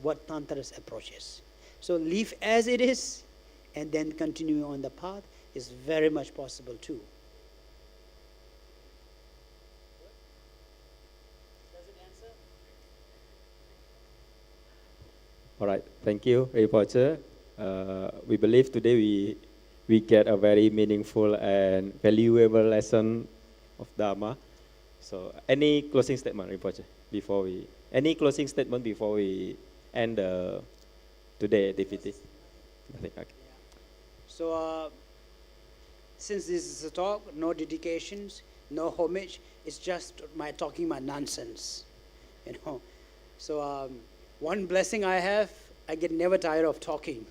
what Tantra's approach is. So live as it is and then continue on the path is very much possible too. Does it answer? All right, thank you, Rinpoche. We believe today we get a very meaningful and valuable lesson of Dhamma. So, any closing statement, Rinpoche, before we end today activity? Nothing. Okay. So, since this is a talk, no dedications, no homage, it's just talking my nonsense, So, one blessing I have, I get never tired of talking,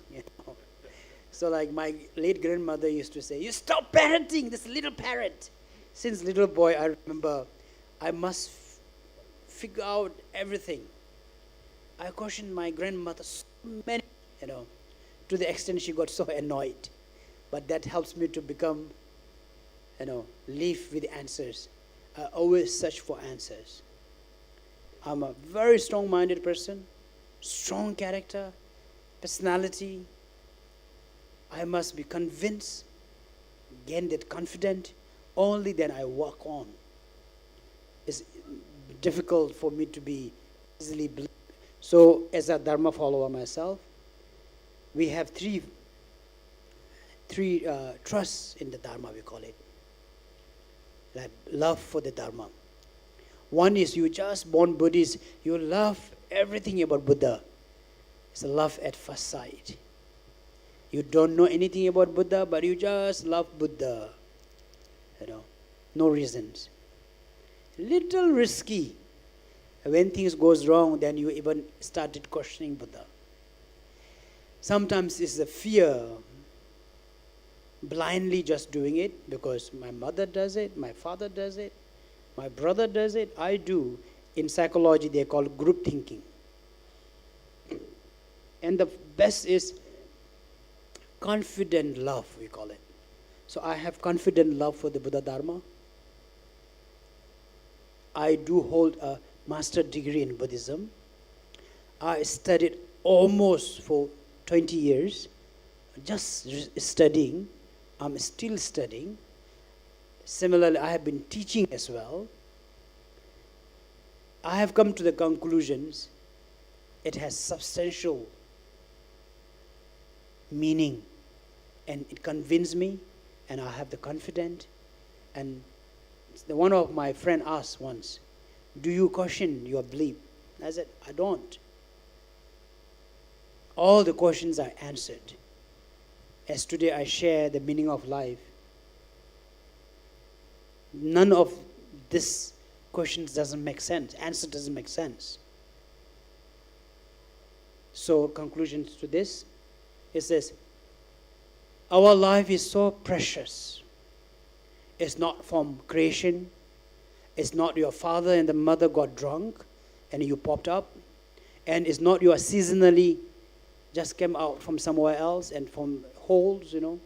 So like my late grandmother used to say, you stop parroting, this little parrot. Since little boy, I remember I must figure out everything. I questioned my grandmother so many, to the extent she got so annoyed. But that helps me to become live with answers. I always search for answers. I'm a very strong-minded person, strong character, personality. I must be convinced, gain that confident, only then I walk on. It's difficult for me to be easily believed. So as a Dharma follower myself, we have three trusts in the Dharma, we call it. Like love for the Dharma. One is you just born Buddhist, you love everything about Buddha. It's a love at first sight. You don't know anything about Buddha, but you just love Buddha. No reasons. Little risky. When things goes wrong, then you even started questioning Buddha. Sometimes it's the fear, blindly just doing it because my mother does it, my father does it, my brother does it, I do. In psychology, they call group thinking. And the best is confident love, we call it. So I have confident love for the Buddha Dharma. I do hold a master degree in Buddhism. I studied almost for 20 years, just studying. I'm still studying. Similarly, I have been teaching as well. I have come to the conclusions it has substantial meaning, and it convinced me, and I have the confidence. And one of my friend asked once, do you question your belief? I said, I don't. All the questions are answered. As today I share the meaning of life, none of this questions doesn't make sense. Answer doesn't make sense. So conclusions to this, it says, our life is so precious. It's not from creation. It's not your father and the mother got drunk and you popped up. And it's not you are seasonally just came out from somewhere else and from holes, It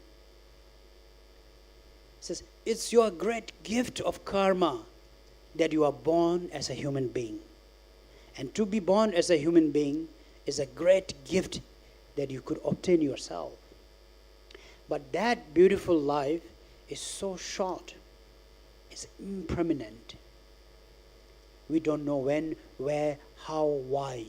says, it's your great gift of karma that you are born as a human being. And to be born as a human being is a great gift that you could obtain yourself. But that beautiful life is so short. It's impermanent. We don't know when, where, how, why.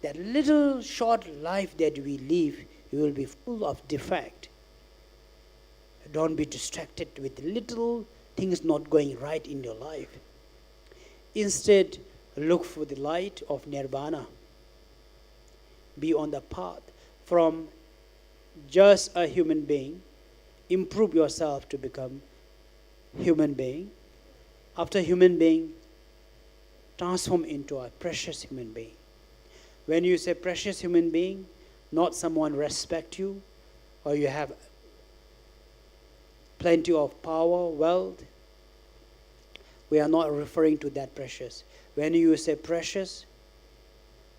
That little short life that we live, you will be full of defect. Don't be distracted with little things not going right in your life. Instead, look for the light of nirvana. Be on the path from just a human being. Improve yourself to become human being. After human being, transform into a precious human being. When you say precious human being, not someone respect you, or you have plenty of power, wealth. We are not referring to that precious. When you say precious,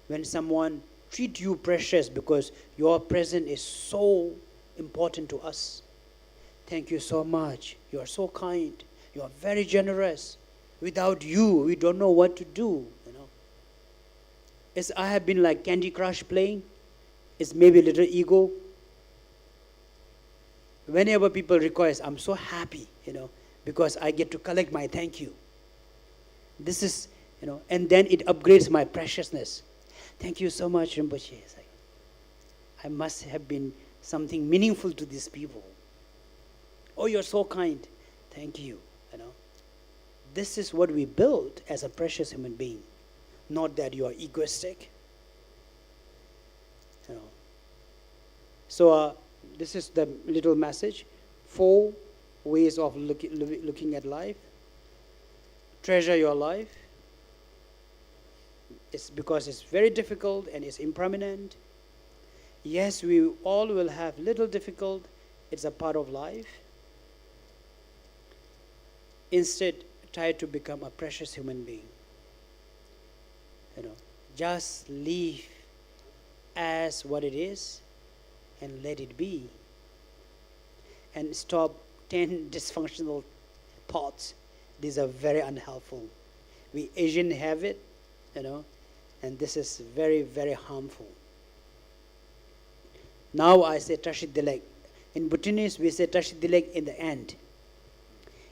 when someone treat you precious because your presence is so important to us. Thank you so much. You are so kind. You are very generous. Without you, we don't know what to do. It's, I have been like Candy Crush playing. It's maybe a little ego. Whenever people request, I'm so happy, because I get to collect my thank you. This is, and then it upgrades my preciousness. Thank you so much, Rinpoche. It's like, I must have been something meaningful to these people. Oh, you're so kind. Thank you. This is what we build as a precious human being. Not that you are egoistic. So this is the little message. 4 ways of looking at life. Treasure your life. It's because it's very difficult and it's impermanent. Yes, we all will have little difficult. It's a part of life. Instead, try to become a precious human being. Just live as what it is and let it be. And stop 10 dysfunctional thoughts. These are very unhelpful. We Asian have it, and this is very, very harmful. Now I say tashi dilek. In Bhutanese, we say tashi dilek in the end.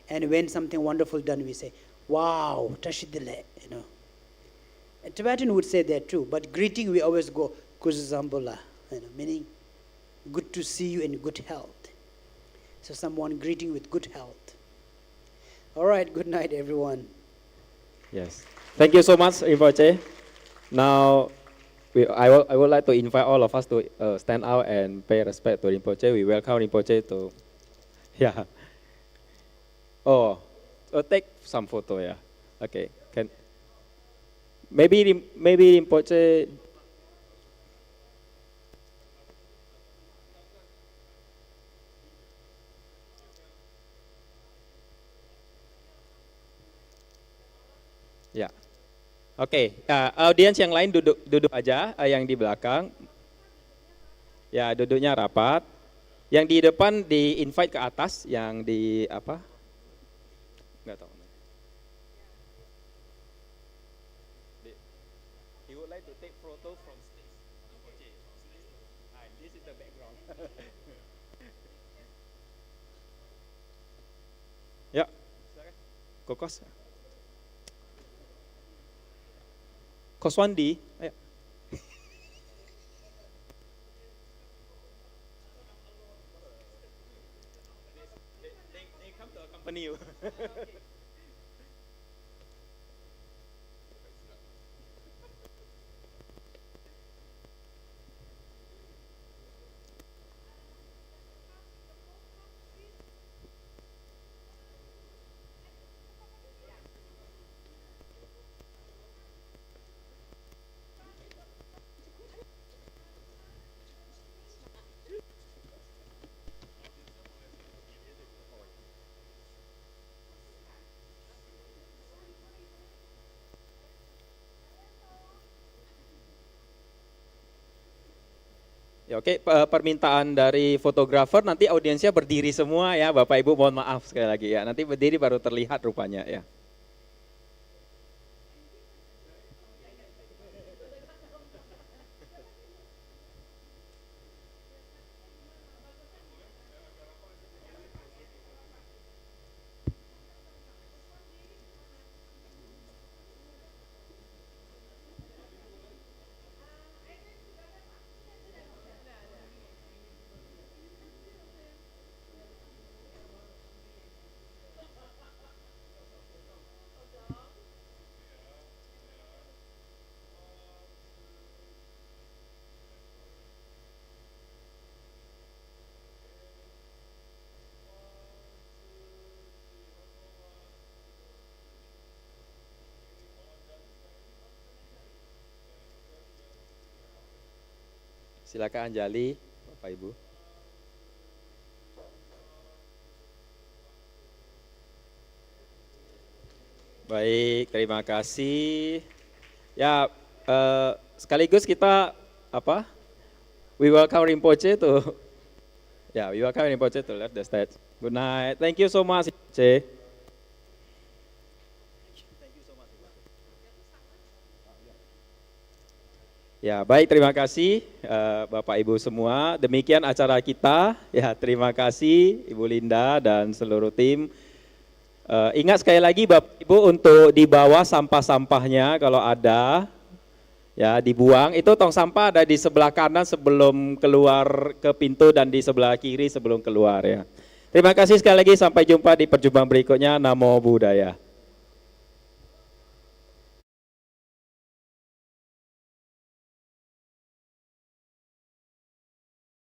And when something wonderful done, we say, wow, tashi dilek, A Tibetan would say that too, but greeting we always go, kuzambula, meaning good to see you in good health. So someone greeting with good health. All right, good night, everyone. Yes. Thank you so much, Rinpoche. Now, I would like to invite all of us to stand out and pay respect to Rinpoche. We welcome Rinpoche to, yeah. Oh, take some photo, yeah. Okay, maybe Rinpoche. Ya, oke. Audiens yang lain duduk aja, yang di belakang. Ya, duduknya rapat. Yang di depan di invite ke atas, yang di apa? Nggak tahu. He would like to take photo from stage. Okay, from stage. This is the background. Ya, Kokos. Koswandi, ayo. They come to accompany you. Ya, oke, permintaan dari fotografer, nanti audiensnya berdiri semua ya, Bapak Ibu mohon maaf sekali lagi ya, nanti berdiri baru terlihat rupanya ya. Silakan Anjali, Bapak Ibu. Baik, terima kasih. Ya, sekaligus kita we welcome Rinpoche to, we welcome Rinpoche to left the stage. Good night. Thank you so much, Rinpoche. Ya, baik, terima kasih Bapak Ibu semua. Demikian acara kita. Ya, terima kasih Ibu Linda dan seluruh tim. Ingat sekali lagi Bapak Ibu untuk dibawa sampah-sampahnya kalau ada, ya dibuang. Itu tong sampah ada di sebelah kanan sebelum keluar ke pintu dan di sebelah kiri sebelum keluar ya. Terima kasih sekali lagi, sampai jumpa di perjumpaan berikutnya. Namo Buddhaya.